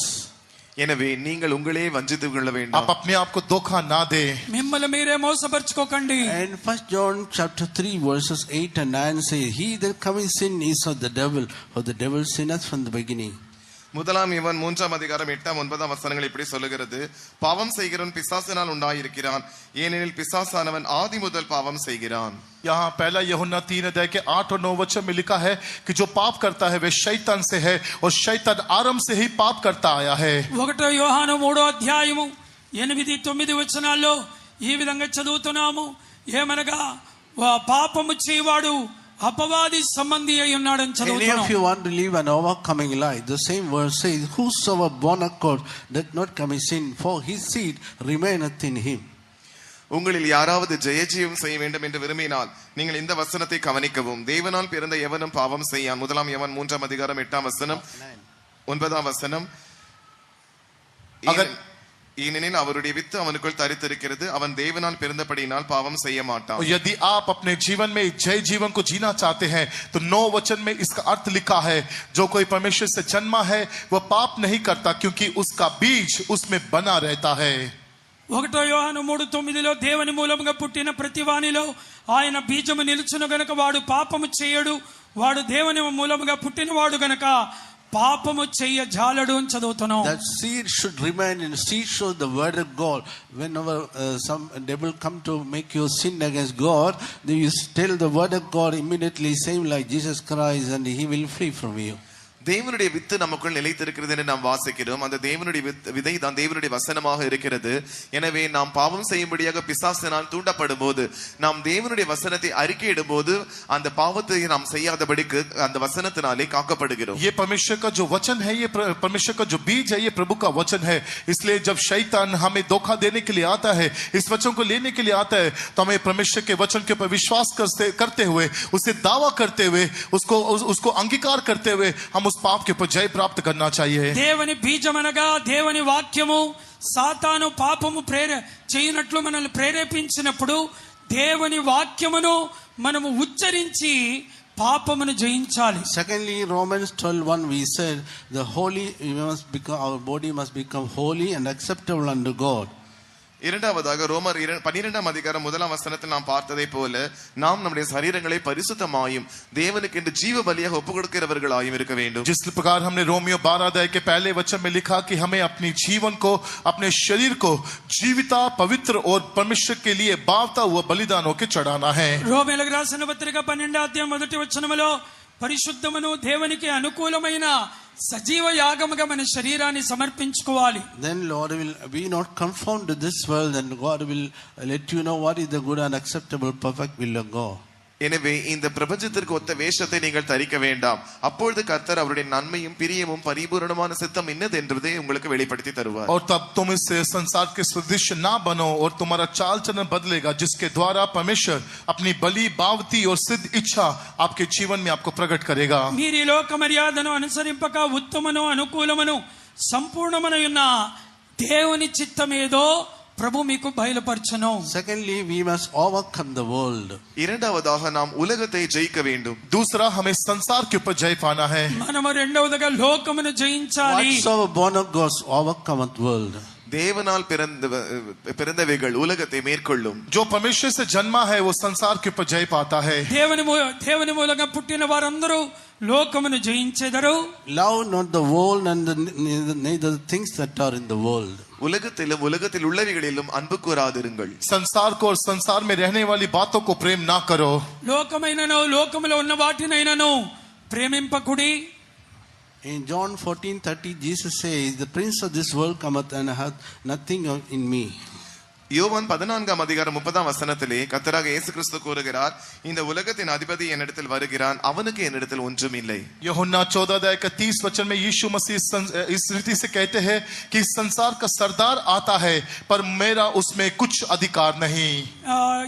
எனவே நீங்கள் உங்களே வஞ்சித்து கொள்ள आप வேண்டாம். अपने आप को धोखा ना दे. మిమ్మల్ని మీరే మోసపరుచుకోకండి. And 1 John chapter 3 verses 8 and 9 say, "He that commits sin is of the devil, for the devil sinneth from the beginning." முதலாம் யோவான் 3:8-9 வசனங்கள் இப்படி சொல்லுகிறது, பாவம் செய்கிறவன் பிசாசினால் உண்டாயிருக்கிறான், ஏனெனில் பிசாசானவன் ஆதி முதல் பாவம் செய்கிறான். यहाँ पहला यूहन्ना 3 के 8 और 9 वचन में लिखा है कि जो पाप करता है वह शैतान से है और शैतान आरंभ से ही पाप करता आया है. 1 యోహాను 3వ అధ్యాయము 8-9 వచనాల్లో ఈ విధంగా చదువుతున్నాము. ఏమనగా పాపము చేయవాడు అపవాది సంబంధి అయి ఉన్నాడని Any చదువుతున్నాము. of you want to live an overcoming life? The same verse says, "Whosoever born of God doth not commit sin, for his seed remaineth in him." உங்களில் யாராவது ஜெயஜீவம் செய்ய வேண்டும் என்று விரும்பினால் நீங்கள் இந்த வசனத்தை கவனிக்கவும். தேவனால் பிறந்த எவனும் பாவம் செய்யான். முதலாம் யோவான் 3:8 ஏனெனில் அவருடைய வித்து அவனுக்குள் தரித்திருக்கிறது, அவன் தேவனால் பிறந்தபடியினால் பாவம் செய்ய மாட்டான். यदि आप अपने जीवन में जय जीवन को जीना चाहते हैं तो 9 वचन में इसका अर्थ लिखा है, जो कोई परमेश्वर से जन्मा है वह पाप नहीं करता क्योंकि उसका बीज उसमें बना रहता है. 1 యోహాను 3:9 దేవుని మూలముగా పుట్టిన ప్రతి వానిలో ఆయన బీజము నిలుచును గనుక వాడు పాపము చేయడు, వాడు దేవుని మూలముగా పుట్టినవాడు గనుక పాపము చెయ్య జాలడు అని చదువుతున్నాం. That seed should remain in seed shows the word of God. Whenever some devil come to make you sin against God, then you tell the word of God immediately, same like Jesus Christ, and he will free from you. தேவனுடைய with நமக்குள் நிலைத்திருக்கிறது என்று நாம் வாசிக்கிறோம். அந்த தேவனுடைய விதை தான் தேவனுடைய வசனமாக இருக்கிறது. எனவே நாம் பாவம் செய்யும்படியாக பிசாசினால் தூண்டப்படும் போது நாம் தேவனுடைய வசனத்தை அறிக்கையிடும் போது அந்த பாவத்தை நாம் செய்யாதபடிக்கு அந்த வசனத்தினாலே காக்கப்படுகிறோம். ये परमेश्वर का जो वचन है, ये परमेश्वर का जो बीज है, ये प्रभु का वचन है. इसलिए जब शैतान हमें धोखा देने के लिए आता है, इस वचन को लेने के लिए आता है, तो हमें परमेश्वर के वचन के ऊपर विश्वास करते हुए, उसे दावा करते हुए, उसको अंगीकार करते हुए हम पाप के ऊपर जय प्राप्त करना चाहिए. దేవుని బీజమనగా దేవుని వాక్యము సాతాను పాపము చేయనట్లు మనల్ని ప్రేరేపించినప్పుడు దేవుని వాక్యమును మనము ఉచ్చరించి పాపమును జయించాలి. Secondly, Romans 12:1 we said our body must become holy and acceptable unto God. இரண்டாவதாக ரோமர் 12:1 நாம் பார்த்ததை போல நாம் நம்முடைய சரீரங்களை பரிசுத்தமாயும் தேவனுக்கு என்று ஜீவ பலியாக ஒப்புக் கொடுக்கிறவர்களாயும் இருக்க வேண்டும். जिस प्रकार हमने रोमियो 12 के पहले वचन में लिखा कि हमें अपनी जीवन को, अपने शरीर को जीविता, पवित्र और परमेश्वर के लिए बावता हुआ बलिदान होकर चढ़ाना है. రోమీయులకు రాసిన పత్రిక 12వ అధ్యాయం 1వ వచనములో పరిశుద్ధమును దేవునికి అనుకూలమైన సజీవ యాగముగా మన శరీరాన్ని సమర్పించుకోవాలి. Then Lord will be not conformed to this world, and God will let you know what is the good and acceptable perfect will of God. எனவே இந்த பிரபஞ்சத்திற்கு ஒத்த வேஷத்தை நீங்கள் தரிக்க வேண்டாம். அப்பொழுது கர்த்தர் அவருடைய நன்மையும் பிரியமும் பரிபூரணமான சித்தம் என்னது என்பதை உங்களுக்கு வெளிப்படுத்தி தருவார். और तब तुम इस संसार के सदृश ना बनो और तुम्हारा चाल चलन बदलेगा, जिसके द्वारा परमेश्वर अपनी बलि, बावती और सिद्ध इच्छा आपके जीवन में आपको प्रकट करेगा. మీరు ఈ లోక మర్యాదను అనుసరింపక ఉత్తమను అనుకూలమును సంపూర్ణమునయున్న దేవుని చిత్తమేదో ప్రభు మీకు బయలుపరచును. Secondly, we must overcome the world. இரண்டாவதாக நாம் உலகத்தை ஜெயிக்க வேண்டும். दूसरा, हमें संसार के ऊपर जय पाना है. మనము రెండవదిగా లోకమును జయించాలి. Whatsoever born of God overcometh world. தேவனால் பிறந்தவைகள் உலகத்தை மேற்கொள்ளும். जो परमेश्वर से जन्मा है वो संसार के ऊपर जय पाता है. దేవుని మూలంగా పుట్టిన వారందరూ లోకమును జయించెదరు. Love not the world and neither the things that are in the world. உலகத்திலும் உலகத்தில் உள்ளவைகளிலும் அன்பு கூறாதிருங்கள். संसार को और संसार में रहने वाली बातों को प्रेम ना करो. లోకమైనను లోకములో ఉన్న వాటినైనను ప్రేమింపకుడి. In John 14:30 Jesus says, the prince of this world cometh and hath nothing in me. யோவான் 14:30 கர்த்தராக இயேசு கிறிஸ்து கூறுகிறார், இந்த உலகத்தின் அதிபதி என்னிடத்தில் வருகிறான், அவனுக்கு என்னிடத்தில் ஒன்றும் இல்லை. यूहन्ना 14:31 में यीशु मसीह इस रीति से कहते हैं कि संसार का सरदार आता है पर मेरा उसमें कुछ अधिकार नहीं.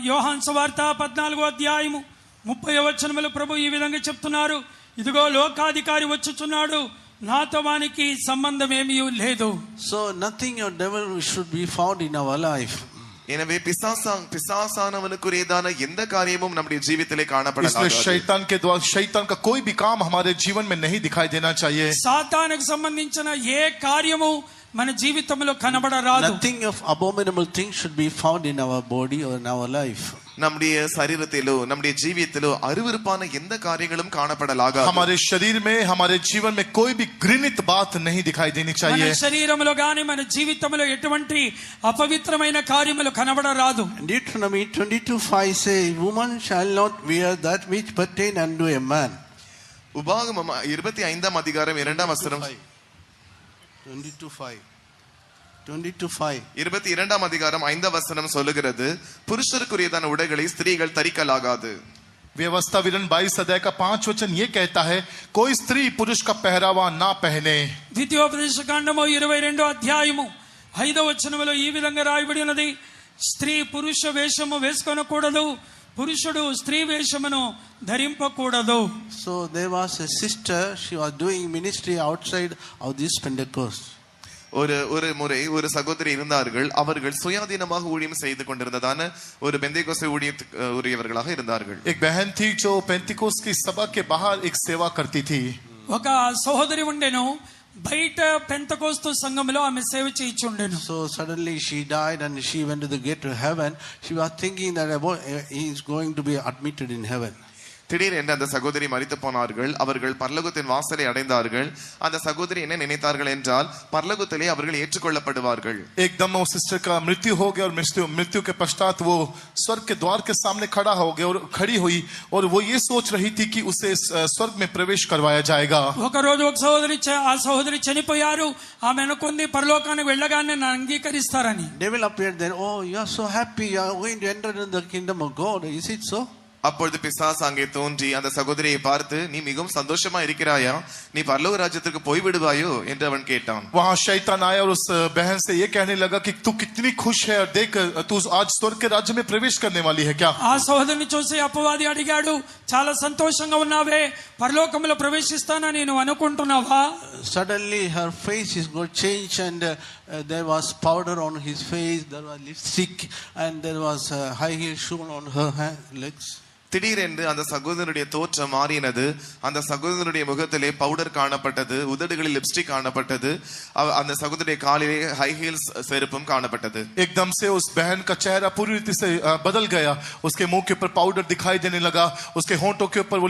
యోహాను సువార్త 14:30 ప్రభు ఈ విధంగా చెప్తున్నారు, ఇదిగో లోకాధికారి వచ్చుచున్నాడు, నాతో వానికి సంబంధం ఏమీ లేదు. So nothing or devil should be found in our life. எனவே பிசாசானவனுக்குரியதான எந்த காரியமும் நம்முடைய ஜீவிதத்திலே காணப்படாது. शैतान का कोई भी काम हमारे जीवन में नहीं दिखाई देना चाहिए. సాతానుకు సంబంధించిన ఏ కార్యము మన జీవితంలో కనబడరాదు. Nothing of abominable things should be found in our body or in our life. நம்முடைய சரீரத்திலோ நம்முடைய ஜீவியத்திலோ அருவருப்பான எந்த காரியங்களும் காணப்படலாகாது. हमारे शरीर में हमारे जीवन में कोई भी घृणित बात नहीं दिखाई देनी चाहिए. మన శరీరములో గాని మన జీవితంలో ఎటువంటి అపవిత్రమైన కార్యములు కనబడరాదు. Deuteronomy 22:5 says, woman shall not wear that which pertain unto a man. உபாகமம் 25 அதிகாரம் 2 வசனம் 22 அதிகாரம் 5 வசனம் சொல்லுகிறது, புருஷருக்குரியதான உடைகளை ஸ்திரீகள் தரிக்கலாகாது. व्यवस्था विवरण 22 अध्याय का 5 वचन ये कहता है, कोई स्त्री पुरुष का पहरावा ना पहने. ద్వితీయోపదేశకాండము 22:5 ఈ విధంగా రాయబడి ఉన్నది, స్త్రీ పురుష వేషము వేసుకొనకూడదు, పురుషుడు స్త్రీ వేషమును ధరింపకూడదు. So there was a sister, she was doing ministry outside of this Pentecost. ஒரு முறை ஒரு சகோதரி இருந்தார்கள், அவர்கள் சுயாதீனமாக ஊழியம் செய்து கொண்டிருந்ததான ஒரு பெந்தேகோஸ்தே ஊழியர்களாக இருந்தார்கள். एक बहन थी जो पेंतिकोस्त की सभा के बाहर एक सेवा करती थी. ఒక సహోదరి ఉండెను, బయట పెంతకోస్తు సంఘములో ఆమె సేవ చేయుచుండెను. So suddenly she died and she went to the gate to heaven. She was thinking that he is going to be admitted in heaven. திடீரென்று அந்த சகோதரி மரித்து போனார்கள். அவர்கள் பரலோகத்தின் வாசலை அடைந்தார்கள். அந்த சகோதரி என்ன நினைத்தார்கள் என்றால், பரலோகத்திலே அவர்கள் ஏற்றுக்கொள்ளப்படுவார்கள். एकदम वो सिस्टर का मृत्यु हो गया और मृत्यु के पश्चात वो स्वर्ग के द्वार के सामने खड़ा हो गया और खड़ी हुई और वो ये सोच रही थी कि उसे स्वर्ग में प्रवेश करवाया जाएगा. ఒక రోజు ఒక సహోదరి చనిపోయారు. ఆమె అనుకుంది పరలోకానికి వెళ్ళగానే నన్ను అంగీకరిస్తారని. Devil appeared then, oh, you are so happy, you are going to enter in the kingdom of God. Is it so? அப்பொழுது பிசாசு அங்கே தோன்றி அந்த சகோதரியை பார்த்து, நீ மிகவும் சந்தோஷமா இருக்கிறாயா, நீ பரலோக ராஜ்யத்திற்கு போய் விடுவாயோ என்று அவன் கேட்டான். वहां शैतान आया और उस बहन से ये कहने लगा कि तू कितनी खुश है और देख तू आज स्वर्ग के राज्य में प्रवेश करने वाली है क्या. ఆ సహోదరిని చూసి అపవాది అడిగాడు, చాలా సంతోషంగా ఉన్నావే, పరలోకంలో ప్రవేశిస్తానని నువ్వు అనుకుంటున్నావా? Suddenly her face is going to change and there was powder on his face, there was lipstick and there was high heel shoe on her legs. திடீரென்று அந்த சகோதரனுடைய தோற்றம் மாறினது. அந்த சகோதரனுடைய முகத்திலே பவுடர் காணப்பட்டது, உதடுகளில் லிப்ஸ்டிக் காணப்பட்டது, அந்த சகோதரனுடைய காலிலே ஹை ஹீல்ஸ் செருப்பும் காணப்பட்டது. एकदम से उस बहन का चेहरा पूरी रीति से बदल गया. उसके मुंह के ऊपर पाउडर दिखाई देने लगा, उसके होंठों के ऊपर वो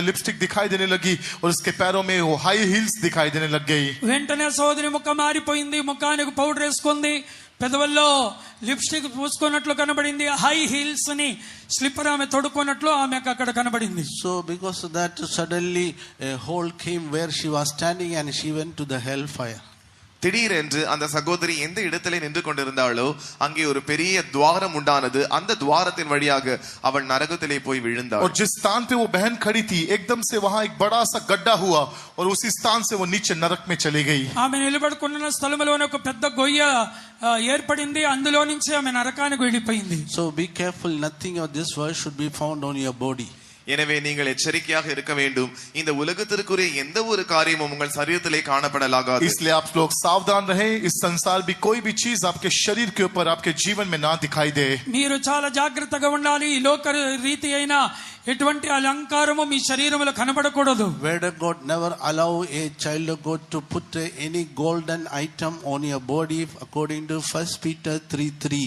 लिपस्टिक दिखाई देने लगी और उसके पैरों में वो हाई हील्स दिखाई देने लग गई. వెంటనే సహోదరి ముఖం మారిపోయింది, ముఖానికి పౌడర్ వేసుకుంది, పెదవుల్లో లిప్స్టిక్ పూసుకున్నట్లు కనబడింది, హై హీల్స్ ని స్లిప్పర్ ఆమె తొడుక్కున్నట్లు ఆమెకు అక్కడ కనబడింది. So because of that suddenly a hole came where she was standing and she went to the hellfire. திடீரென்று அந்த சகோதரி எந்த இடத்திலே நின்று கொண்டிருந்தாளோ அங்கே ஒரு பெரிய துவாரம் உண்டானது. அந்த துவாரத்தின் வழியாக அவள் நரகத்திலே போய் விழுந்தாள். और जिस स्थान पे वो बहन खड़ी थी एकदम से वहां एक बड़ा सा गड्ढा हुआ और उसी स्थान से वो नीचे नरक में चली गई. ఆమె నిలబడుకున్న స్థలములోనే ఒక పెద్ద గొయ్య ఏర్పడింది, అందులో నుంచి ఆమె నరకానికి వెళ్ళిపోయింది. So be careful, nothing of this world should be found on your body. எனவே நீங்கள் எச்சரிக்கையாக இருக்க வேண்டும். இந்த உலகத்திற்குரிய எந்த ஒரு காரியமும் உங்கள் சரீரத்திலே காணப்படலாகாது. इसलिए आप लोग सावधान रहें, इस संसार भी कोई भी चीज आपके शरीर के ऊपर आपके जीवन में ना दिखाई दे. మీరు చాలా జాగ్రత్తగా ఉండాలి. ఈ లోక రీతి అయిన ఎటువంటి అలంకారము మీ శరీరములో కనబడకూడదు. Word of God never allow a child of God to put any golden item on your body according to 1 Peter 3:3.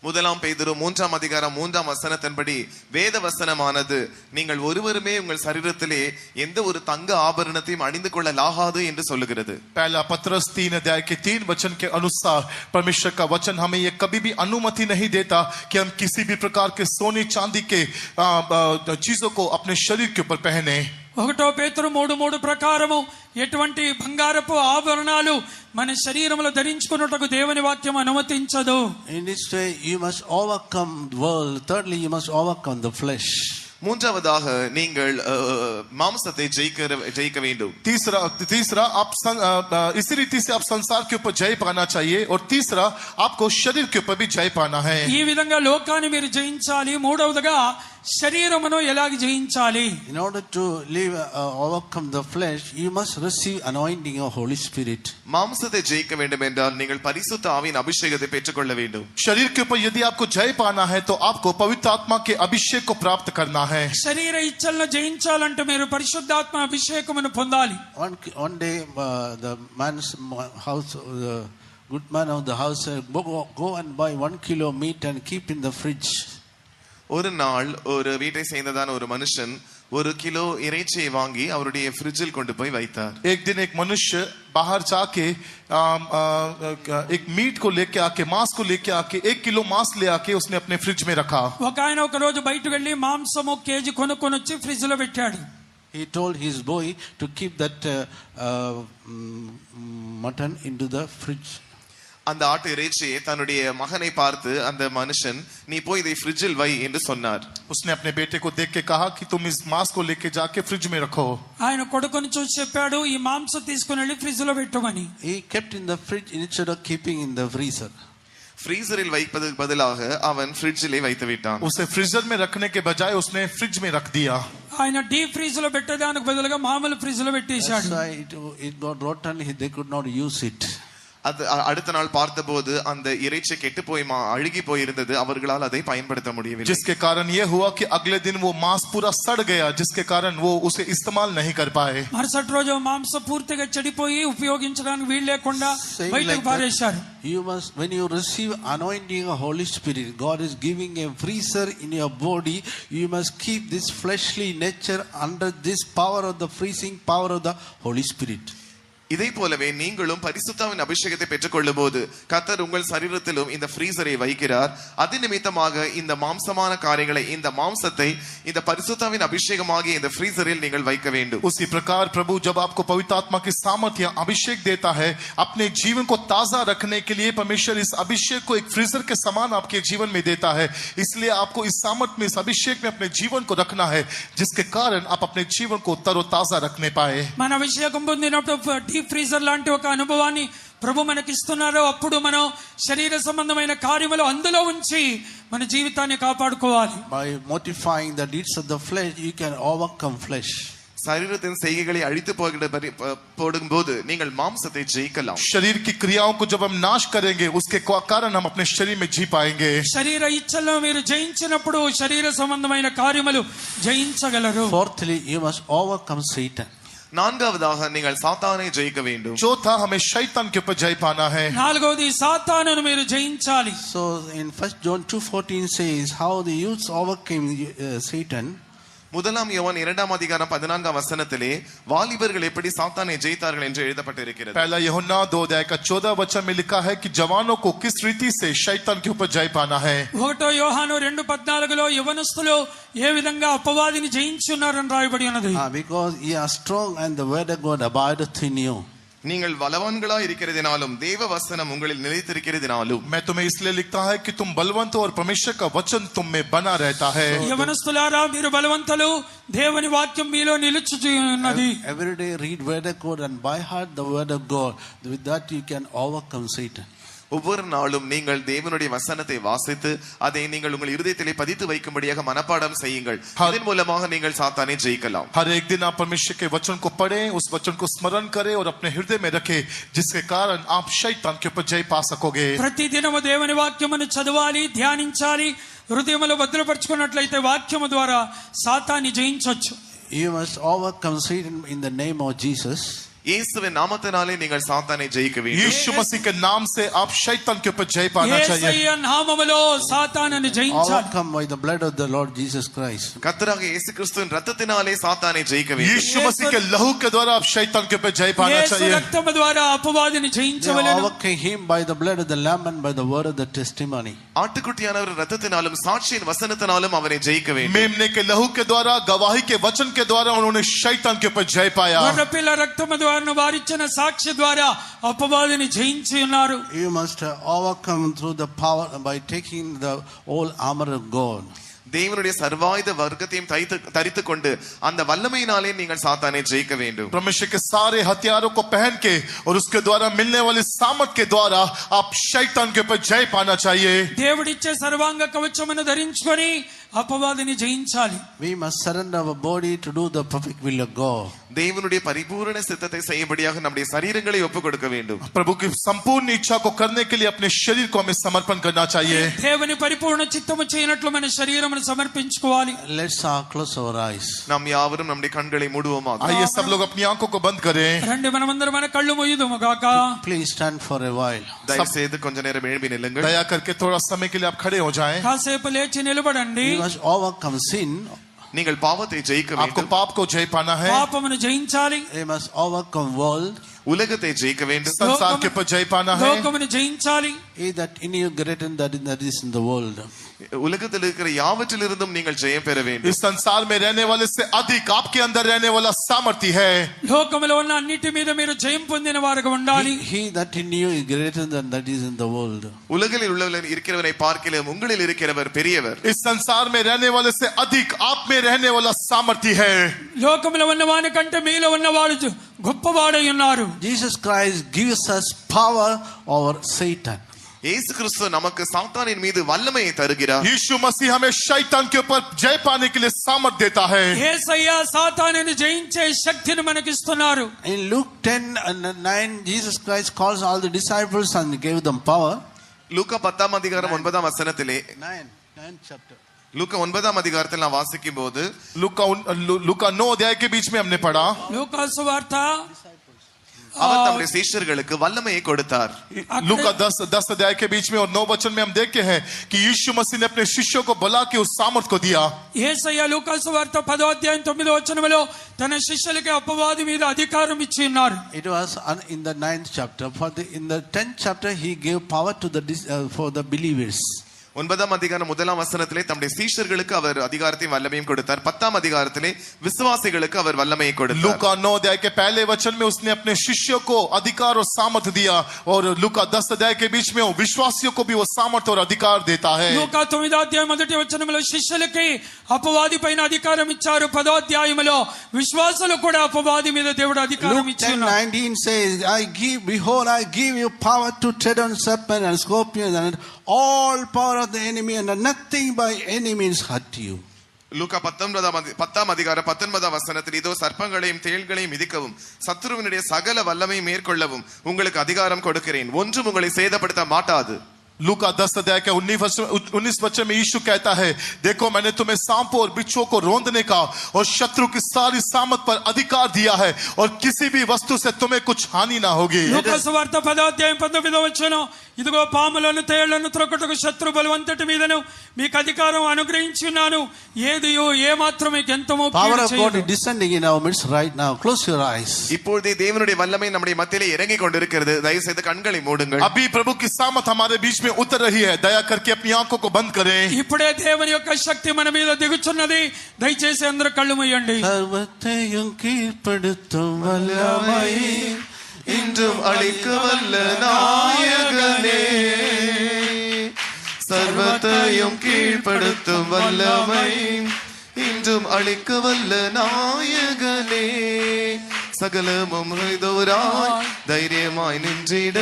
முதலாம் பேதுரு 3ஆம் அதிகாரம் 3ஆம் வசனத்தின்படி வேத வசனமானது நீங்கள் ஒருவருமே உங்கள் சரீரத்திலே எந்த ஒரு தங்க ஆபரணத்தையும் அணிந்து கொள்ளலாகாது என்று சொல்லுகிறது. पहला पत्रस 3 अध्याय के 3 वचन के अनुसार परमेश्वर का वचन हमें यह कभी भी अनुमति नहीं देता कि हम किसी भी प्रकार के सोने चांदी के चीजों को अपने शरीर के ऊपर पहने. 1 పేతురు 3:3 ప్రకారము ఎటువంటి బంగారపు ఆభరణాలు మన శరీరములో ధరించుకున్నట్టుకు దేవుని వాక్యం అనుమతించదు. In this way you must overcome the world. Thirdly, you must overcome the flesh. மூன்றாவதாக நீங்கள் மாம்சத்தை ஜெயிக்க வேண்டும். तीसरा आप इसी रीति से आप संसार के ऊपर जय पाना चाहिए और तीसरा आपको शरीर के ऊपर भी जय पाना है. ఈ విధంగా లోకాన్ని మీరు జయించాలి. మూడవదిగా శరీరమును ఎలాగ జయించాలి? In order to live overcome the flesh, you must receive anointing of Holy Spirit. மாம்சத்தை ஜெயிக்க வேண்டும் என்றால் நீங்கள் பரிசுத்த ஆவியின் அபிஷேகத்தை பெற்றுக்கொள்ள வேண்டும். शरीर के ऊपर यदि आपको जय पाना है तो आपको पवित्र आत्मा के अभिषेक को प्राप्त करना है. శరీర ఇచ్చలను జయించాలంటే మీరు పరిశుద్ధాత్మ అభిషేకమును పొందాలి. One day the man's house, the good man of the house said, go and buy 1 kilo meat and keep in the fridge. ஒரு நாள் ஒரு வீட்டை சேர்ந்ததான ஒரு மனுஷன் 1 கிலோ இறைச்சியை வாங்கி அவருடைய ஃப்ரிட்ஜில் கொண்டு போய் வைத்தார். एक दिन एक मनुष्य बाहर जाके एक मीट को लेके आके मांस को लेके आके 1 किलो मांस ले आके उसने अपने फ्रिज में रखा. ఒక ఆయన ఒక రోజు బయటకు వెళ్ళి మాంసము కేజీ కొనుక్కొని వచ్చి ఫ్రిడ్జ్ లో పెట్టాడు. He told his boy to keep that mutton into the fridge. அந்த ஆட்டு இறைச்சியை தன்னுடைய மகனை பார்த்து அந்த மனுஷன் நீ போய் இதை ஃப்ரிட்ஜில் வை என்று சொன்னார். उसने अपने बेटे को देख के कहा कि तुम इस मांस को लेके जाके फ्रिज में रखो. ఆయన కొడుకుని చూసి చెప్పాడు ఈ మాంసం తీసుకొని వెళ్ళి ఫ్రిడ్జ్ లో పెట్టమని. He kept in the fridge instead of keeping in the freezer. ஃப்ரீசரில் வைப்பதற்கு பதிலாக அவன் ஃப்ரிட்ஜிலே வைத்து விட்டான். उसे फ्रीजर में रखने के बजाय उसने फ्रिज में रख दिया. ఆయన డీప్ ఫ్రీజ్ లో పెట్టేదానికి బదులుగా మామూలు ఫ్రిడ్జ్ లో పెట్టేశాడు. It got rotten. They could not use it. அடுத்த நாள் பார்த்தபோது அந்த இறைச்சி கெட்டு போய் அழுகி போய் இருந்தது. அவர்களால் அதை பயன்படுத்த முடியவில்லை. जिसके कारण ये हुआ कि अगले दिन वो मांस पूरा सड़ गया, जिसके कारण वो उसे इस्तेमाल नहीं कर पाए. మరుసటి రోజు మాంసం పూర్తిగా చెడిపోయి ఉపయోగించడానికి వీలు లేకుండా బయటకు పారేశారు. You must, when you receive anointing of Holy Spirit, God is giving a freezer in your body. You must keep this fleshly nature under this power of the freezing power of the Holy Spirit. இதை போலவே நீங்களும் பரிசுத்தாவின் அபிஷேகத்தை பெற்றுக்கொள்ளும் போது கர்த்தர் உங்கள் சரீரத்திலும் இந்த ஃப்ரீசரை வைக்கிறார். அது நிமித்தமாக இந்த மாம்சமான காரியங்களை இந்த மாம்சத்தை இந்த பரிசுத்தாவின் அபிஷேகமாகிய இந்த ஃப்ரீசரில் நீங்கள் வைக்க வேண்டும். उसी प्रकार प्रभु जब आपको पवित्र आत्मा की सामर्थ्य अभिषेक देता है, अपने जीवन को ताजा रखने के लिए परमेश्वर इस अभिषेक को एक फ्रीजर के समान आपके जीवन में देता है. इसलिए आपको इस सामर्थ्य में, इस अभिषेक में अपने जीवन को रखना है, जिसके कारण आप अपने जीवन को तरोताजा रखने पाए. మన అభిషేకం పొందినప్పుడు డీప్ ఫ్రీజర్ లాంటి ఒక అనుభవాన్ని ప్రభు మనకి ఇస్తున్నారు. అప్పుడు మనం శరీర సంబంధమైన కార్యములు అందులో ఉంచి మన జీవితాన్ని కాపాడుకోవాలి. By mortifying the deeds of the flesh, you can overcome flesh. சரீரத்தின் செய்கைகளை அழித்து போடும்போது நீங்கள் மாம்சத்தை ஜெயிக்கலாம். शरीर की क्रियाओं को जब हम नाश करेंगे, उसके कारण हम अपने शरीर में जी पाएंगे. శరీర ఇచ్చలను మీరు జయించినప్పుడు శరీర సంబంధమైన కార్యములు జయించగలరు. Fourthly, you must overcome Satan. நான்காவதாக நீங்கள் சாத்தானை ஜெயிக்க வேண்டும். चौथा, हमें शैतान के ऊपर जय पाना है. నాలుగవది సాతానును మీరు జయించాలి. So in 1 John 2:14 says how the youths overcame Satan. முதலாம் யோவான் 2ஆம் அதிகாரம் 14ஆம் வசனத்திலே வாலிபர்கள் எப்படி சாத்தானை ஜெயித்தார்கள் என்று எழுதப்பட்டிருக்கிறது. पहला यूहन्ना 2 अध्याय का 14 वचन में लिखा है कि जवानों को किस रीति से शैतान के ऊपर जय पाना है. 1 యోహాను 2:14లో యవనస్తులు ఏ విధంగా అపవాదిని జయించున్నారని రాయబడి ఉన్నది. Because ye are strong and the word of God abideth in you. நீங்கள் பலவான்களா இருக்கிறதினாலும் தேவ வசனம் உங்களில் நிலைத்திருக்கிறதினாலும். मैं तुम्हें इसलिए लिखता है कि तुम बलवंत हो और परमेश्वर का वचन तुम में बना रहता है. యవనస్తులారా మీరు బలవంతులు, దేవుని వాక్యం మీలో నిలుచుచు ఉన్నది. Every day read word of God and by heart the word of God. With that you can overcome Satan. ஒவ்வொரு நாளும் நீங்கள் தேவனுடைய வசனத்தை வாசித்து அதை நீங்கள் உங்கள் இருதயத்திலே பதித்து வைக்கும்படியாக மனப்பாடம் செய்யுங்கள். இதன் மூலமாக நீங்கள் சாத்தானை ஜெயிக்கலாம். हर एक दिन आप परमेश्वर के वचन को पढ़ें, उस वचन को स्मरण करें और अपने हृदय में रखें, जिसके कारण आप शैतान के ऊपर जय पा सकोगे. ప్రతిదినము దేవుని వాక్యమును చదవాలి, ధ్యానించాలి, హృదయములో భద్రపరుచుకున్నట్లయితే వాక్యము ద్వారా సాతాన్ని జయించవచ్చు. You must overcome Satan in the name of Jesus. இயேசுவின் நாமத்தினாலே நீங்கள் சாத்தானை ஜெயிக்க வேண்டும். यीशु मसीह के नाम से आप शैतान के ऊपर जय पाना चाहिए. యేసయ్య నామములో సాతానుని జయించాలి. Overcome by the blood of the Lord Jesus Christ. கர்த்தராக இயேசு கிறிஸ்துவின் இரத்தத்தினாலே சாத்தானை ஜெயிக்க வேண்டும். यीशु मसीह के लहू के द्वारा आप शैतान के ऊपर जय पाना యేసు चाहिए. రక్తము ద్వారా అపవాదిని You జయించవలెను. overcame him by the blood of the Lamb and by the word of the testimony. ஆட்டுக்குட்டியானவர் இரத்தத்தினாலும் சாட்சியின் வசனத்தினாலும் அவனை ஜெயிக்க வேண்டும். मेमने के लहू के द्वारा, गवाही के वचन के द्वारा उन्होंने शैतान के ऊपर जय पाया. గొర్రెపిల్ల రక్తము ద్వారా వారిచ్చిన సాక్షి ద్వారా అపవాదిని జయించి ఉన్నారు. You must overcome through the power by taking the whole armor of God. தேவனுடைய சர்வாயுத வர்க்கத்தையும் தரித்துக் கொண்டு அந்த வல்லமையினாலே நீங்கள் சாத்தானை ஜெயிக்க வேண்டும். परमेश्वर के सारे हथियारों को पहन के और उसके द्वारा मिलने वाली सामर्थ के द्वारा आप शैतान के ऊपर जय पाना चाहिए. దేవుడిచ్చే సర్వాంగ కవచమును ధరించుకొని అపవాదిని జయించాలి. We must surrender our body to do the perfect will of God. தேவனுடைய பரிபூரண சித்தத்தை செய்யும்படியாக நம்முடைய சரீரங்களை ஒப்புக் கொடுக்க வேண்டும். प्रभु की संपूर्ण इच्छा को करने के लिए अपने शरीर को हमें समर्पण करना चाहिए. దేవుని పరిపూర్ణ చిత్తము చేయనట్లు మన శరీరమును సమర్పించుకోవాలి. Let's close our eyes. நாம் யாவரும் நம்முடைய கண்களை மூடுவோமாக. आइए सब लोग अपनी आंखों को बंद करें. రండి మనమందరం మన కళ్ళు మూయుదుము గాక. Please stand for a while. தயவு செய்து கொஞ்ச நேரம் எழும்பி நில்லுங்கள். दया करके थोड़ा समय के लिए आप खड़े हो जाएं. కాసేపు లేచి నిలబడండి. You must overcome sin. நீங்கள் பாவத்தை ஜெயிக்க आपको வேண்டும். पाप को जय पाना है. పాపమును జయించాలి. You must overcome world. உலகத்தை ஜெயிக்க வேண்டும். संसार के ऊपर जय पाना है. లోకమును జయించాలి. He that in you greater than that is in the world. உலகத்தில் இருக்கிற யாவற்றிலிருந்தும் நீங்கள் ஜெயம் பெற வேண்டும். इस संसार में रहने वाले से अधिक आपके अंदर रहने वाला सामर्थ्य है. లోకములో ఉన్న అన్నిటి మీద మీరు జయం పొందిన వారుగా ఉండాలి. He that in you is greater than that is in the world. உலகில் உள்ளவர்கள் இருக்கிறவரை பார்க்கிலும் உங்களில் இருக்கிறவர் பெரியவர். इस संसार में रहने वाले से अधिक आप में रहने वाला सामर्थ्य है. లోకములో ఉన్న వాని కంటే మీలో ఉన్నవాడు గొప్పవాడై ఉన్నారు. Jesus Christ gives us power over Satan. இயேசு கிறிஸ்து நமக்கு சாத்தானின் மீது வல்லமையை தருகிறார். यीशु मसीह हमें शैतान के ऊपर जय पाने के लिए सामर्थ्य देता है. యేసయ్య సాతానుని జయించే శక్తిని మనకి ఇస్తున్నారు. In Luke 10:9, Jesus Christ calls all the disciples and gave them power. லூக்கா 10ஆம் அதிகாரம் 9ஆம் வசனத்திலே 9th chapter. லூக்கா 9ஆம் அதிகாரத்தில் நான் வாசிக்கும் போது लूका 9 अध्याय के बीच में हमने पढ़ा. లూకాసు వార్త அவர் தம்முடைய சீஷர்களுக்கு வல்லமையை கொடுத்தார். लूका 10 अध्याय के बीच में और 9 वचन में हम देखते हैं कि यीशु मसीह ने अपने शिष्यों को बुला के उस सामर्थ को दिया. యేసయ్య లూకాసు వార్త 10వ అధ్యాయం 9వ వచనములో తన శిష్యులకి అపవాది మీద అధికారం ఇచ్చి ఉన్నారు. It was in the 9th chapter. In the 10th chapter, he gave power to for the believers. 9ஆம் அதிகாரம் 1ஆம் வசனத்திலே தம்முடைய சீஷர்களுக்கு அவர் அதிகாரத்தையும் வல்லமையும் கொடுத்தார். 10ஆம் அதிகாரத்திலே விசுவாசிகளுக்கு அவர் வல்லமையை கொடுத்தார். लूका 9 अध्याय के पहले वचन में उसने अपने शिष्यों को अधिकार और सामर्थ दिया और लूका 10 अध्याय के बीच में वो विश्वासियों को भी वो सामर्थ और अधिकार देता है. లూకా 9వ అధ్యాయం మొదటి వచనములో శిష్యులకి అపవాది పైన అధికారం ఇచ్చారు. 10వ అధ్యాయములో విశ్వాసులకు కూడా అపవాది మీద దేవుడు అధికారం Luke ఇచ్చారు. 10:19 says, behold, I give you power to tread on serpents and scorpions and all power of the enemy, and nothing by any means hurt you. லூக்கா 10ஆம் அதிகாரம் 19ஆம் வசனத்தில் இதோ சர்ப்பங்களையும் தேள்களையும் மிதிக்கவும் சத்துருவினுடைய சகல வல்லமை மேற்கொள்ளவும் உங்களுக்கு அதிகாரம் கொடுக்கிறேன், ஒன்றும் உங்களை சேதப்படுத்த மாட்டாது. लूका 10 अध्याय के 19 वचन में यीशु कहता है, देखो मैंने तुम्हें सांपों और बिच्छुओं को रोंदने का और शत्रु की सारी सामत पर अधिकार दिया है और किसी भी वस्तु से तुम्हें कुछ हानि ना होगी. లూకాసు వార్త 10వ అధ్యాయం 19వ వచనం, ఇదిగో పాములను తేళ్లను త్రొక్కటకు శత్రు బలవంతటి మీదను మీకు అధికారం అనుగ్రహించి ఉన్నాను, ఏదియో ఏ మాత్రం మీకు ఎంతమో Power కీడు of God చేయదు. is descending in our midst right now. Close your eyes. இப்பொழுதே தேவனுடைய வல்லமை நம்முடைய மத்தியிலே இறங்கிக் கொண்டிருக்கிறது. தயவு செய்து கண்களை மூடுங்கள். अभी प्रभु की सामत हमारे बीच में उतर रही है. दया करके अपनी आंखों को बंद करें. ఇప్పుడే దేవుని యొక్క శక్తి మన మీద దిగుచున్నది. దయచేసి అందరూ కళ్ళు మూయండి. சர்வத்தையும் கீழ்ப்படுத்தும் வல்லமை இன்றும் அளிக்க வல்ல நாயகனே, சர்வத்தையும் கீழ்ப்படுத்தும் வல்லமை இன்றும் அளிக்க வல்ல நாயகனே, சகலமும் செய்தோராய் தைரியமாய் நின்றிட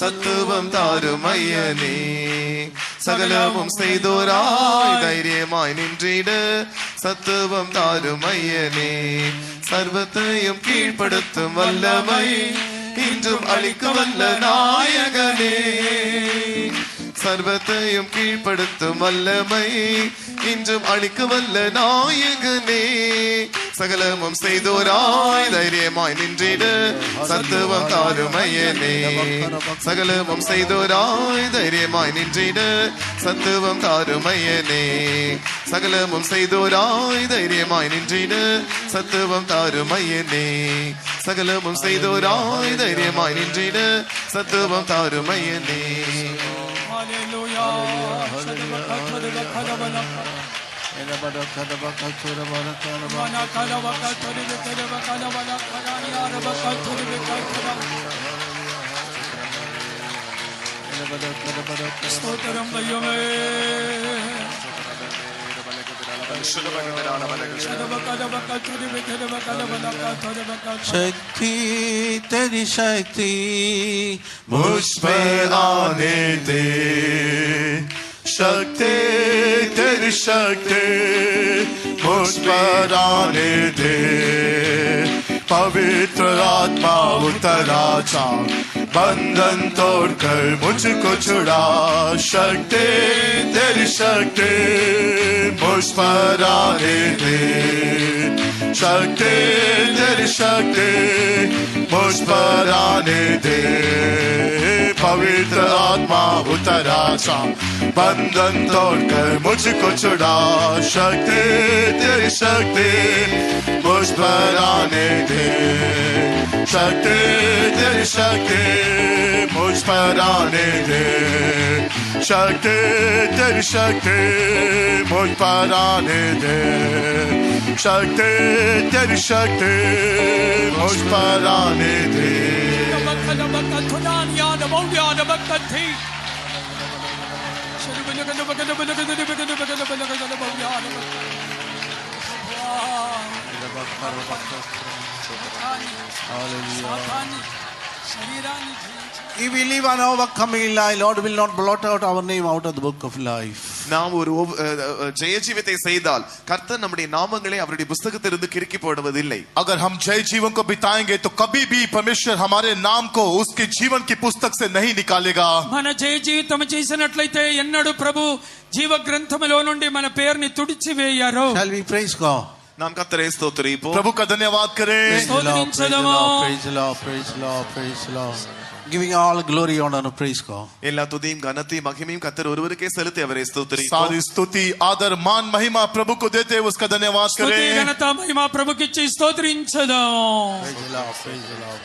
சத்துவம் தாரும் ஐயனே. சகலமும் செய்தோராய் தைரியமாய் நின்றிட சத்துவம் தாரும் ஐயனே. சர்வத்தையும் கீழ்ப்படுத்தும் வல்லமை இன்றும் அளிக்க வல்ல நாயகனே. சர்வத்தையும் கீழ்ப்படுத்தும் வல்லமை இன்றும் அளிக்க வல்ல நாயகனே. சகலமும் செய்தோராய் தைரியமாய் நின்றிட சத்துவம் தாரும் ஐயனே. சகலமும் செய்தோராய் தைரியமாய் நின்றிட சத்துவம் தாரும் ஐயனே. சகலமும் செய்தோராய் தைரியமாய் நின்றிட சத்துவம் தாரும் ஐயனே. சகலமும் செய்தோராய் தைரியமாய் நின்றிட சத்துவம் தாரும் ஐயனே. ஸ்தோத்திரம் ஐயமே. शक्ति तेरी शक्ति मुझ पर आने दे, शक्ति तेरी शक्ति मुझ पर आने दे. पवित्र आत्मा उतरा जा, बंधन तोड़कर मुझको छुड़ा. शक्ति तेरी शक्ति मुझ पर आने दे, शक्ति तेरी शक्ति मुझ पर आने दे. पवित्र आत्मा उतरा जा, बंधन तोड़कर मुझको छुड़ा. शक्ति तेरी शक्ति मुझ पर आने दे, शक्ति तेरी शक्ति मुझ पर आने दे. शक्ति तेरी शक्ति मुझ पर आने दे, शक्ति तेरी शक्ति मुझ पर आने दे. If we live an overcoming life, Lord will not blot out our name out of the book of life. நாம் ஒரு ஜெய ஜீவித்தை செய்தால் கர்த்தர் நம்முடைய நாமங்களை அவருடைய புத்தகத்திலிருந்து கிறுக்கி போடுவதில்லை. अगर हम जय जीवन को बिताएंगे तो कभी भी परमेश्वर हमारे नाम को उसके जीवन की पुस्तक से नहीं निकालेगा. మన జయ జీవితం చేసినట్లయితే ఎన్నడూ ప్రభు జీవ గ్రంథములో నుండి మన పేరుని తుడిచి వేయరు. Shall we praise God? நாம் கர்த்தரை ஸ்தோத்திரிப்போம். प्रभु का धन्यवाद करें. Praise the Lord, praise the Lord, praise the Lord, praise the Lord, praise the Lord. Giving all glory, honor and praise God. எல்லா துதியும் கனத்தையும் மகிமையும் கர்த்தர் ஒருவருக்கே செலுத்தி அவரை ஸ்தோத்திரிப்போம். सारी स्तुति आदर मान महिमा प्रभु को देते हुए उसका धन्यवाद స్తుతి करें. ఘనత మహిమ ప్రభుకిచ్చి స్తోత్రించదాం. Praise the Lord, praise the Lord.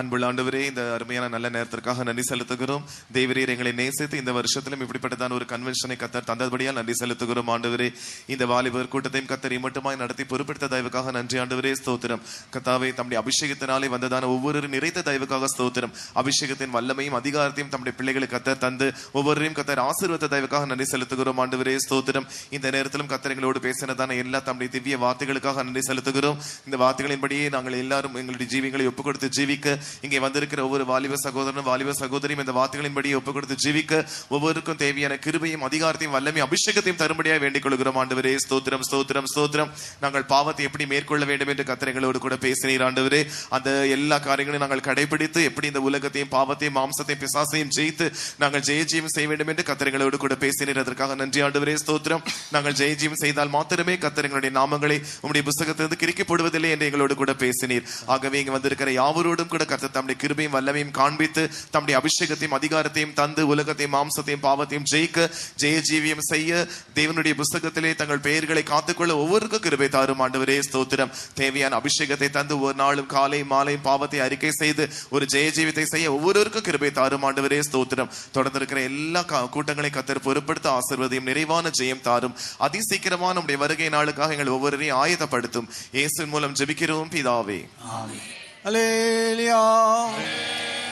அன்புள்ள ஆண்டவரே, இந்த அருமையான நல்ல நேரத்திற்காக நன்றி செலுத்துகிறோம். தேவரீர் எங்களை நேசித்து இந்த வருஷத்திலும் இப்படிப்பட்டதான ஒரு கன்வென்ஷனை கத்தர் தந்தபடியால் நன்றி செலுத்துகிறோம். ஆண்டவரே, இந்த வாலிபர் கூட்டத்தையும் கத்தர் மட்டுமாய் நடத்தி பொறுப்பெடுத்த தயவுக்காக நன்றி ஆண்டவரே, ஸ்தோத்திரம். கர்த்தாவே, தம்முடைய அபிஷேகத்தினாலே வந்ததான ஒவ்வொரு நிறைந்த தயவுக்காக ஸ்தோத்திரம். அபிஷேகத்தின் வல்லமையும் அதிகாரத்தையும் தம்முடைய பிள்ளைகளுக்கு கத்தர் தந்து ஒவ்வொருவரையும் கத்தர் ஆசீர்வதித்த தயவுக்காக நன்றி செலுத்துகிறோம். ஆண்டவரே, ஸ்தோத்திரம். இந்த நேரத்திலும் கத்தர் எங்களோடு பேசினதான எல்லா தம்முடைய திவ்ய வார்த்தைகளுக்காக நன்றி செலுத்துகிறோம். இந்த வார்த்தைகளின்படியே நாங்கள் எல்லாரும் எங்களுடைய ஜீவியங்களை ஒப்புக் கொடுத்து ஜீவிக்க, இங்கே வந்திருக்கிற ஒவ்வொரு வாலிப சகோதரனும் வாலிப சகோதரியும் இந்த வார்த்தைகளின்படி ஒப்புக் கொடுத்து ஜீவிக்க ஒவ்வொருக்கும் தேவையான கிருபையும் அதிகாரத்தையும் வல்லமையும் அபிஷேகத்தையும் தரும்படியாக வேண்டிக் கொள்கிறோம். ஆண்டவரே, ஸ்தோத்திரம், ஸ்தோத்திரம், ஸ்தோத்திரம். நாங்கள் பாவத்தை எப்படி மேற்கொள்ள வேண்டும் என்று கர்த்தர்களோடு கூட பேசினீர். ஆண்டவரே, அந்த எல்லா காரியங்களையும் நாங்கள் கடைபிடித்து எப்படி இந்த உலகத்தையும் பாவத்தையும் மாம்சத்தையும் பிசாசையும் ஜெயித்து நாங்கள் ஜெயஜீவம் செய்ய வேண்டும் என்று கர்த்தர்களோடு கூட பேசினீர். அதற்காக நன்றி ஆண்டவரே, ஸ்தோத்திரம். நாங்கள் ஜெயஜீவம் செய்தால் மாத்திரமே கர்த்தர்களுடைய நாமங்களை உம்முடைய புத்தகத்திலிருந்து கிறுக்கி போடுவதில்லை என்று எங்களோடு கூட பேசினீர். ஆகவே இங்கு வந்திருக்கிற யாவரோடும் கூட கர்த்தர் தம்முடைய கிருபையும் வல்லமையும் காண்பித்து தம்முடைய அபிஷேகத்தையும் அதிகாரத்தையும் தந்து உலகத்தையும் மாம்சத்தையும் பாவத்தையும் ஜெயிக்க ஜெயஜீவியம் செய்ய தேவனுடைய புத்தகத்திலே தங்கள் பெயர்களை காத்துக்கொள்ள ஒவ்வொருக்கும் கிருபை தாரும். ஆண்டவரே, ஸ்தோத்திரம். தேவையான அபிஷேகத்தை தந்து ஒரு நாளும் காலை மாலையும் பாவத்தை அறிக்கை செய்து ஒரு ஜெயஜீவித்தை செய்ய ஒவ்வொருவருக்கும் கிருபை தாரும். ஆண்டவரே, ஸ்தோத்திரம். தொடர்ந்து இருக்கிற எல்லா கூட்டங்களை கர்த்தர் பொறுப்படுத்த ஆசீர்வதியும் நிறைவான ஜெயம் தாரும். அதிசீக்கிரமான நம்முடைய வருகை நாளுக்காக எங்கள் ஒவ்வொருவரையும் ஆயத்தப்படுத்தும். இயேசுவின் மூலம் ஜெபிக்கிறோம் பிதாவே. ஆமென். Hallelujah.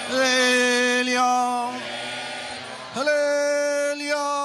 Hallelujah. Hallelujah.